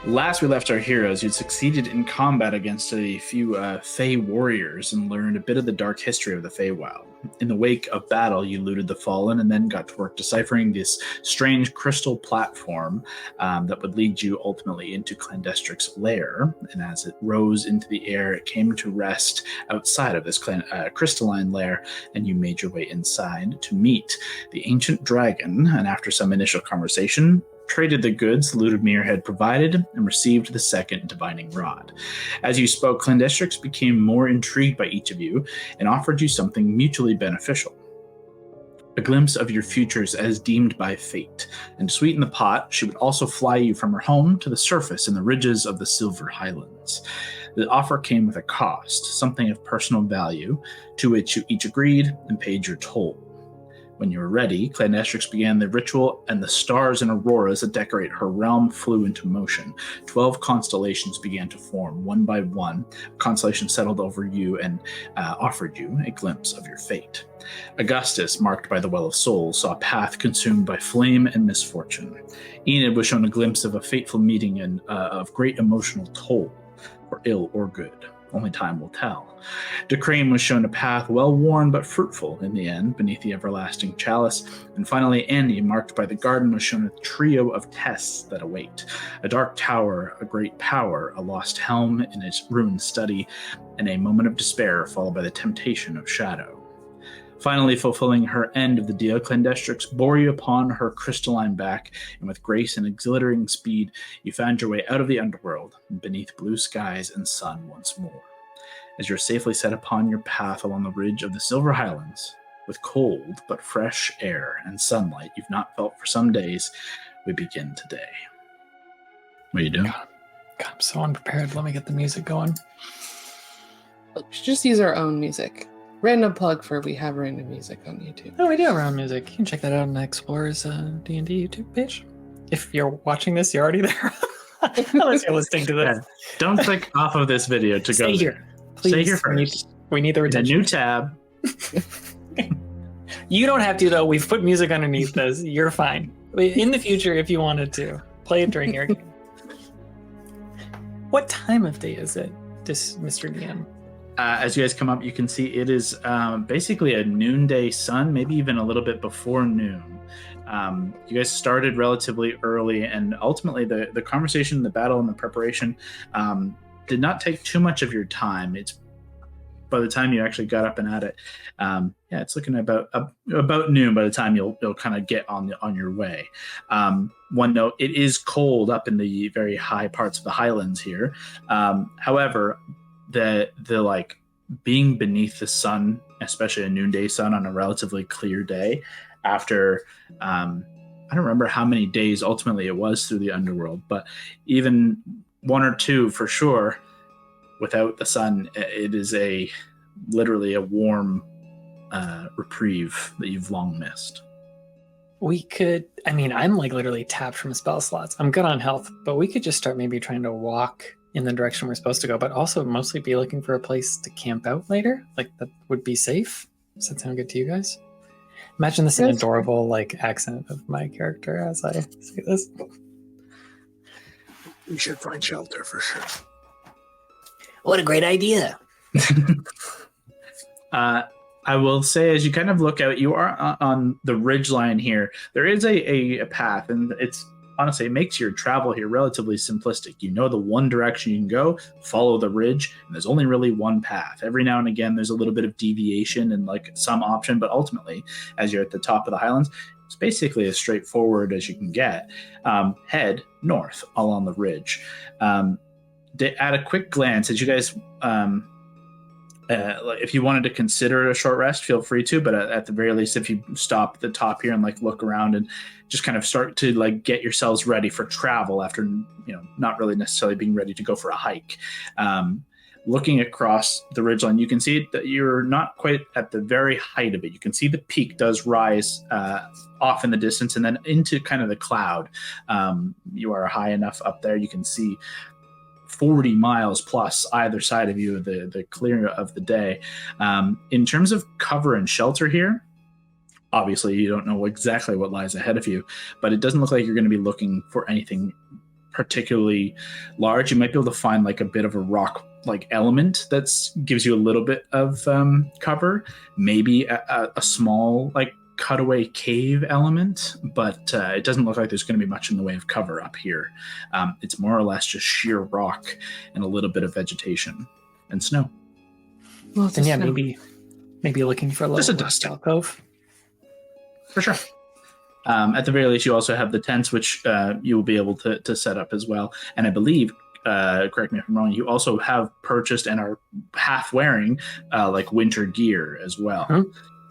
Last we left our heroes, you'd succeeded in combat against a few Fey warriors and learned a bit of the dark history of the Feywild. In the wake of battle, you looted the Fallen and then got to work deciphering this strange crystal platform that would lead you ultimately into Clandestric's lair. And as it rose into the air, it came to rest outside of this crystalline lair, and you made your way inside to meet the ancient dragon. And after some initial conversation, traded the goods Ludomir had provided and received the second divining rod. As you spoke, Clandestrix became more intrigued by each of you and offered you something mutually beneficial. A glimpse of your futures as deemed by fate, and to sweeten the pot, she would also fly you from her home to the surface in the ridges of the Silver Highlands. The offer came with a cost, something of personal value, to which you each agreed and paid your toll. When you were ready, Clandestrix began the ritual, and the stars and auroras that decorate her realm flew into motion. 12 constellations began to form, one by one. A constellation settled over you and offered you a glimpse of your fate. Augustus, marked by the Well of Souls, saw a path consumed by flame and misfortune. Enid was shown a glimpse of a fateful meeting and of great emotional toll, for ill or good. Only time will tell. Decrane was shown a path well-worn but fruitful in the end beneath the everlasting chalice. And finally, Andy, marked by the garden, was shown a trio of tests that await. A dark tower, a great power, a lost helm in its ruined study, and a moment of despair followed by the temptation of shadow. Finally, fulfilling her end of the deal, Clandestrix bore you upon her crystalline back, and with grace and exhilarating speed, you found your way out of the underworld, beneath blue skies and sun once more. As you're safely set upon your path along the ridge of the Silver Highlands, with cold but fresh air and sunlight you've not felt for some days, we begin today. What are you doing? God, I'm so unprepared. Let me get the music going. We should just use our own music. Random plug for we have random music on YouTube. Oh, we do have our own music. You can check that out on the Hexplorers D&D YouTube page. If you're watching this, you're already there. Unless you're listening to this. Don't click off of this video to Stay go here. Please. Stay here first. We need the retention. A new tab. You don't have to, though. We've put music underneath this. You're fine. In the future, if you wanted to, play it during your game. What time of day is it, Mr. DM? As you guys come up, you can see it is basically a noonday sun, maybe even a little bit before noon. You guys started relatively early, and ultimately the conversation, the battle, and the preparation did not take too much of your time. It's by the time you actually got up and at it, it's looking about noon by the time you'll kind of get on your way. One note: it is cold up in the very high parts of the Highlands here. However, the like being beneath the sun, especially a noonday sun on a relatively clear day, after I don't remember how many days ultimately it was through the underworld, but even one or two for sure without the sun, it is literally a warm reprieve that you've long missed. We could, I'm like literally tapped from spell slots. I'm good on health, but we could just start maybe trying to walk in the direction we're supposed to go, but also mostly be looking for a place to camp out later. Like, that would be safe. Does that sound good to you guys? Imagine this an adorable accent of my character as I say this. We should find shelter for sure. What a great idea. I will say, as you kind of look out, you are on the ridgeline here. There is a path, and it's honestly, it makes your travel here relatively simplistic. You know the one direction you can go, follow the ridge, and there's only really one path. Every now and again, there's a little bit of deviation and some option, but ultimately, as you're at the top of the Highlands, it's basically as straightforward as you can get. Head north along the ridge. At a quick glance, as you guys, if you wanted to consider a short rest, feel free to, but at the very least, if you stop at the top here and look around and just kind of start to get yourselves ready for travel after, not really necessarily being ready to go for a hike. Looking across the ridgeline, you can see that you're not quite at the very height of it. You can see the peak does rise off in the distance and then into kind of the cloud. You are high enough up there. You can see 40 miles plus either side of you, the clear of the day. In terms of cover and shelter here, obviously you don't know exactly what lies ahead of you, but it doesn't look like you're going to be looking for anything particularly large. You might be able to find like a bit of a rock like element that's gives you a little bit of cover, maybe a small like cutaway cave element, but it doesn't look like there's going to be much in the way of cover up here. It's more or less just sheer rock and a little bit of vegetation and snow. Well, then yeah, maybe looking for a little just a dust alcove. For sure. At the very least, you also have the tents, which you will be able to set up as well. And I believe, correct me if I'm wrong, you also have purchased and are half wearing like winter gear as well. Hmm.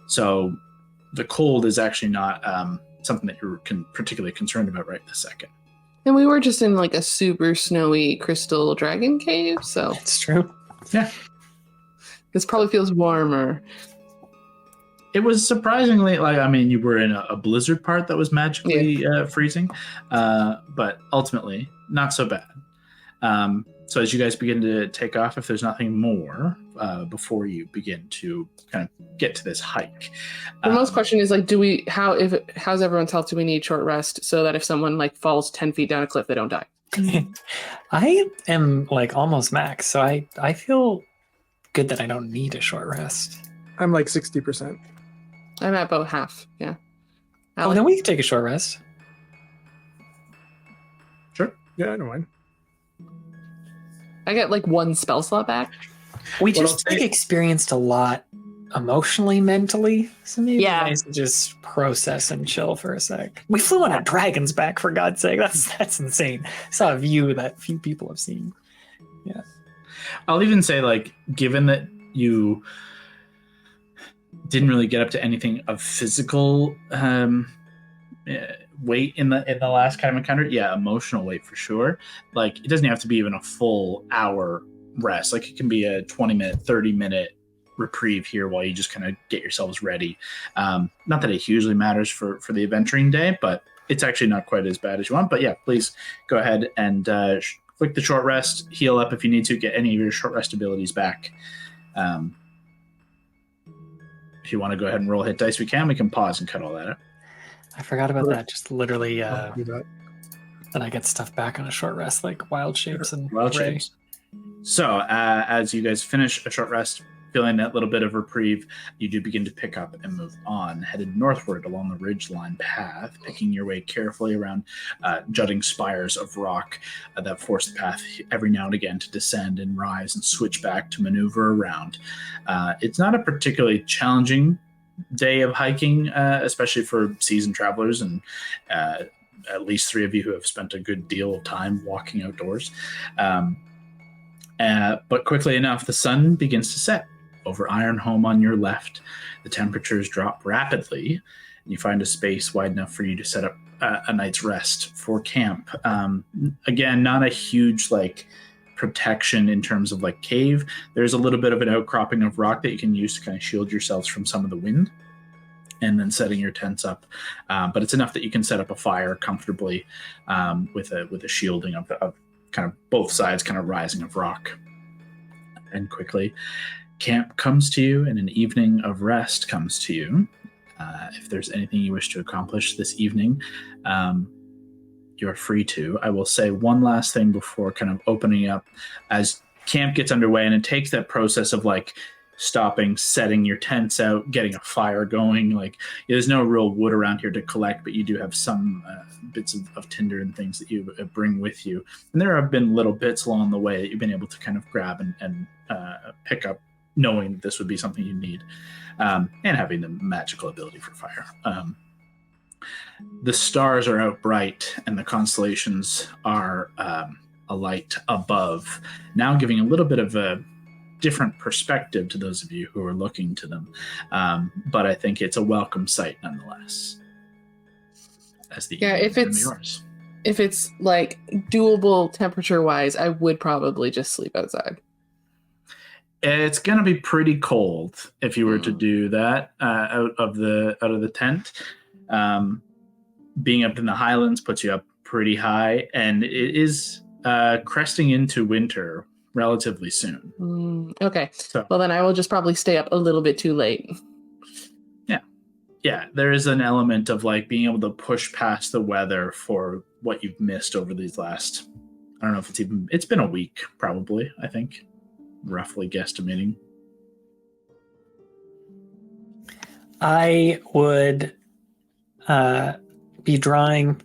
So the cold is actually not something that you're particularly concerned about right this second. And we were just in like a super snowy crystal dragon cave, so It's true. Yeah. this probably feels warmer. It was surprisingly, like, I mean, you were in a blizzard part that was magically freezing, but ultimately not so bad. So as you guys begin to take off, if there's nothing more before you begin to kind of get to this hike. The most question is like, how's everyone's health? Do we need short rest so that if someone like falls 10 feet down a cliff, they don't die? I am like almost max, so I feel good that I don't need a short rest. I'm like 60%. I'm at about half. Yeah. Oh, then we can take a short rest. Sure. Yeah, I don't mind. I get like 1 spell slot back. We just experienced a lot emotionally, mentally. So maybe Yeah. it's nice to just process and chill for a sec. We flew on a dragon's back, for God's sake. That's insane. Saw a view that few people have seen. Yeah. I'll even say, like, given that you didn't really get up to anything of physical weight in the last kind of encounter, yeah, emotional weight for sure. Like, it doesn't have to be even a full hour rest. Like, it can be a 20-minute, 30-minute reprieve here while you just kind of get yourselves ready. Not that it hugely matters for the adventuring day, but it's actually not quite as bad as you want. But yeah, please go ahead and click the short rest, heal up if you need to, get any of your short rest abilities back. If you want to go ahead and roll hit dice, we can pause and cut all that out. I forgot about that. Just literally, I'll do that. then I get stuff back on a short rest, like wild shapes and Wild ray. shapes. So as you guys finish a short rest, feeling that little bit of reprieve, you do begin to pick up and move on, headed northward along the ridgeline path, picking your way carefully around jutting spires of rock that force the path every now and again to descend and rise and switch back to maneuver around. It's not a particularly challenging day of hiking, especially for seasoned travelers and at least 3 of you who have spent a good deal of time walking outdoors. But quickly enough, the sun begins to set over Ironholm on your left. The temperatures drop rapidly, and you find a space wide enough for you to set up a night's rest for camp. Again, not a huge like protection in terms of like cave. There's a little bit of an outcropping of rock that you can use to kind of shield yourselves from some of the wind, and then setting your tents up. But it's enough that you can set up a fire comfortably with a shielding of kind of both sides kind of rising of rock. And quickly, camp comes to you and an evening of rest comes to you. If there's anything you wish to accomplish this evening, you're free to. I will say one last thing before kind of opening up as camp gets underway, and it takes that process of like stopping, setting your tents out, getting a fire going. Like, there's no real wood around here to collect, but you do have some bits of tinder and things that you bring with you. And there have been little bits along the way that you've been able to kind of grab and pick up, knowing that this would be something you need, and having the magical ability for fire. The stars are out bright and the constellations are alight above, now giving a little bit of a different perspective to those of you who are looking to them. But I think it's a welcome sight nonetheless. As the if it's like doable temperature wise, I would probably just sleep outside. It's going to be pretty cold if you were to do that out of the tent. Being up in the highlands puts you up pretty high, and it is cresting into winter relatively soon. Okay. So, well, then I will just probably stay up a little bit too late. Yeah, there is an element of like being able to push past the weather for what you've missed over these last I don't know if it's been a week, probably, I think, roughly guesstimating. I would be drawing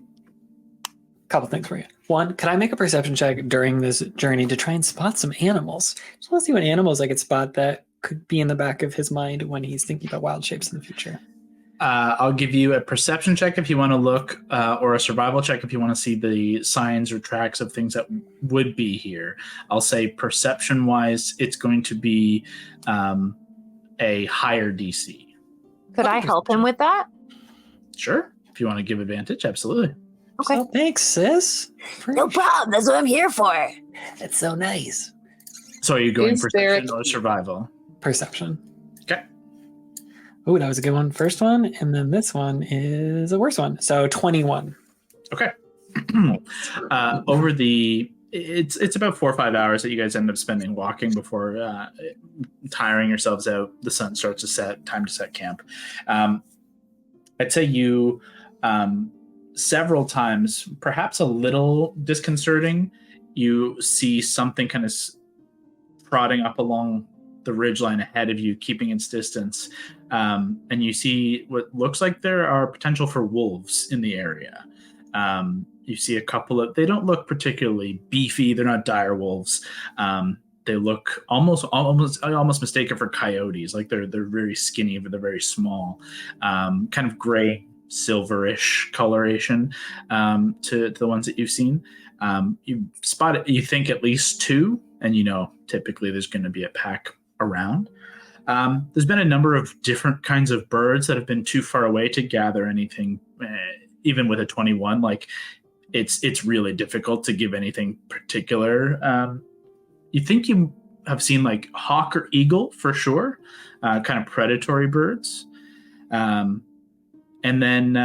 a couple things for you. One, could I make a perception check during this journey to try and spot some animals? Just want to see what animals I could spot that could be in the back of his mind when he's thinking about wild shapes in the future. I'll give you a perception check if you want to look, or a survival check if you want to see the signs or tracks of things that would be here. I'll say perception-wise, it's going to be a higher DC. Could I help him with that? Sure. If you want to give advantage, absolutely. Okay. So thanks, sis. No problem. That's what I'm here for. That's so nice. So are you going Is there perception or survival? Perception. Okay. Oh, that was a good one. First one, and then this one is a worse one. So 21. Okay. Over it's about 4 or 5 hours that you guys end up spending walking before tiring yourselves out. The sun starts to set. Time to set camp. I'd say you several times, perhaps a little disconcerting, you see something kind of prodding up along the ridgeline ahead of you, keeping its distance, and you see what looks like there are potential for wolves in the area. You see a couple of, they don't look particularly beefy. They're not dire wolves. They look almost mistaken for coyotes. Like they're very skinny, but they're very small. Kind of gray, silverish coloration to the ones that you've seen. You spot it. You think at least two, and typically there's going to be a pack around. There's been a number of different kinds of birds that have been too far away to gather anything. Even with a 21, like it's really difficult to give anything particular. You think you have seen like hawk or eagle for sure, kind of predatory birds. And then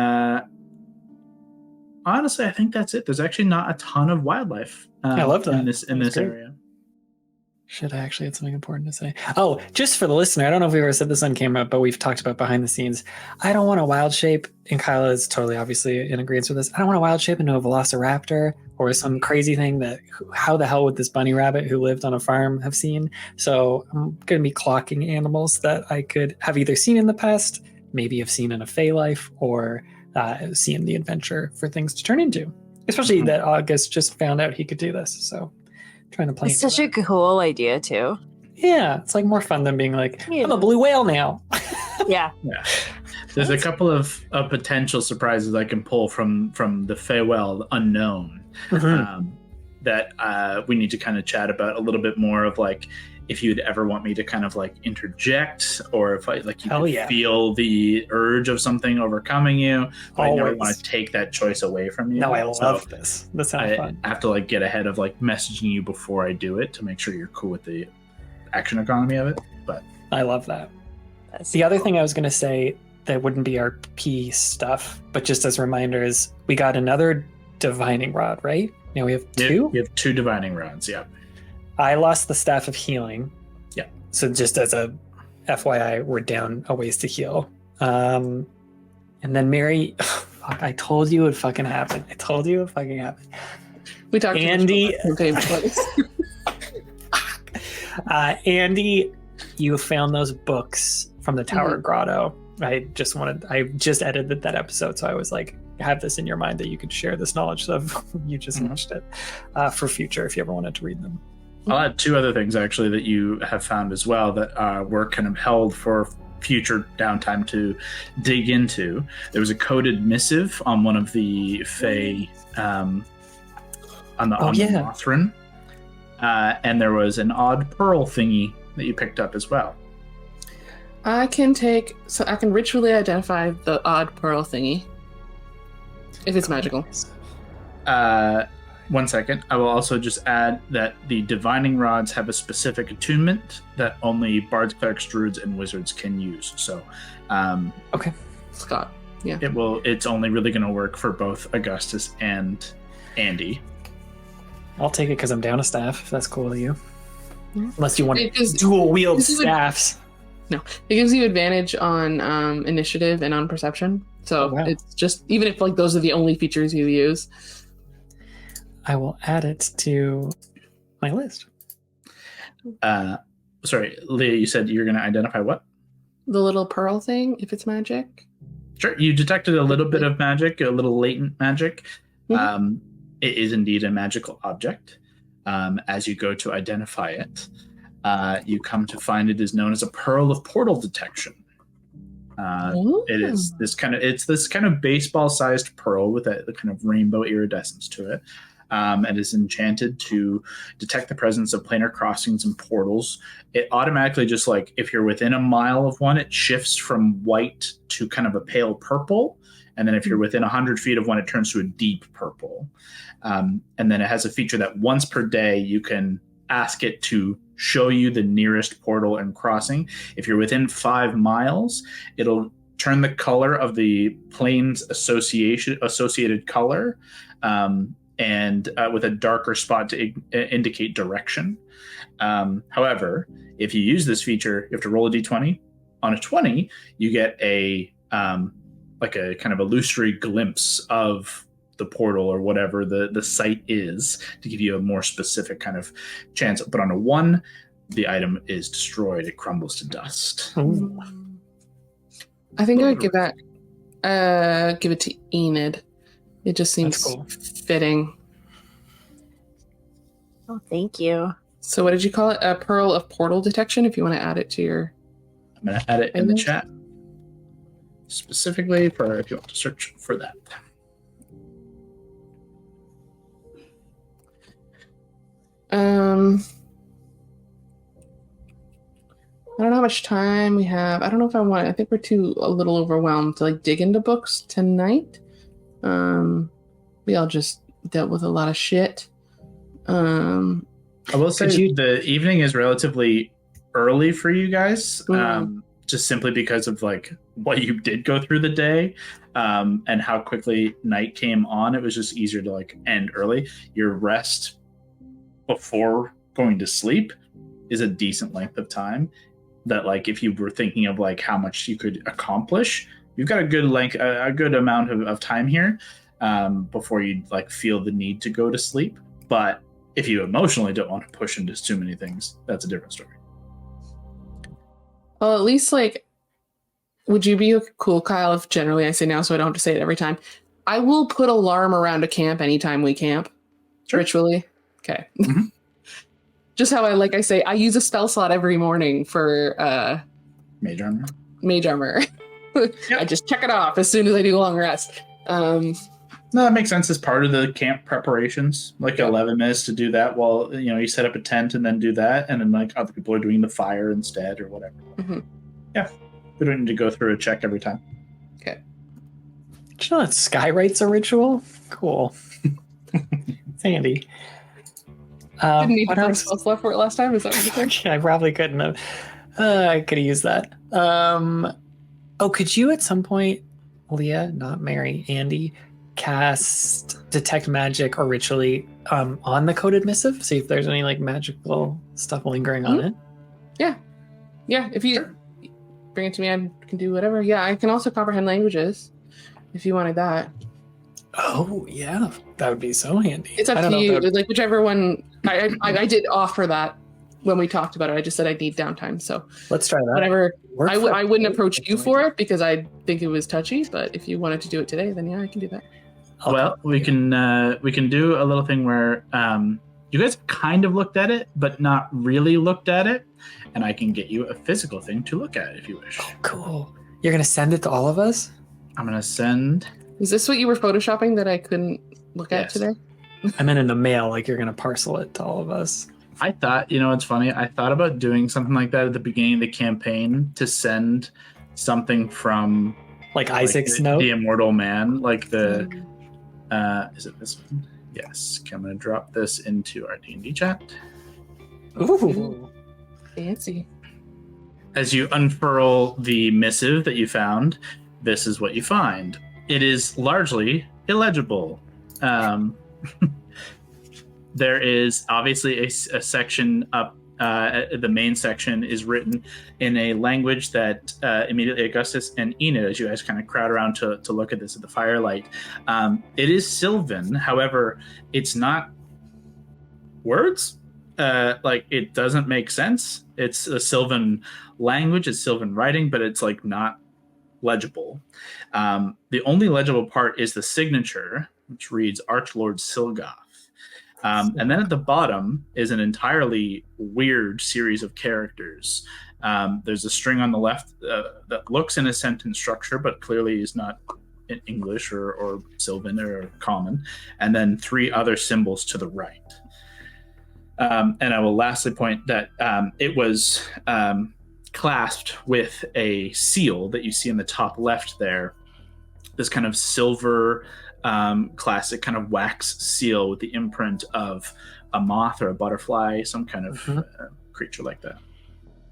honestly, I think that's it. There's actually not a ton of wildlife I love that. in this area. Shit, I actually had something important to say. Oh, just for the listener, I don't know if we ever said this on camera, but we've talked about behind the scenes. I don't want a wild shape, and Kyla is totally obviously in agreement with this. I don't want a wild shape into a velociraptor or some crazy thing that how the hell would this bunny rabbit who lived on a farm have seen? So I'm going to be clocking animals that I could have either seen in the past, maybe have seen in a Fey life, or seen the adventure for things to turn into. Especially that August just found out he could do this, so trying to play. It's such a cool idea too. Yeah, it's like more fun than being like, I'm a blue whale now. Yeah. There's a couple of potential surprises I can pull from the Feywild unknown that we need to kind of chat about a little bit more of, like, if you'd ever want me to kind of like interject, or if you could feel the urge of something overcoming you, but I never want to take that choice away from you. No, I love this. This sounds fun. I have to like get ahead of like messaging you before I do it to make sure you're cool with the action economy of it. But I love that. That's The other thing I was going to say that wouldn't be RP stuff, but just as a reminder, is we got another divining rod, right? Now we have two? We have 2 divining rods, yeah. I lost the staff of healing. Yeah. So just as a FYI, we're down a ways to heal. And then Mary, fuck, I told you it would fucking happen. We talked Andy. Okay, Andy, you found those books from the Tower Grotto. I just edited that episode, so I was like, have this in your mind that you could share this knowledge of. You just watched it for future if you ever wanted to read them. I'll add 2 other things actually that you have found as well that were kind of held for future downtime to dig into. There was a coded missive on one of the Fey on the Mothrin, and there was an odd pearl thingy that you picked up as well. I can ritually identify the odd pearl thingy if it's magical. 1 second. I will also just add that the divining rods have a specific attunement that only bards, clerics, druids, and wizards can use. So, okay, Scott. Yeah, it's only really going to work for both Augustus and Andy. I'll take it because I'm down a staff. If that's cool with you, unless you want to It dual wield staffs. No, it gives you advantage on initiative and on perception. So it's just, even if like those are the only features you use. I will add it to my list. Sorry, Leah, you said you're going to identify what? The little pearl thing, if it's magic. Sure. You detected a little bit of magic, a little latent magic. Mhm. It is indeed a magical object. As you go to identify it, you come to find it is known as a pearl of portal detection. It is this kind of baseball-sized pearl with a kind of rainbow iridescence to it. And is enchanted to detect the presence of planar crossings and portals. It automatically, just like if you're within a mile of one, it shifts from white to kind of a pale purple. And then if you're within 100 feet of one, it turns to a deep purple. And then it has a feature that once per day, you can ask it to show you the nearest portal and crossing. If you're within 5 miles, it'll turn the color of the plane's associated color, and with a darker spot to indicate direction. However, if you use this feature, you have to roll a d20. On a 20, you get a like a kind of illusory glimpse of the portal or whatever the site is to give you a more specific kind of chance. But on a 1, the item is destroyed. It crumbles to dust. Ooh. I think I would give it to Enid. It just seems That's cool. fitting. Oh, thank you. So what did you call it? A pearl of portal detection, if you want to add it to your... I'm going to add it in the chat specifically for if you want to search for that. I don't know how much time we have. I don't know if I think we're a little overwhelmed to like dig into books tonight. We all just dealt with a lot of shit. I will say the evening is relatively early for you guys, Mm. just simply because of like what you did go through the day, and how quickly night came on. It was just easier to like end early. Your rest before going to sleep is a decent length of time. That like if you were thinking of like how much you could accomplish, you've got a good amount of time here before you like feel the need to go to sleep. But if you emotionally don't want to push into too many things, that's a different story. Well, at least like, would you be cool, Kyle, if generally I say now so I don't have to say it every time? I will put alarm around a camp anytime we camp. Sure. Ritually. Okay. Mm-hmm. Just how I say, I use a spell slot every morning for Mage armor. mage armor. Yep. I just check it off as soon as I do a long rest. No, that makes sense as part of the camp preparations. Like 11 minutes to do that while you set up a tent and then do that, and then like other people are doing the fire instead or whatever. Mm-hmm. Yeah, we don't need to go through a check every time. Okay. Did you know that Skywright's a ritual? Cool. It's handy. Didn't need to what put a else? spell slot for it last time. Is that what you said? I probably couldn't have. I could have used that. Could you at some point, Leah, not Mary, Andy, cast detect magic or ritually on the coded missive? See if there's any like magical stuff lingering on it. Yeah, if you bring it to me, I can do whatever. Yeah, I can also comprehend languages if you wanted that. Oh yeah, that would be so handy. It's up I don't to know if you. that would- Like whichever one. I did offer that when we talked about it. I just said I need downtime. So Let's try that. whatever. Work I wouldn't for- approach you for it because I think it was touchy. But if you wanted to do it today, then yeah, I can do that. Well, we can do a little thing where you guys kind of looked at it, but not really looked at it, and I can get you a physical thing to look at if you wish. Oh, cool. You're gonna send it to all of us? I'm gonna send. Is this what you were photoshopping that I couldn't look at Yes. today? I meant in the mail, like you're gonna parcel it to all of us. I thought, it's funny. I thought about doing something like that at the beginning of the campaign to send something from Like like, Isaac's the, note. the Immortal Man, like the. Is it this one? Yes. Okay, I'm gonna drop this into our D&D chat. Ooh. Fancy. As you unfurl the missive that you found, this is what you find. It is largely illegible. There is obviously a section up the main section is written in a language that immediately Augustus and Enid, as you guys kind of crowd around to look at this at the firelight, it is Sylvan. However, it's not words. Like, it doesn't make sense. It's a Sylvan language, it's Sylvan writing, but it's like not legible. The only legible part is the signature, which reads Archlord Silgoth. And then at the bottom is an entirely weird series of characters. There's a string on the left that looks in a sentence structure, but clearly is not in English or Sylvan or common. And then 3 other symbols to the right. And I will lastly point that it was clasped with a seal that you see in the top left there. This kind of silver classic kind of wax seal with the imprint of a moth or a butterfly, some kind of creature like that.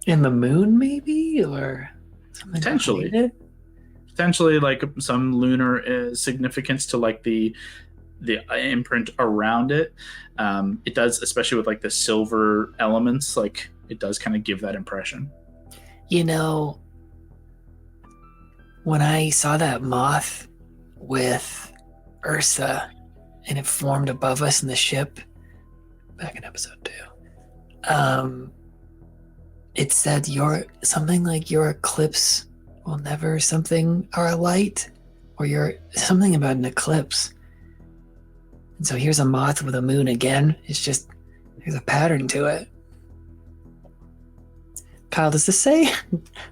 In the moon, maybe, or something. Potentially, like some lunar significance to like the imprint around it. It does, especially with like the silver elements, like it does kind of give that impression. You know, when I saw that moth with Ursa and it formed above us in the ship back in episode 2, it said something like your eclipse will never something, or a light, or something about an eclipse. And so here's a moth with a moon again. It's just, there's a pattern to it. Kyle, does this say,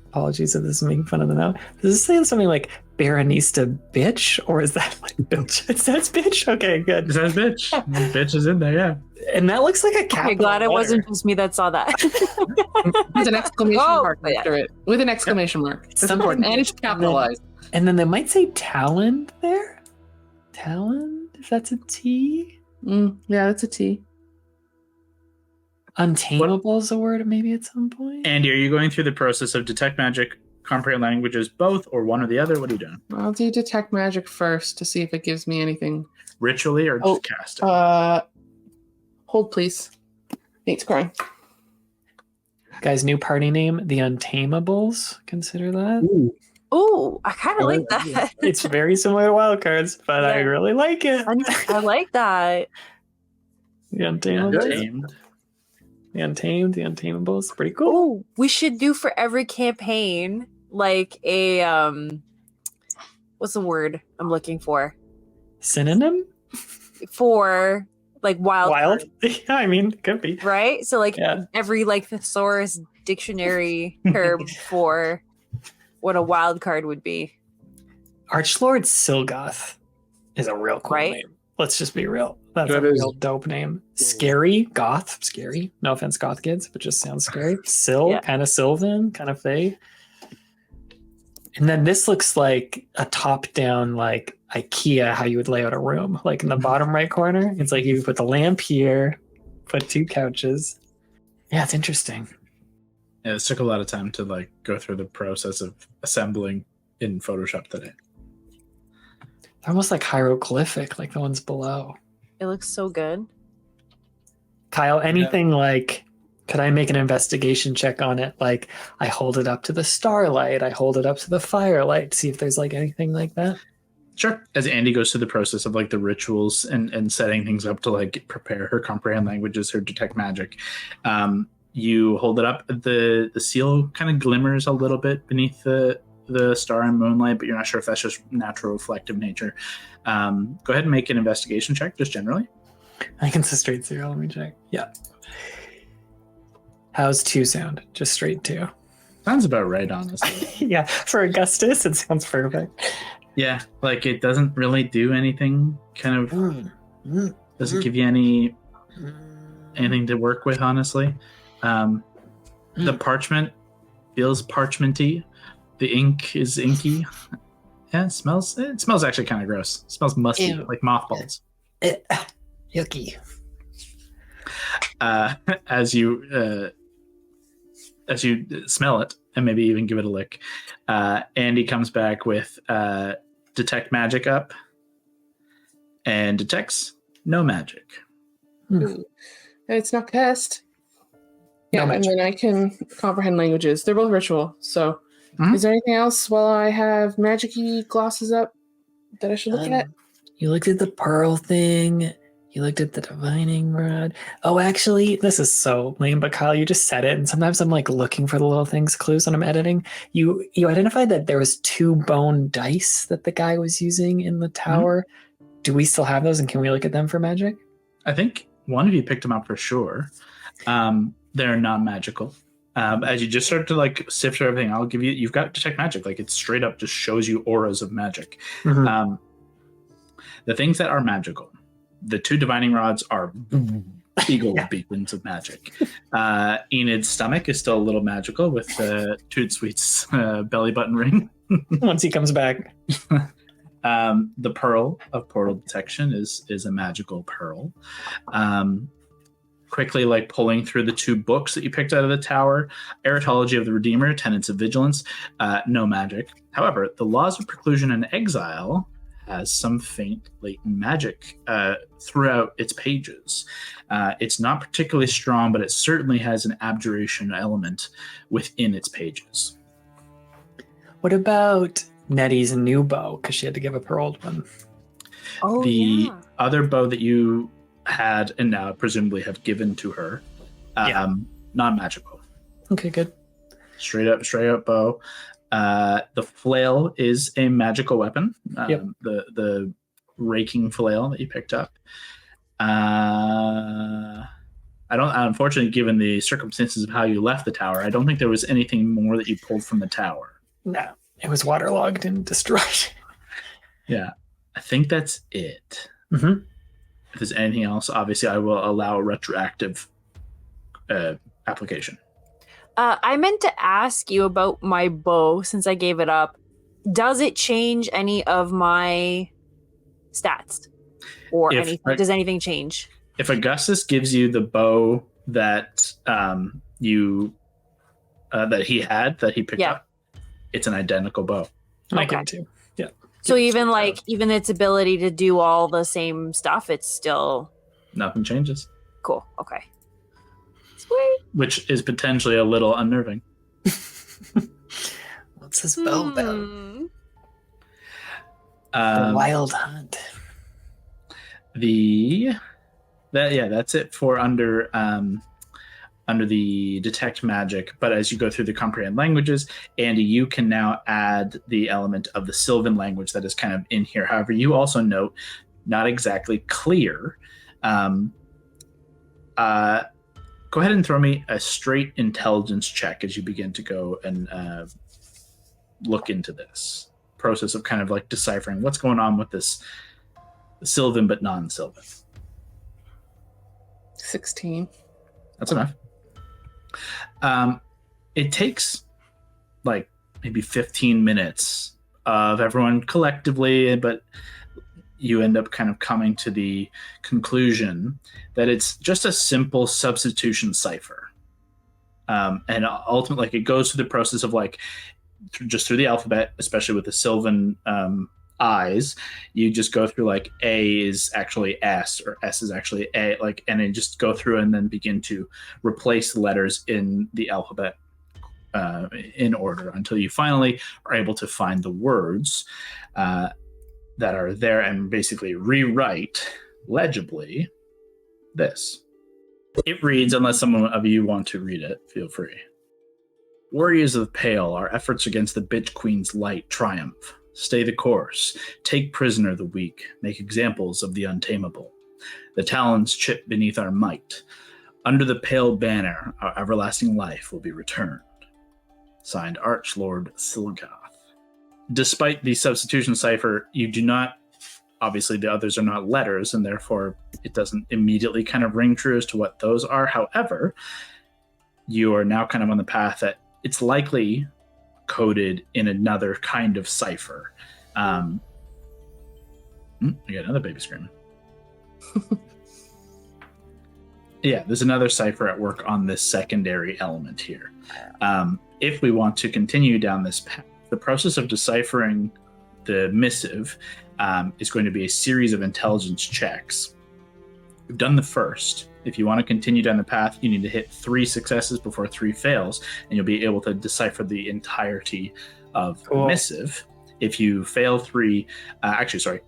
apologies if this is making fun of the now, does this say something like Baronista bitch, or is that like bitch? It says bitch? Okay, good. It says bitch. Bitch is in there, yeah. And that looks like a capital I'm glad it letter. wasn't just me that saw that. With an exclamation mark yeah. after it. With an exclamation mark. It's important. And it's capitalized. And then they might say Talon there? Talon? If that's a T? Yeah, that's a T. Untamable is a word maybe at some point? Andy, are you going through the process of detect magic, comprehend languages, both, or one or the other? What are you doing? I'll do detect magic first to see if it gives me anything. Ritually or just cast it? Hold, please. Nate's crying. Guys, new party name, the Untamables. Consider that. Ooh, I kind of like that. It's very similar to Wildcards, but I really like it. I like that. The Untamables. The Untamed, the Untamables. Pretty cool. Oh, we should do for every campaign like a what's the word I'm looking for? Synonym? For like wild. Yeah, I mean, could be. Right? So like every like thesaurus dictionary term for what a wild card would be. Archlord Silgoth is a real cool name. Let's just be real. That's a real dope name. Scary, goth, scary. No offense, goth kids, but just sounds scary. Kind of Sylvan, kind of Fae. And then this looks like a top-down, like IKEA, how you would lay out a room. Like in the bottom right corner, it's like you put the lamp here, put 2 couches. Yeah, it's interesting. Yeah, it took a lot of time to like go through the process of assembling in Photoshop today. They're almost like hieroglyphic, like the ones below. It looks so good. Kyle, anything like, could I make an investigation check on it? Like, I hold it up to the starlight, I hold it up to the firelight, see if there's like anything like that. Sure. As Andy goes through the process of like the rituals and setting things up to like prepare her comprehend languages, her detect magic, you hold it up. The seal kind of glimmers a little bit beneath the star and moonlight, but you're not sure if that's just natural reflective nature. Go ahead and make an investigation check, just generally. I can say straight 0. Let me check. Yeah. How's 2 sound? Just straight 2. Sounds about right, honestly. Yeah, for Augustus, it sounds perfect. Yeah, like it doesn't really do anything. Kind of doesn't give you anything to work with, honestly. The parchment feels parchmenty. The ink is inky. Yeah, it smells actually kind of gross. It smells musty, like mothballs. Yucky. As you smell it and maybe even give it a lick, Andy comes back with detect magic up and detects no magic. It's not cast. Yeah, No and magic. then I can comprehend languages. They're both ritual. So, Mhm. is there anything else while I have magic-y glosses up that I should look at? You looked at the pearl thing. You looked at the divining rod. Oh, actually, this is so lame, but Kyle, you just said it, and sometimes I'm like looking for the little things, clues when I'm editing. You identified that there was 2 bone dice that the guy was using in the tower. Do we still have those, and can we look at them for magic? I think one of you picked them up for sure. They're non-magical. As you just start to like sift through everything, you've got detect magic. Like it straight up just shows you auras of magic. Mhm. The things that are magical, the 2 divining rods are big old beacons of magic. Enid's stomach is still a little magical with Toot Sweet's belly button ring. Once he comes back. The pearl of portal detection is a magical pearl. Quickly, like pulling through the 2 books that you picked out of the tower, Eritology of the Redeemer, Tenets of Vigilance, no magic. However, the Laws of Preclusion and Exile has some faint latent magic throughout its pages. It's not particularly strong, but it certainly has an abjuration element within its pages. What about Nettie's new bow? Because she had to give up her old one. Oh, The other bow that you had and now presumably have given to her, non-magical. Okay, good. Straight up bow. The flail is a magical weapon. The raking flail that you picked up. Unfortunately, given the circumstances of how you left the tower, I don't think there was anything more that you pulled from the tower. No, it was waterlogged and destroyed. Yeah, I think that's it. Mm-hmm. If there's anything else, obviously I will allow a retroactive application. I meant to ask you about my bow since I gave it up. Does it change any of my stats or anything? Does anything change? If Augustus gives you the bow that that he picked up, it's an identical bow. I give it to you. Yeah. So even its ability to do all the same stuff, it's still nothing changes. Cool. Okay. Sweet. Which is potentially a little unnerving. What's this spell about? The Wild Hunt. That's it for under the detect magic. But as you go through the comprehend languages, Andy, you can now add the element of the Sylvan language that is kind of in here. However, you also note not exactly clear. Go ahead and throw me a straight intelligence check as you begin to go and look into this process of kind of like deciphering what's going on with this Sylvan but non-Sylvan. 16. That's enough. It takes like maybe 15 minutes of everyone collectively, but you end up kind of coming to the conclusion that it's just a simple substitution cipher. And ultimately, like, it goes through the process of like just through the alphabet, especially with the Sylvan I's, you just go through like A is actually S or S is actually A, like, and then just go through and then begin to replace the letters in the alphabet in order until you finally are able to find the words that are there and basically rewrite legibly this. It reads, unless someone of you want to read it, feel free. Warriors of the Pale, our efforts against the Bitch Queen's light triumph. Stay the course. Take prisoner the weak. Make examples of the untamable. The talons chip beneath our might. Under the pale banner, our everlasting life will be returned. Signed, Archlord Silgoth. Despite the substitution cipher, you do not, obviously the others are not letters, and therefore it doesn't immediately kind of ring true as to what those are. However, you are now kind of on the path that it's likely coded in another kind of cipher. I got another baby screaming. Yeah, there's another cipher at work on this secondary element here. If we want to continue down this path, the process of deciphering the missive is going to be a series of intelligence checks You've done the first. If you want to continue down the path, you need to hit 3 successes before 3 fails, and you'll be able to decipher the entirety of the missive. If you fail 3,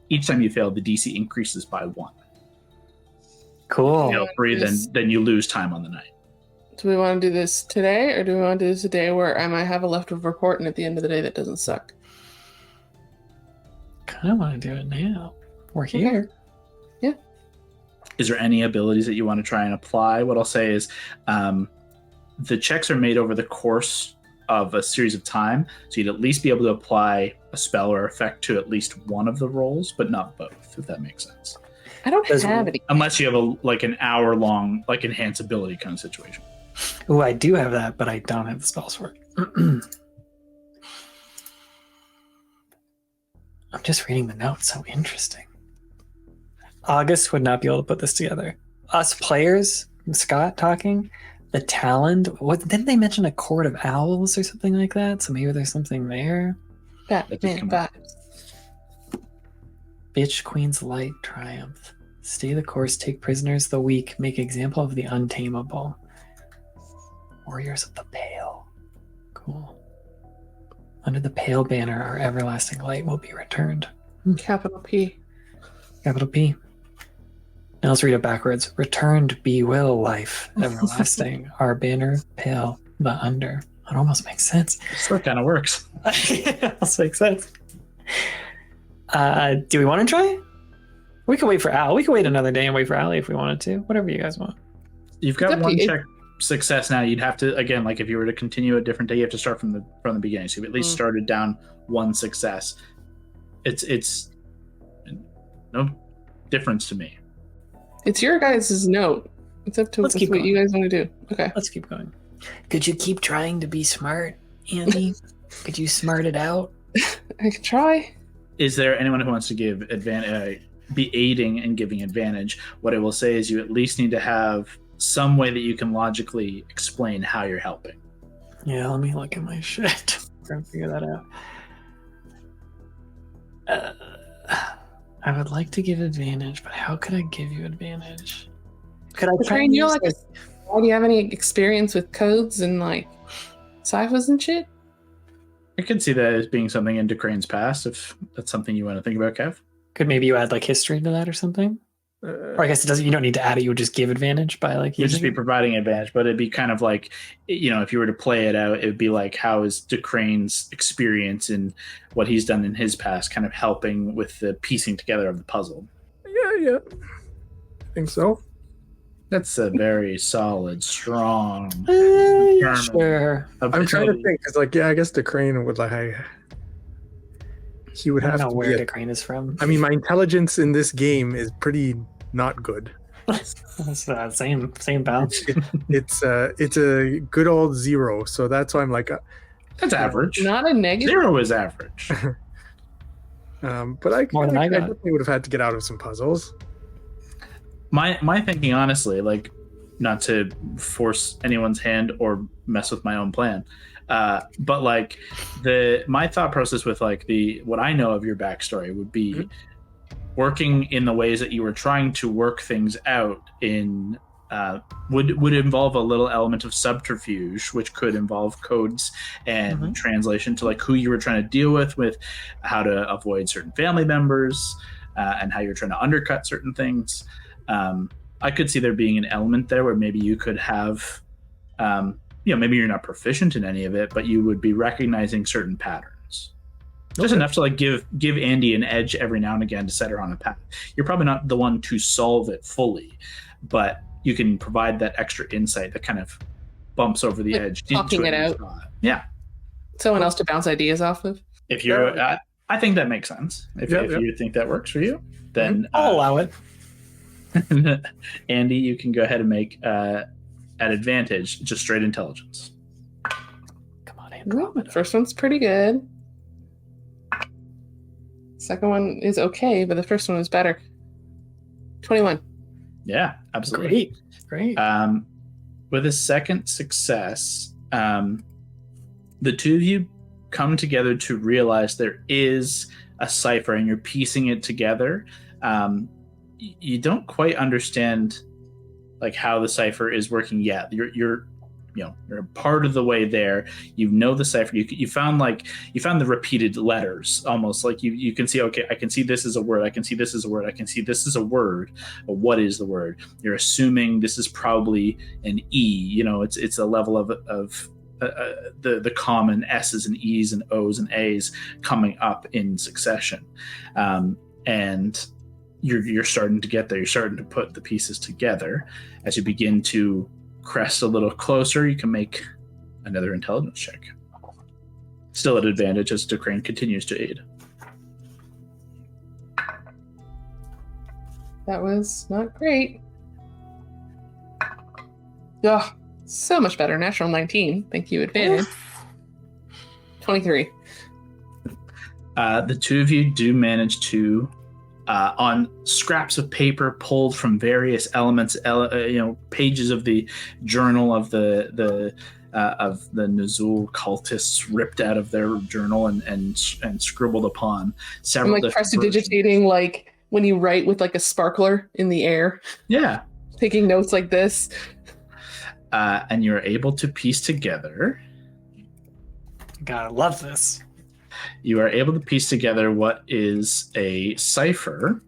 each time you fail, the DC increases by 1. Cool. If you fail 3, then you lose time on the night. Do we want to do this today, or do we want to do this a day where I might have a leftover report, and at the end of the day, that doesn't suck? Kind of want to do it now. We're here. Yeah. Is there any abilities that you want to try and apply? What I'll say is the checks are made over the course of a series of time, so you'd at least be able to apply a spell or effect to at least one of the rolls, but not both, if that makes sense. I don't have any. Unless you have an hour-long enhance ability kind of situation. Oh, I do have that, but I don't have the spells for it. I'm just reading the notes. So interesting. August would not be able to put this together. Us players, Scott talking, the Talon. What didn't they mention a court of owls or something like that? So maybe there's something there. Batman vibes. Bitch Queen's Light Triumph. Stay the course, take prisoners the weak, make example of the untamable. Warriors of the Pale. Cool. Under the Pale banner, our everlasting light will be returned. Capital P. Capital P. Now let's read it backwards. Returned be will life, everlasting. Our banner, pale, the under. It almost makes sense. So it kind of works. It almost makes sense. Do we want to try? We can wait for Al. We can wait another day and wait for Ali if we wanted to. Whatever you guys want. You've got one check success now. You'd have to, again, if you were to continue a different day, you have to start from the beginning. So you've at least started down 1 success. It's no difference to me. It's your guys' note. It's up to what you guys want to do. Okay. Let's keep going. Could you keep trying to be smart, Andy? Could you smart it out? I could try. Is there anyone who wants to give advantage, be aiding and giving advantage? What I will say is you at least need to have some way that you can logically explain how you're helping. Yeah, let me look at my shit. Try and figure that out. I would like to give advantage, but how could I give you advantage? Could I try and use do you have any experience with codes and ciphers and shit? I could see that as being something in Decrane's past, if that's something you want to think about, Kev. Could maybe you add history to that or something? Or I guess it doesn't. You don't need to add it. You would just give advantage by You'd just be providing advantage, but it'd be kind of if you were to play it out, it would be how is Decrane's experience and what he's done in his past kind of helping with the piecing together of the puzzle. Yeah. I think so. That's a very solid, strong. Sure. I'm trying to think because, I guess Decrane would he would have to know where Decrane is from. I mean, my intelligence in this game is pretty not good. Same pal. It's a good old 0, so that's why I'm that's average. Not a negative. 0 is average. But I definitely would have had to get out of some puzzles. My thinking, honestly, not to force anyone's hand or mess with my own plan, but my thought process with what I know of your backstory would be working in the ways that you were trying to work things out in would involve a little element of subterfuge, which could involve codes and translation to who you were trying to deal with how to avoid certain family members and how you're trying to undercut certain things. I could see there being an element there where maybe you could have, maybe you're not proficient in any of it, but you would be recognizing certain patterns. Just enough to give Andy an edge every now and again to set her on a path. You're probably not the one to solve it fully, but you can provide that extra insight that kind of bumps over the edge. Talking it out. Yeah. Someone else to bounce ideas off of. If you're, I think that makes sense. If you think that works for you, then I'll allow it. Andy, you can go ahead and make at advantage just straight intelligence. Come on, Andromeda. First one's pretty good. Second one is okay, but the first one is better. 21. Yeah, absolutely. Great. With a second success, the two of you come together to realize there is a cipher, and you're piecing it together. you don't quite understand like how the cipher is working yet. You're a part of the way there. You know the cipher. You found the repeated letters, almost like you can see. Okay, I can see this is a word. I can see this is a word. I can see this is a word. But what is the word? You're assuming this is probably an E. It's a level of the common S's and E's and O's and A's coming up in succession, and you're starting to get there. You're starting to put the pieces together as you begin to crest a little closer. You can make another intelligence check. Still at advantage as Decrane continues to aid. That was not great. Ugh, so much better. Natural 19. Thank you, advantage. 23. The two of you do manage to, on scraps of paper pulled from various elements, pages of the journal of the Nuzul cultists ripped out of their journal and scribbled upon several. I'm like prestidigitating, like when you write with like a sparkler in the air. Yeah, taking notes like this. And you're able to piece together. Gotta love this. You are able to piece together what is a cipher.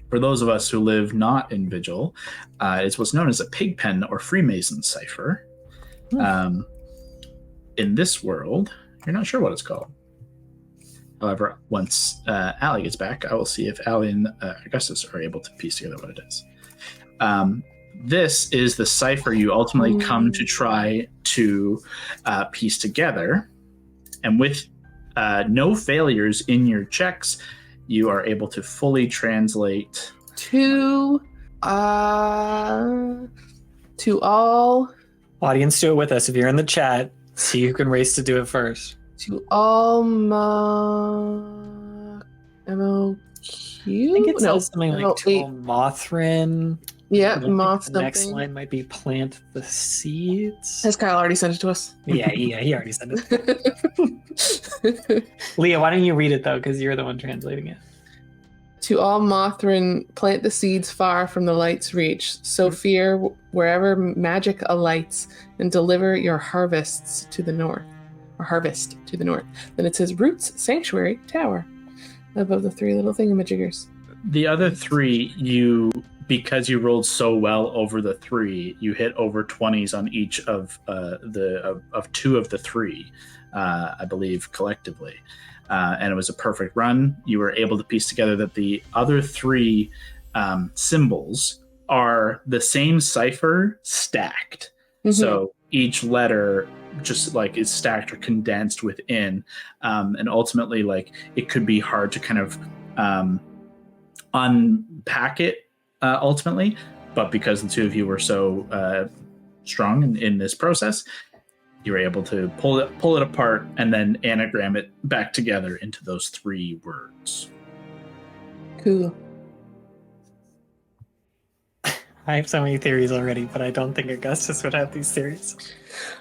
For those of us who live not in Vigil, it's what's known as a pigpen or Freemason cipher. In this world, you're not sure what it's called. However, once Allie gets back, I will see if Allie and Augustus are able to piece together what it is. This is the cipher you ultimately come to try to piece together. And with no failures in your checks, you are able to fully translate to all. Audience, do it with us. If you're in the chat, see who can race to do it first. To all M-O-Q? I think it says something like to all Mothrin. Yeah, moth the something. next line might be plant the seeds. Has Kyle already sent it to us? Yeah, he already sent it. Leah, why don't you read it, though, because you're the one translating it. To all Mothrin, plant the seeds far from the light's reach, sow fear wherever magic alights, and deliver your harvests to the north. Or harvest to the north. Then it says roots, sanctuary, tower. Above the three little thingamajiggers. The other three, because you rolled so well over the three, you hit over 20s on each of two of the three, I believe, collectively. And it was a perfect run. You were able to piece together that the other three symbols are the same cipher stacked. Mm-hmm. So each letter just like is stacked or condensed within. And ultimately, like, it could be hard to kind of unpack it ultimately, but because the two of you were so strong in this process, you were able to pull it apart and then anagram it back together into those three words. Cool. I have so many theories already, but I don't think Augustus would have these theories.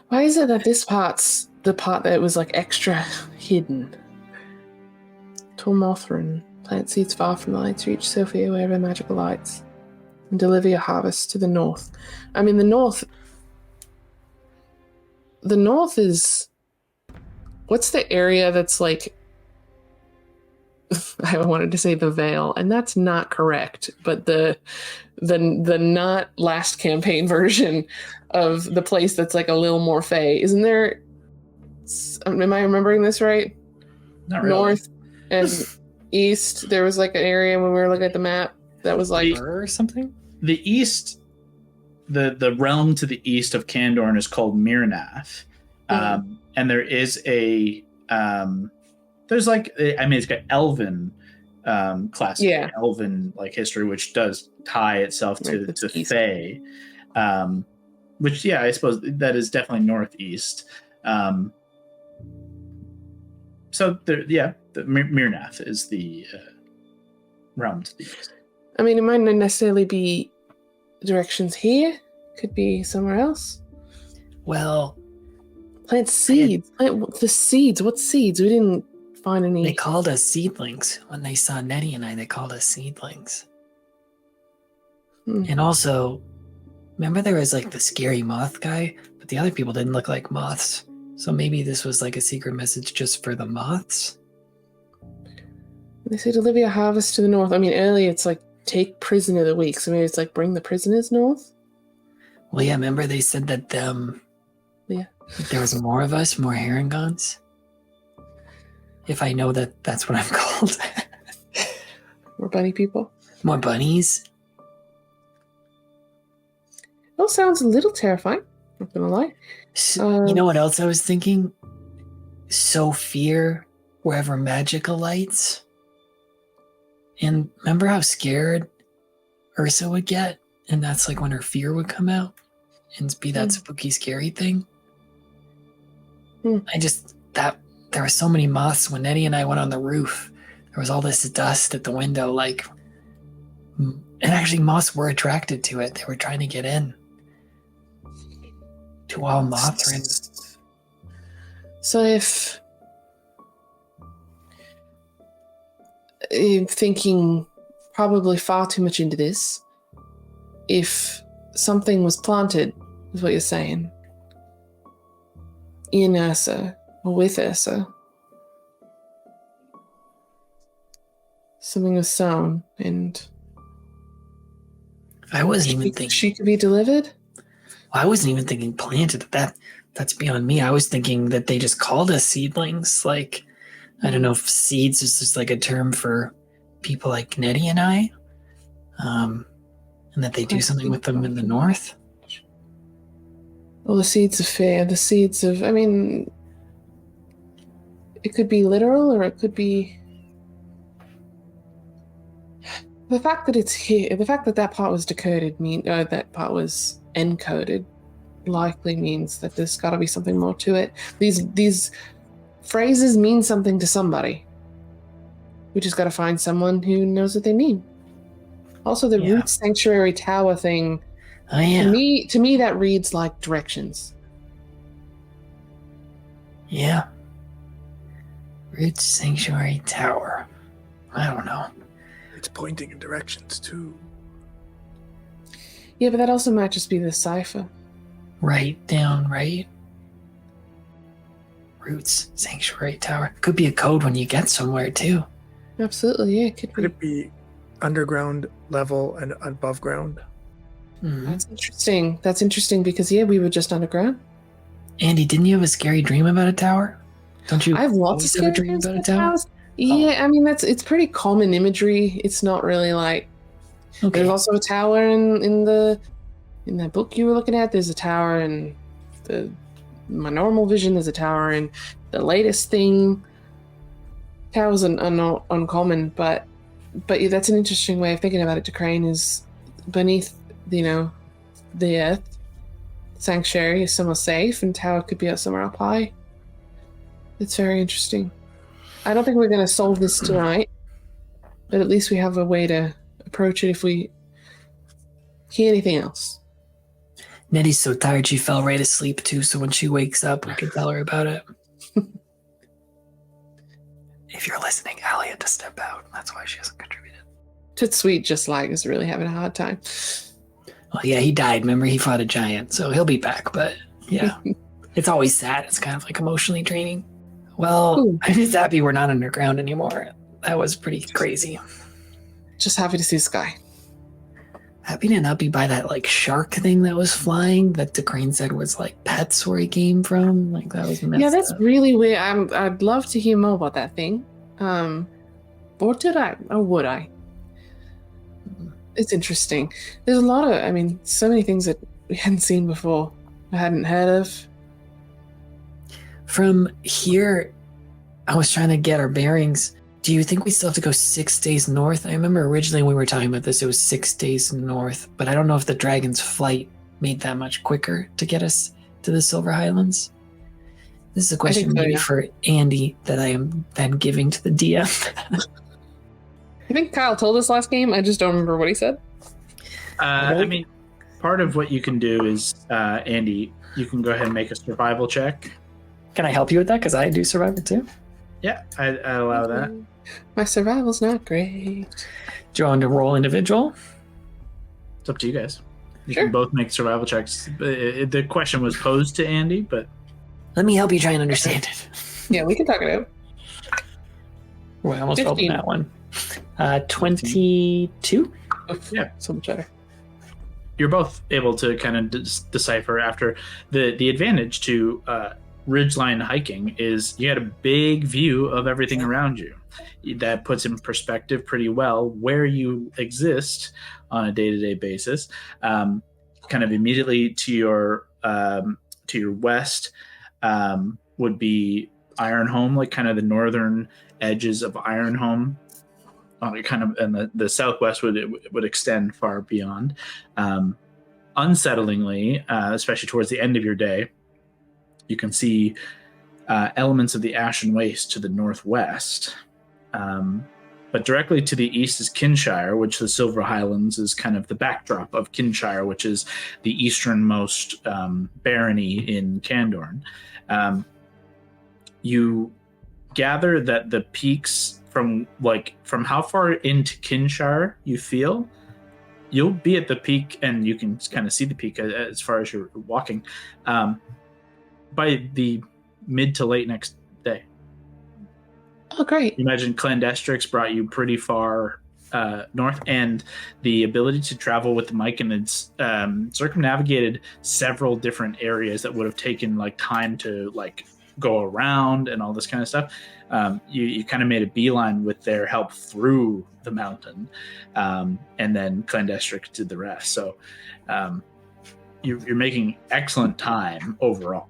Why is it that this part's the part that was like extra hidden? Tall Mothrin, plant seeds far from the light's reach, Sophia, wherever magical lights, and deliver your harvest to the north. I mean, the north is, what's the area that's like, I wanted to say the Vale, and that's not correct, but the not last campaign version of the place that's like a little more fey. Isn't there, am I remembering this right? Not really. North and east, there was like an area when we were looking at the map that was like or something. The east, the realm to the east of Candorne is called Mirnath, and there is a there's like, I mean, it's got Elven classic Elven like history, which does tie itself to Fae, which I suppose that is definitely northeast. So there, the Mirnath is the realm to the east. I mean, it might not necessarily be directions here. Could be somewhere else. Well, plant seeds. Plant the seeds. What seeds? We didn't find any. They called us seedlings when they saw Nettie and I. They called us seedlings. And also, remember there was like the scary moth guy, but the other people didn't look like moths. So maybe this was like a secret message just for the moths? They say deliver your harvest to the north. I mean, earlier it's like take prisoner of the week. So maybe it's like bring the prisoners north? Well, yeah, remember they said that there was more of us, more Herringons? If I know that that's what I'm called. More bunny people? More bunnies? That sounds a little terrifying. Not gonna lie. So, you know what else I was thinking? So fear wherever magical lights. And remember how scared Ursa would get? And that's like when her fear would come out and be that spooky, scary thing. There were so many moths when Nettie and I went on the roof. There was all this dust at the window, and actually moths were attracted to it. They were trying to get in. To all moths. So if I'm thinking probably far too much into this, if something was planted, is what you're saying, in Ursa or with Ursa, something was sown, and I wasn't even thinking she could be delivered. I wasn't even thinking planted. That's beyond me. I was thinking that they just called us seedlings. Like, I don't know if seeds is just like a term for people like Nettie and I, and that they do something with them in the north. Well, the seeds of fear, the seeds of, I mean, it could be literal or it could be the fact that it's here, the fact that that part was decoded that part was encoded likely means that there's got to be something more to it. These phrases mean something to somebody. We just got to find someone who knows what they mean. Also, the root sanctuary tower thing. Oh, yeah. To me, that reads like directions. Yeah. Root sanctuary tower. I don't know. It's pointing in directions too. Yeah, but that also might just be the cipher. Right down, right? Roots sanctuary tower. Could be a code when you get somewhere too. Absolutely, yeah. Could it be underground level and above ground? Mm-hmm. That's interesting because we were just underground. Andy, didn't you have a scary dream about a tower? Don't you? I have lots of scary dreams about a tower. Yeah, I mean it's pretty common imagery. It's not really like. Okay. There's also a tower in that book you were looking at. There's a tower in my normal vision. There's a tower in the latest thing. Towers are not uncommon, but yeah, that's an interesting way of thinking about it. To Crane is beneath, the earth. Sanctuary is somewhere safe, and tower could be somewhere up high. It's very interesting. I don't think we're going to solve this tonight, but at least we have a way to approach it if we hear anything else. Nettie's so tired she fell right asleep too, so when she wakes up we can tell her about it. If you're listening, Allie had to step out. That's why she hasn't contributed. Titsweet just is really having a hard time. Well, yeah, he died. Remember, he fought a giant, so he'll be back. But yeah, it's always sad. It's kind of like emotionally draining. Well, I'm just happy we're not underground anymore. That was pretty crazy. Just happy to see Sky. Happy to not be by that like shark thing that was flying that DeCrane said was like pets where he came from. Like that was messed that's up. Really weird. I'd love to hear more about that thing. Or did I? Or would I? It's interesting. There's a lot of, so many things that we hadn't seen before. I hadn't heard of. From here, I was trying to get our bearings. Do you think we still have to go 6 days north? I remember originally when we were talking about this, it was 6 days north, but I don't know if the Dragon's flight made that much quicker to get us to the Silver Highlands. This is a question maybe for Andy that I am then giving to the DM. I think Kyle told us last game. I just don't remember what he said. Part of what you can do is, Andy, you can go ahead and make a survival check. Can I help you with that? Because I do survival too. Yeah, I allow that. My survival's not great. Do you want to roll individual? It's up to you guys. You Sure. can both make survival checks. The question was posed to Andy, but Let me help you try and understand it. Yeah, we can talk it out. Well, I almost rolled 15. that one. 22? Yeah. So much better. you're both able to kind of decipher after the advantage to ridgeline hiking is you had a big view of everything around you. That puts in perspective pretty well where you exist on a day-to-day basis. Kind of immediately to your west would be Ironhome, like kind of the northern edges of Ironhome. Kind of, and the southwest would extend far beyond. Unsettlingly, especially towards the end of your day, you can see elements of the Ashen Wastes to the northwest. But directly to the east is Kinshire, which the Silver Highlands is kind of the backdrop of Kinshire, which is the easternmost barony in Candorne. You gather that the peaks from how far into Kinshire you feel, you'll be at the peak and you can kind of see the peak as far as you're walking by the mid to late next day. Oh, great. Imagine Clandestrix brought you pretty far north, and the ability to travel with the mic, and it's circumnavigated several different areas that would have taken like time to like go around and all this kind of stuff. You kind of made a beeline with their help through the mountain, and then Clandestrix did the rest. So you're making excellent time overall.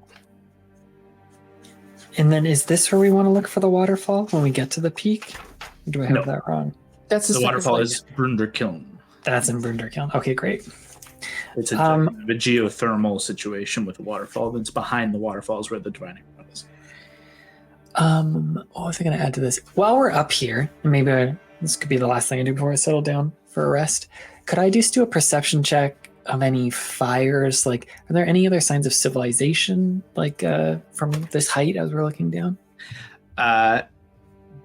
And then is this where we want to look for the waterfall when we get to the peak? Or do I have No. that wrong? That's The waterfall is Brunderkiln. That's in Brunderkiln. Okay, great. It's a geothermal situation with a waterfall. That's behind the waterfalls where the divining rod is. What was I going to add to this? While we're up here, and maybe this could be the last thing I do before I settle down for a rest, could I just do a perception check of any fires? Like, are there any other signs of civilization, like from this height as we're looking down?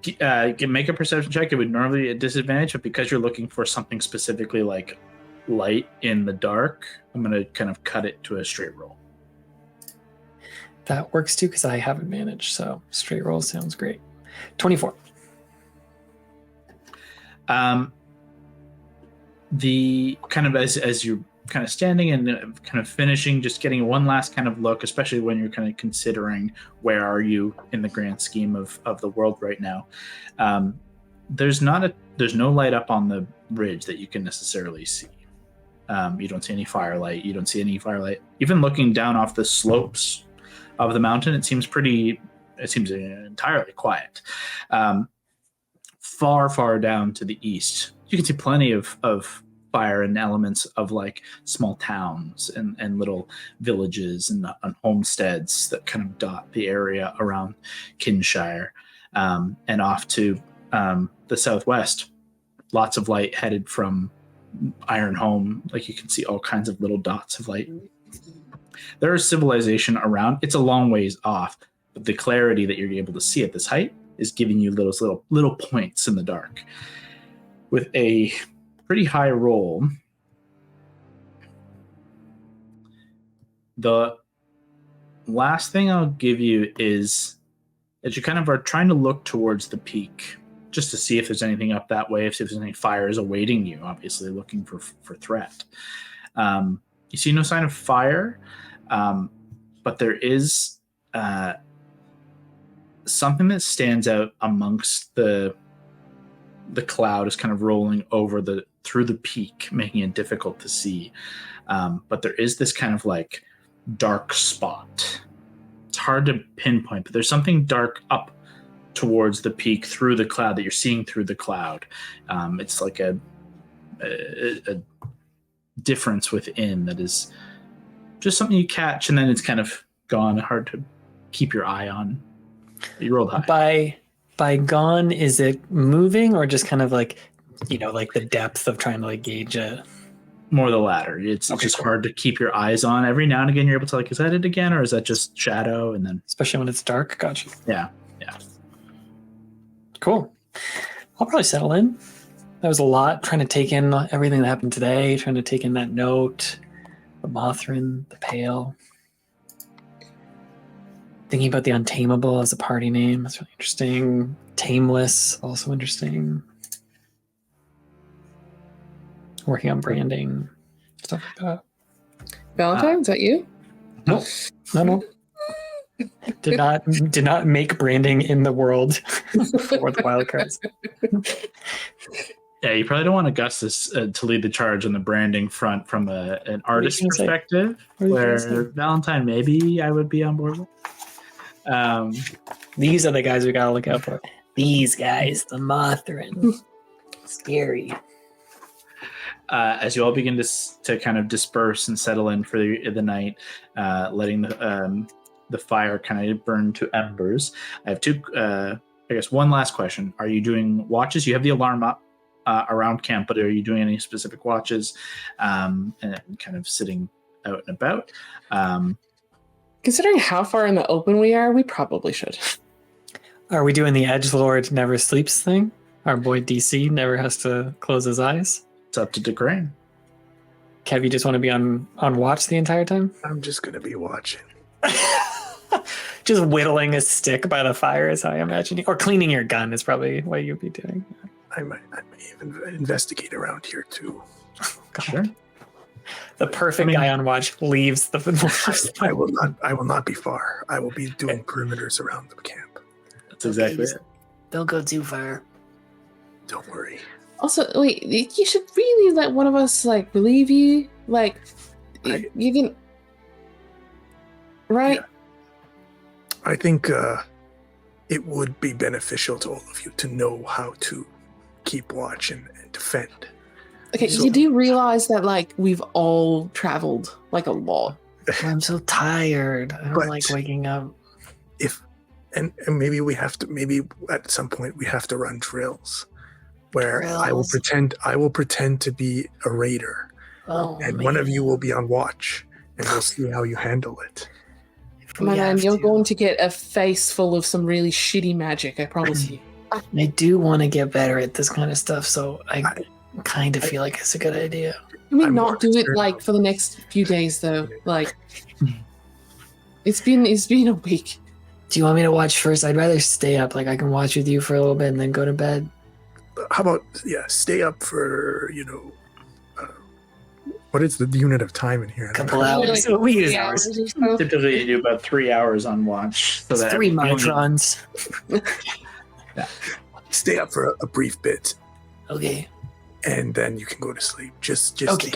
Make a perception check. It would normally be a disadvantage, but because you're looking for something specifically like light in the dark, I'm going to kind of cut it to a straight roll. That works too, because I have advantage. So straight roll sounds great. 24. The kind of as you're kind of standing and kind of finishing, just getting one last kind of look, especially when you're kind of considering where are you in the grand scheme of the world right now. There's no light up on the ridge that you can necessarily see. You don't see any firelight. You don't see any firelight. Even looking down off the slopes of the mountain, it seems entirely quiet. Far down to the east, you can see plenty of fire and elements of like small towns and little villages and homesteads that kind of dot the area around Kinshire. And off to the southwest, lots of light headed from Ironhome. Like you can see all kinds of little dots of light. There is civilization around. It's a long ways off, but the clarity that you're able to see at this height is giving you little points in the dark. With a pretty high roll, the last thing I'll give you is that you kind of are trying to look towards the peak just to see if there's anything up that way, if there's any fires awaiting you, obviously looking for threat. You see no sign of fire, but there is something that stands out amongst the cloud is kind of rolling over through the peak, making it difficult to see. But there is this kind of like dark spot. It's hard to pinpoint, but there's something dark up towards the peak through the cloud that you're seeing through the cloud. It's like a difference within that is just something you catch, and then it's kind of gone. Hard to keep your eye on. You rolled high. By gone, is it moving or just kind of like, like the depth of trying to like gauge it? More the latter. It's just hard to keep your eyes on. Every now and again, you're able to like, is that it again, or is that just shadow? And then, especially when it's dark. Gotcha. Yeah. Cool. I'll probably settle in. That was a lot. Trying to take in everything that happened today. Trying to take in that note, the Mothrin, the Pale. Thinking about the Untamable as a party name. That's really interesting. Tameless, also interesting. Working on branding, stuff like that. Valentine, is that you? No. Did not make branding in the world for the wild cards. Yeah, you probably don't want Augustus to lead the charge on the branding front from an artist perspective, where Valentine maybe I would be on board with. These are the guys we gotta look out for. These guys, the Mothrin. Scary. As you all begin to kind of disperse and settle in for the night, letting the fire kind of burn to embers. I have one last question. Are you doing watches? You have the alarm up around camp, but are you doing any specific watches and kind of sitting out and about? Considering how far in the open we are, we probably should. Are we doing the edgelord never sleeps thing? Our boy DC never has to close his eyes? It's up to DeCrane. Kev, you just want to be on watch the entire time? I'm just going to be watching. Just whittling a stick by the fire is how I imagine you. Or cleaning your gun is probably what you'd be doing. I may even investigate around here too. God. Sure. The perfect guy on watch leaves the. I will not be far. I will be doing perimeters around the camp. That's exactly it. Don't go too far. Don't worry. Also, wait, you should really let one of us relieve you. You can, right? Yeah. I think it would be beneficial to all of you to know how to keep watch and defend. Okay, so you do realize that we've all traveled a lot. I'm so tired. I don't like waking up. And maybe maybe at some point we have to run drills where I will pretend to be a raider. And one of you will be on watch and we'll see how you handle it. My man, you're going to get a face full of some really shitty magic, I promise you. I do want to get better at this kind of stuff, so I kind of feel like it's a good idea. Can we not do it for the next few days though? It's been a week. Do you want me to watch first? I'd rather stay up. I can watch with you for a little bit and then go to bed. How about stay up for what is the unit of time in here? A couple hours. We use hours. Typically, you do about 3 hours on watch. So that 3 microns. Yeah. Stay up for a brief bit. Okay. And then you can go to sleep. Just okay.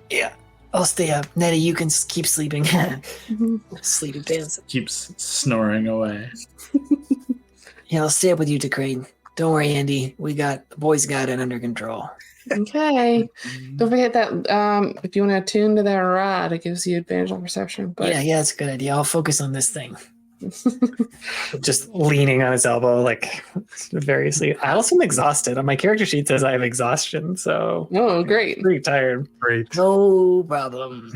Yeah, I'll stay up. Nettie, you can keep sleeping. Sleeping pants. Keeps snoring away. Yeah, I'll stay up with you, DeCrane. Don't worry, Andy. The boys got it under control. Okay. Don't forget that if you want to attune to that rod, it gives you advantage on perception. But yeah, that's a good idea. I'll focus on this thing. Just leaning on his elbow, very asleep. I also am exhausted. On my character sheet says I have exhaustion, so great. I'm pretty tired. Great. No problem.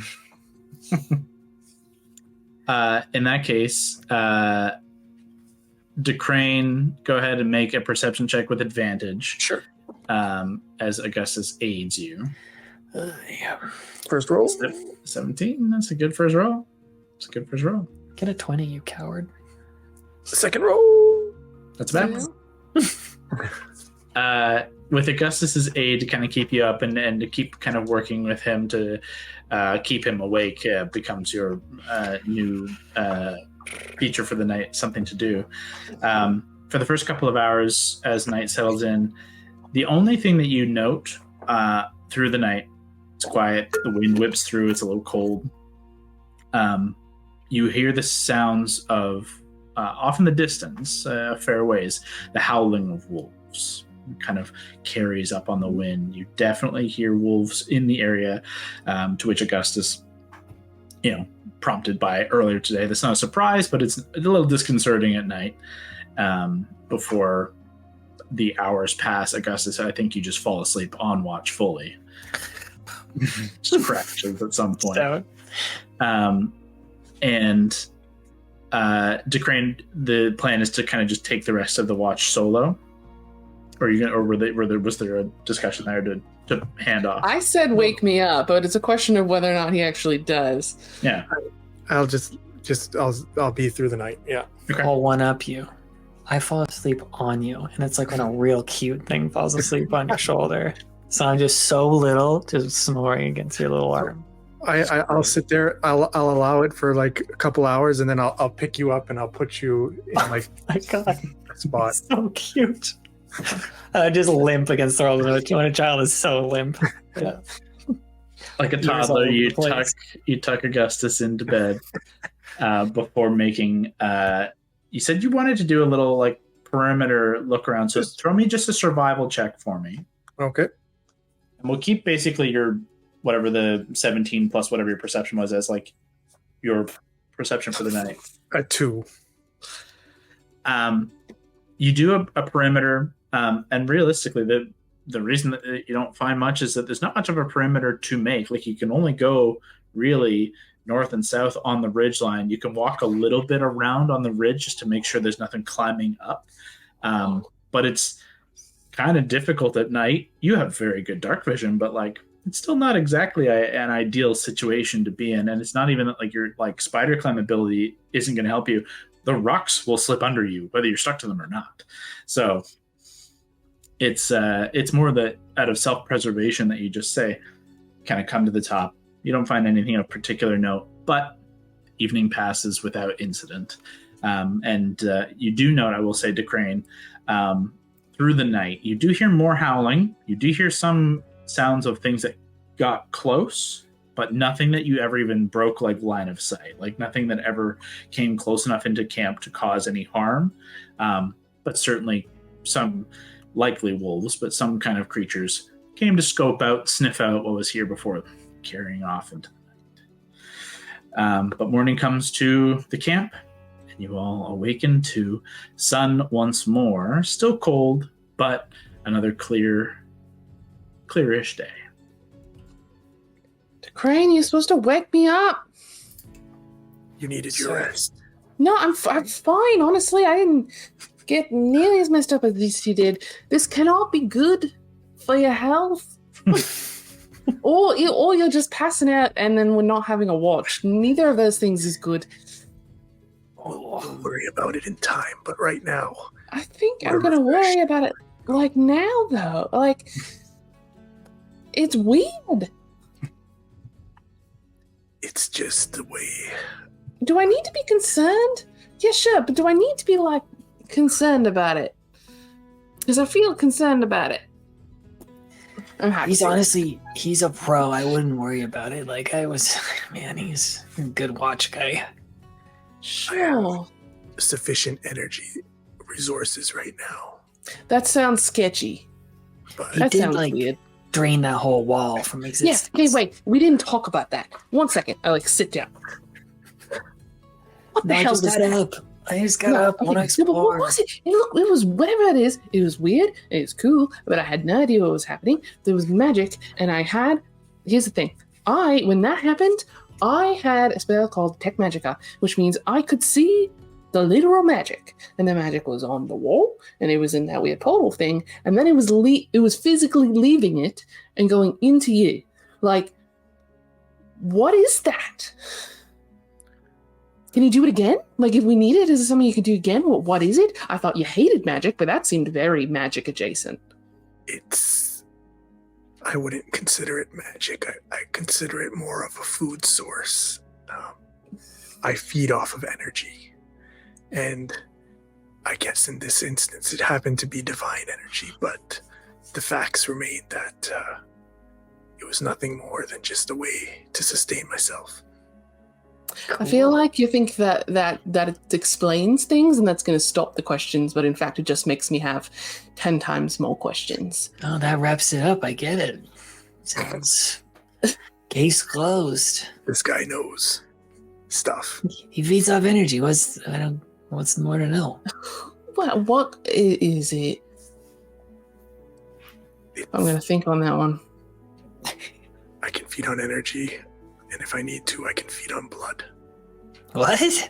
In that case, DeCrane, go ahead and make a perception check with advantage. Sure. As Augustus aids you. Yeah. First roll? 17. That's a good first roll. Get a 20, you coward. Second roll. That's bad. With Augustus's aid to kind of keep you up and to keep kind of working with him to keep him awake becomes your new feature for the night, something to do. For the first couple of hours as night settles in, the only thing that you note through the night, it's quiet, the wind whips through, it's a little cold. You hear the sounds of, off in the distance, a fair ways, the howling of wolves. It kind of carries up on the wind. You definitely hear wolves in the area, to which Augustus, prompted by earlier today. That's not a surprise, but it's a little disconcerting at night. Before the hours pass, Augustus, I think you just fall asleep on watch fully. Just crashes at some point. And DeCrane, the plan is to kind of just take the rest of the watch solo. Or was there a discussion there to hand off? I said wake me up, but it's a question of whether or not he actually does. Yeah. I'll I'll be through the night. Yeah. Okay. I'll one up you. I fall asleep on you, and it's like when a real cute thing falls asleep on your shoulder. So I'm just so little, just snoring against your little arm. I'll sit there. I'll allow it for like a couple hours, and then I'll pick you up and I'll put you in like My God, a spot. so cute. Just limp against the world. When a child is so limp. Yeah. Like a Years all toddler, over you the place. tuck Augustus into bed before making. You said you wanted to do a little like perimeter look around, so throw me just a survival check for me, Okay. and we'll keep basically your whatever the 17 plus whatever your perception was as like your perception for the night. A 2. You do a perimeter, and realistically, the reason that you don't find much is that there's not much of a perimeter to make. Like you can only go really north and south on the ridge line. You can walk a little bit around on the ridge just to make sure there's nothing climbing up. But it's kind of difficult at night. You have very good dark vision, but like it's still not exactly an ideal situation to be in. And it's not even that like your like spider climb ability isn't going to help you. The rocks will slip under you, whether you're stuck to them or not. So it's more that out of self-preservation that you just say, kind of come to the top. You don't find anything of particular note, but evening passes without incident. And you do note, I will say, DeCrane, through the night, you do hear more howling. You do hear some sounds of things that got close, but nothing that you ever even broke like line of sight, like nothing that ever came close enough into camp to cause any harm. But certainly some, likely wolves, but some kind of creatures came to scope out, sniff out what was here before carrying off into the night. But morning comes to the camp, and you all awaken to sun once more. Still cold, but another clearish day. Crane, you're supposed to wake me up. You needed your rest. No, I'm fine. Honestly, I didn't get nearly as messed up as these two did. This cannot be good for your health. or you're just passing out and then we're not having a watch. Neither of those things is good. We'll worry about it in time, but right now... I think I'm going to worry about it, like, now, though. Like, it's weird. It's just the way... Do I need to be concerned? Yeah, sure, but do I need to be, like, concerned about it? Because I feel concerned about it. I'm happy. He's a pro. I wouldn't worry about it. Like, he's a good watch guy. Sure. Sufficient energy resources right now. That sounds sketchy. But That did, sounds like, weird. Drain that whole wall from existence. Yeah, okay, wait. We didn't talk about that. 1 second. I, sit down. What the hell was that? I just got up. I want to No, but what explore. was it? It was whatever it is. It was weird. It was cool, but I had no idea what was happening. There was magic, and here's the thing. When that happened, I had a spell called Tech Magica, which means I could see the literal magic, and the magic was on the wall, and it was in that weird portal thing, and then it was physically leaving it and going into you. Like, what is that? Can you do it again? Like, if we need it, is it something you could do again? What is it? I thought you hated magic, but that seemed very magic adjacent. I wouldn't consider it magic. I consider it more of a food source. I feed off of energy. And I guess in this instance, it happened to be divine energy, but the facts remain that it was nothing more than just a way to sustain myself. I feel like you think that it explains things and that's going to stop the questions, but in fact it just makes me have 10 times more questions. Oh, that wraps it up. I get it. Sounds case closed. This guy knows stuff. He feeds off energy. What's more to know? What is it? I'm going to think on that one. I can feed on energy, and if I need to, I can feed on blood. What?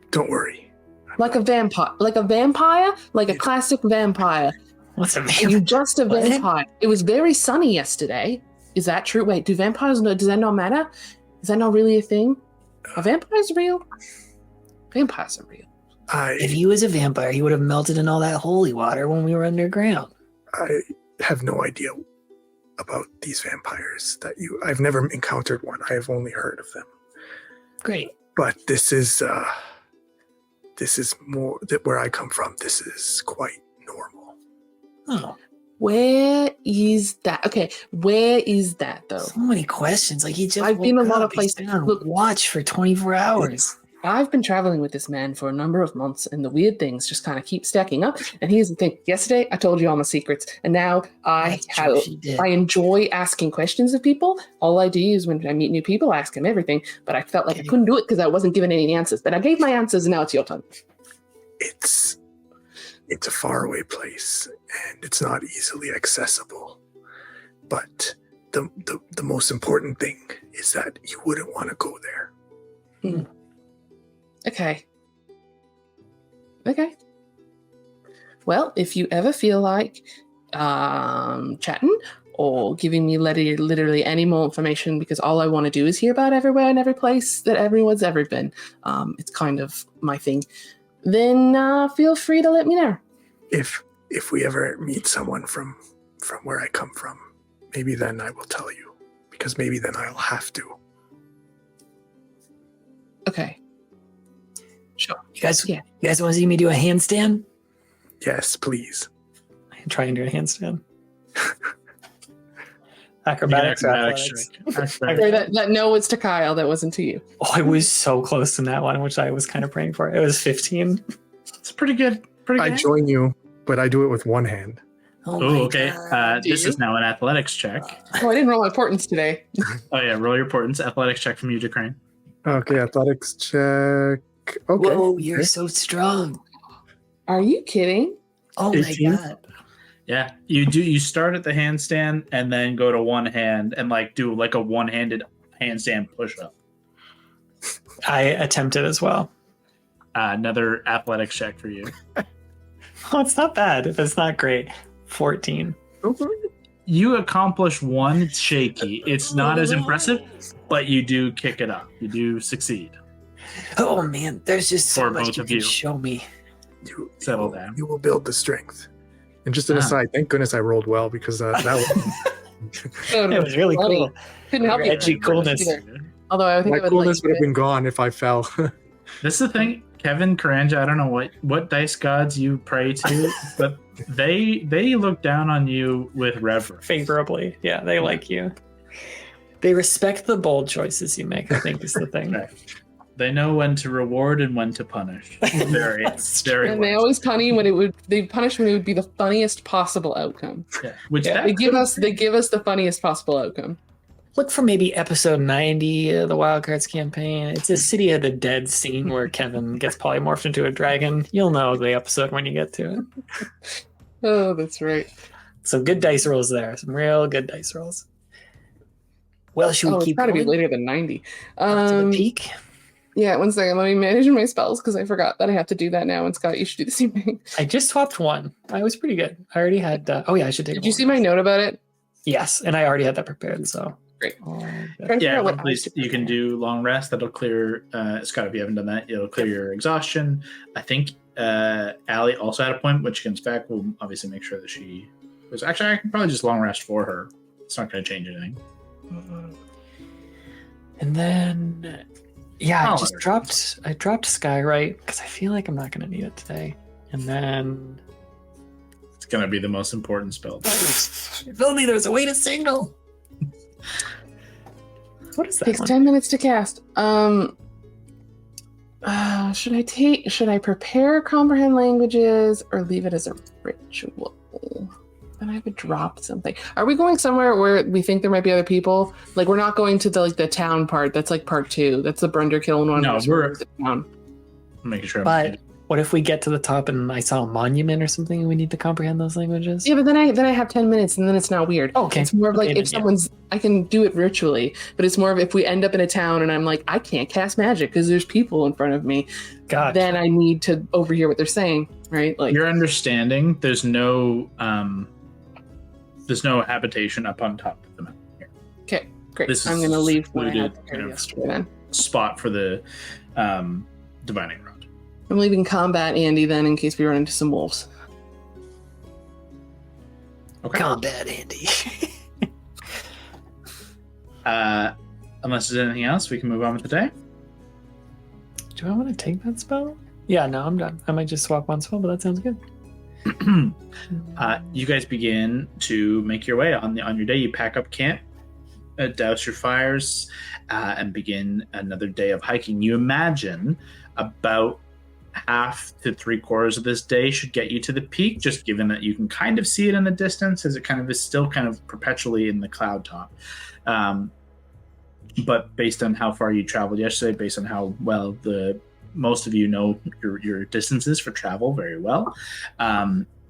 Don't worry. Like a vampire, like a classic vampire. What's a Are vampire? you just a What? vampire? It was very sunny yesterday. Is that true? Wait, do vampires know? Does that not matter? Is that not really a thing? Are vampires real? Vampires are real. If he was a vampire, he would have melted in all that holy water when we were underground. I have no idea about these vampires I've never encountered one. I have only heard of them. Great. But this is more that where I come from. This is quite normal. Oh, Where is that? Okay, where is that though? so many questions. Like he just I've been a woke lot up. of places. He's been on Look- watch for 24 hours. I've been traveling with this man for a number of months, and the weird things just kind of keep stacking up. And here's the thing: yesterday, I told you all my secrets, and now That's true, she did. I enjoy asking questions of people. All I do is when I meet new people, I ask them everything. But I felt like I couldn't do it because I wasn't given any answers. But I gave my answers, and now it's your turn. It's a faraway place, and it's not easily accessible. But the most important thing is that you wouldn't want to go there. Okay. Well, if you ever feel like chatting or giving me literally any more information, because all I want to do is hear about everywhere and every place that everyone's ever been. It's kind of my thing. Then feel free to let me know. If we ever meet someone from where I come from, maybe then I will tell you, because maybe then I'll have to. Okay. Sure. You guys want to see me do a handstand? Yes, please. I can try and do a handstand. Acrobatics or athletics? Sorry, that no was to Kyle. That wasn't to you. Oh, I was so close in that one, which I was kind of praying for. It was 15. It's pretty good. I join you, but I do it with one hand. Oh, Oh, okay. God. This is now an athletics check. Oh, I didn't roll my importance today. Oh yeah, roll your importance. Athletics check from you, Crane. Okay, athletics check. Okay. Whoa, you're so strong. Are you kidding? Oh 18? my God. Yeah, you start at the handstand and then go to one hand and like do like a one-handed handstand push-up. I attempted as well. Another athletics check for you. Oh, it's not bad. If it's not great. 14. You accomplish one. It's shaky. It's not as impressive, but you do kick it up. You do succeed. Oh man, there's just so For much both you of can you. show me. Settle down. You will build the strength. And just an aside, thank goodness I rolled well, because that was It was really Funny. cool. Couldn't help you. Edgy coolness. Although I think my I would coolness like would have been gone if I fell. This is the thing, Kevin, Karanja, I don't know what dice gods you pray to, but they look down on you with reverence. Favorably. Yeah, they like you. They respect the bold choices you make, I think is the thing. Right. They know when to reward and when to punish. Very, very And they well. always they punish when it would be the funniest possible outcome. Yeah. Which Yeah, that They give could- us the funniest possible outcome. Look for maybe episode 90 of the Wildcards campaign. It's a City of the Dead scene where Kevin gets polymorphed into a dragon. You'll know the episode when you get to it. Oh, that's right. Some good dice rolls there. Some real good dice rolls. Well, should we It's keep got to be going? later than 90. Up to the peak? Yeah, one second. Let me manage my spells because I forgot that I have to do that now. And Scott, you should do the same thing. I just swapped one. I was pretty good. I already had. Oh yeah, I should take. Did you see my note about it? Yes, and I already had that prepared. So Great. all Trying good. to figure Yeah, out what please, you can do long rest. That'll clear, Scott, if you haven't done that, it'll clear your exhaustion. I think Allie also had a point, which comes back. We'll obviously make sure that she was. Actually, I can probably just long rest for her. It's not going to change anything. And then, yeah, Oh, I just dropped. I dropped Skywrite because I feel like I'm not going to need it today. And then, It's going to be the most important spell. if only there was a way to signal. What is that? Takes one? 10 minutes to cast. Should I prepare comprehend languages or leave it as a ritual? Then I would drop something. Are we going somewhere where we think there might be other people? Like we're not going to the town part. That's like part 2. That's the Brunderkill one. No, where we're- the town. I'm making sure. But What if we get to the top and I saw a monument or something and we need to comprehend those languages? Yeah, but then I have 10 minutes and then it's not weird. Oh, okay. It's more of like Okay, if someone's, I can do it virtually, but it's more of if we end up in a town and I'm like, I can't cast magic because there's people in front of me. God. Then I need to overhear what they're saying, right? Like Your understanding, there's no habitation up on top of the mountain here. Okay, great. This I'm is going to leave what I secluded had to kind carry of yesterday then. spot for the divining rod. I'm leaving combat Andy then in case we run into some wolves. Okay. Combat, Andy. Unless there's anything else, we can move on with the day. Do I want to take that spell? Yeah, no, I'm done. I might just swap one spell, but that sounds good. You guys begin to make your way on your day. You pack up camp, douse your fires, and begin another day of hiking. You imagine about half to 3/4 of this day should get you to the peak, just given that you can kind of see it in the distance as it kind of is still kind of perpetually in the cloud top. But based on how far you traveled yesterday, based on how well most of you know your distances for travel very well,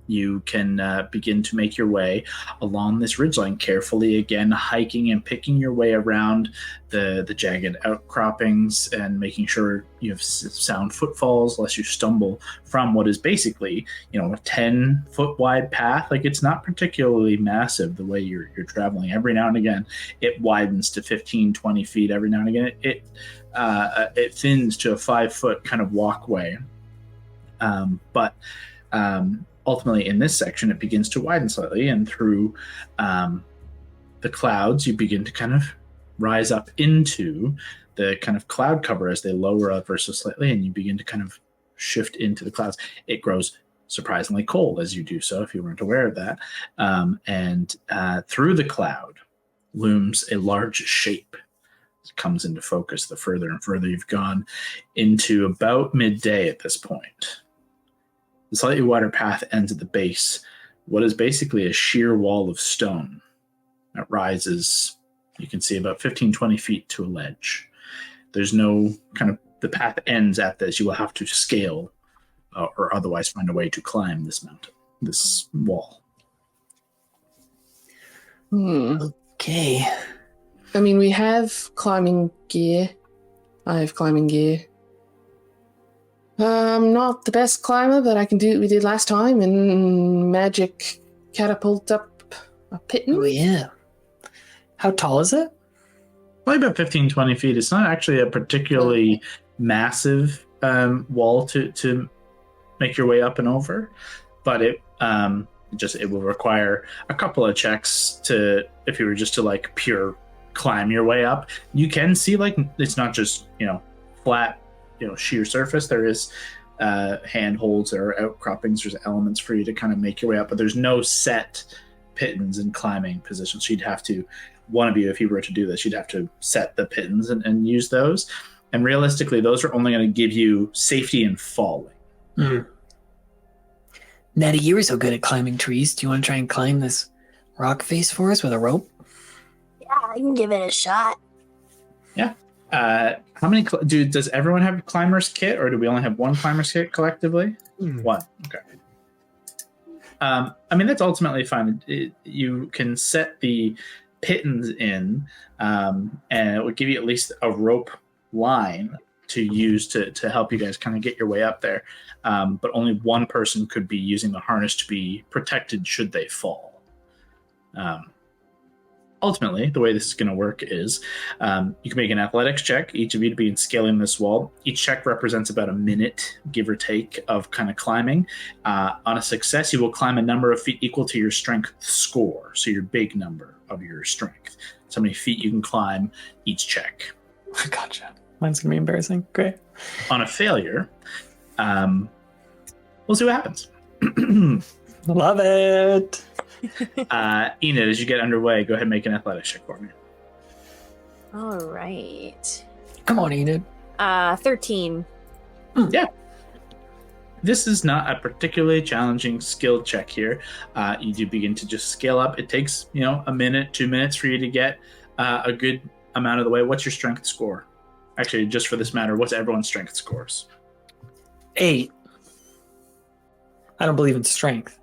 you can begin to make your way along this ridgeline carefully, again, hiking and picking your way around the jagged outcroppings and making sure you have sound footfalls lest you stumble from what is basically, a 10-foot wide path. Like, it's not particularly massive the way you're traveling. Every now and again, it widens to 15, 20 feet. Every now and again, it thins to a 5-foot kind of walkway. But ultimately, in this section, it begins to widen slightly, and through the clouds, you begin to kind of rise up into the kind of cloud cover as they lower up ever so slightly, and you begin to kind of shift into the clouds. It grows surprisingly cold as you do so, if you weren't aware of that. And through the cloud looms a large shape. It comes into focus the further and further you've gone into about midday at this point. The slightly wider path ends at the base, what is basically a sheer wall of stone that rises, you can see, about 15, 20 feet to a ledge. There's no the path ends at this. You will have to scale or otherwise find a way to climb this mountain, this wall. Okay. I mean, we have climbing gear. I have climbing gear. I'm not the best climber, but I can do what we did last time and magic catapult up a piton. Oh, yeah. How tall is it? Probably about 15, 20 feet. It's not actually a particularly massive wall to make your way up and over, but it will require a couple of checks if you were just to pure climb your way up. You can see it's not just flat sheer surface. There is handholds, there are outcroppings, there's elements for you to kind of make your way up, but there's no set pittons and climbing positions. So you'd have to, one of you, if you were to do this, you'd have to set the pittons and use those. And realistically, those are only going to give you safety in falling. Natty, you were so good at climbing trees. Do you want to try and climb this rock face for us with a rope? Yeah, I can give it a shot. Yeah. How many does everyone have a climber's kit, or do we only have one climber's kit collectively? One. Okay. I mean, that's ultimately fine. You can set the pittons in, and it would give you at least a rope line to use to help you guys kind of get your way up there. But only one person could be using the harness to be protected should they fall. Ultimately, the way this is going to work is you can make an athletics check, each of you to be scaling this wall. Each check represents about a minute, give or take, of kind of climbing. On a success, you will climb a number of feet equal to your strength score, so your big number of your strength. So many feet you can climb each check. Gotcha. Mine's going to be embarrassing. Great. On a failure, we'll see what happens. Love it. Enid, as you get underway, go ahead and make an athletics check for me. All right. Come on, Enid. 13. Yeah. This is not a particularly challenging skill check here. You do begin to just scale up. It takes, a minute, 2 minutes for you to get a good amount of the way. What's your strength score? Actually, just for this matter, what's everyone's strength scores? 8. I don't believe in strength.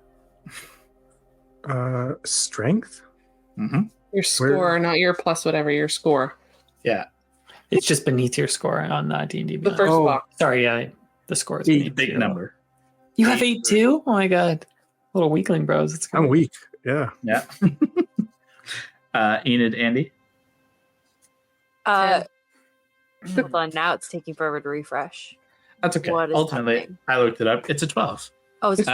Strength? Mm-hmm. Your score, not your plus whatever, your score. Yeah. It's just beneath your score on D&D. The first box. Sorry, the score is Eight, beneath big you. number. You have 8 too? Oh my god. Little weakling bros. It's I'm weak. Yeah. Yeah. Enid, Andy? Hold on, now it's taking forever to refresh. That's okay. What is Ultimately, happening? I looked it up. It's a 12. Oh, it's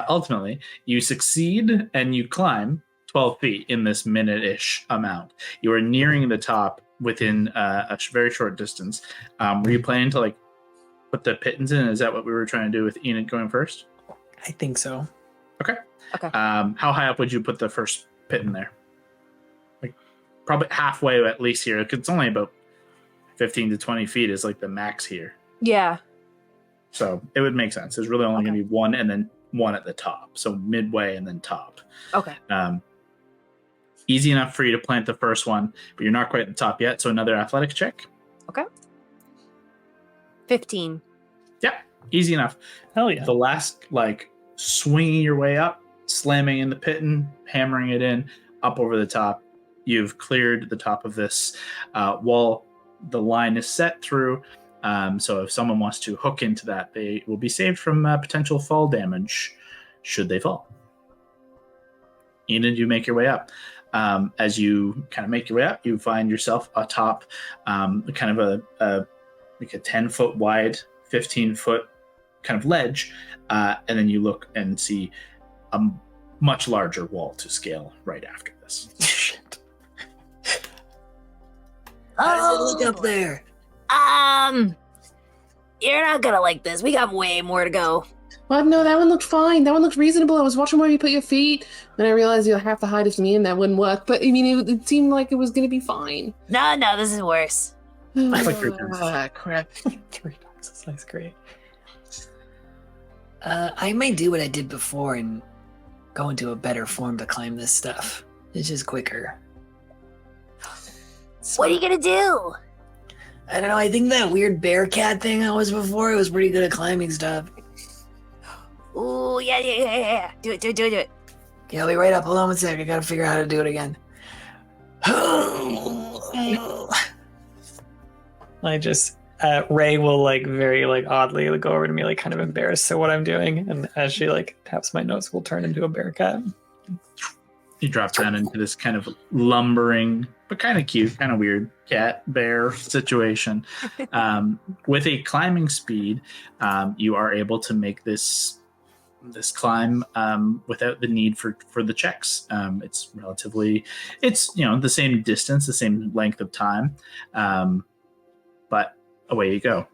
Ultimately, you succeed and you climb 12 feet in this minute-ish amount. You are nearing the top within a very short distance. Were you planning to put the pittons in? Is that what we were trying to do with Enid going first? I think so. Okay. Okay. How high up would you put the first pitten there? Probably halfway at least here. It's only about 15 to 20 feet is the max here. Yeah. So it would make sense. There's really only going to be one and then one at the top. So midway and then top. Okay. Easy enough for you to plant the first one, but you're not quite at the top yet. So another athletics check. Okay. 15. Yeah, easy enough. Hell yeah. The last, swinging your way up, slamming in the pitten, hammering it in, up over the top. You've cleared the top of this wall. The line is set through. So if someone wants to hook into that, they will be saved from potential fall damage should they fall. Enid, you make your way up. As you kind of make your way up, you find yourself atop kind of a 10-foot wide, 15-foot kind of ledge. And then you look and see a much larger wall to scale right after this. Shit. How does it look up there? You're not gonna like this. We got way more to go. Well, no, that one looked fine. That one looked reasonable. I was watching where you put your feet, then I realized you have to hide it from me, and that wouldn't work. But I mean, it seemed like it was going to be fine. No, this is worse. Like 3 times. Crap. 3 times. That's great. I might do what I did before and go into a better form to climb this stuff. It's just quicker. What are you gonna do? I don't know. I think that weird bear cat thing I was before, I was pretty good at climbing stuff. Ooh, yeah. Do it. Yeah, I'll be right up. Hold on one sec. I gotta figure out how to do it again. I just Ray will very oddly go over to me kind of embarrassed at what I'm doing, and as she taps my nose, we'll turn into a bear cat. You drop down into this kind of lumbering, but kind of cute, kind of weird cat bear situation. With a climbing speed, you are able to make this climb without the need for the checks. It's the same distance, the same length of time, but away you go.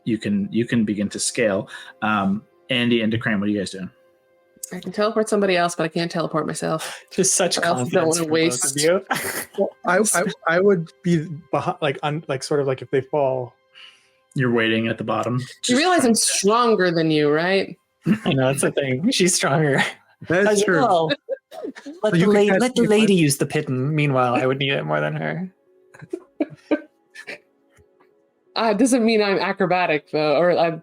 You can begin to scale. Andy and DeCrane, what are you guys doing? I can teleport somebody else, but I can't teleport myself. Just such I also confidence. don't wanna from waste- both of you. Well, I would be behind, sort of if they fall. You're waiting at the bottom. You realize I'm stronger than you, right? I know, that's the thing. She's stronger. That's true. Well, let So you could catch let the me lady use the pitten. Meanwhile, I would need it more than her. Doesn't mean I'm acrobatic though, or I'm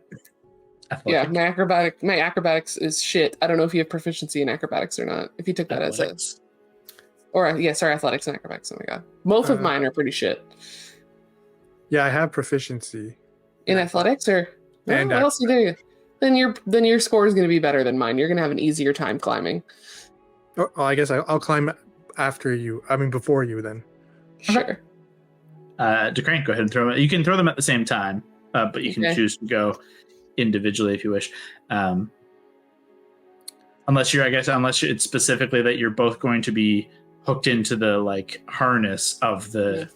Athletic. my acrobatics is shit. I don't know if you have proficiency in acrobatics or not. If you took that Athletics. athletics and acrobatics. Oh my god, both of mine are pretty shit. Yeah, I have proficiency. In athletics, or And what else do you? Then your score is going to be better than mine. You're going to have an easier time climbing. Oh, I guess I'll climb after you. I mean, before you then. Sure. DeCrane, go ahead and throw them. You can throw them at the same time, but you can Okay. choose to go individually if you wish. Unless it's specifically that you're both going to be hooked into the harness of the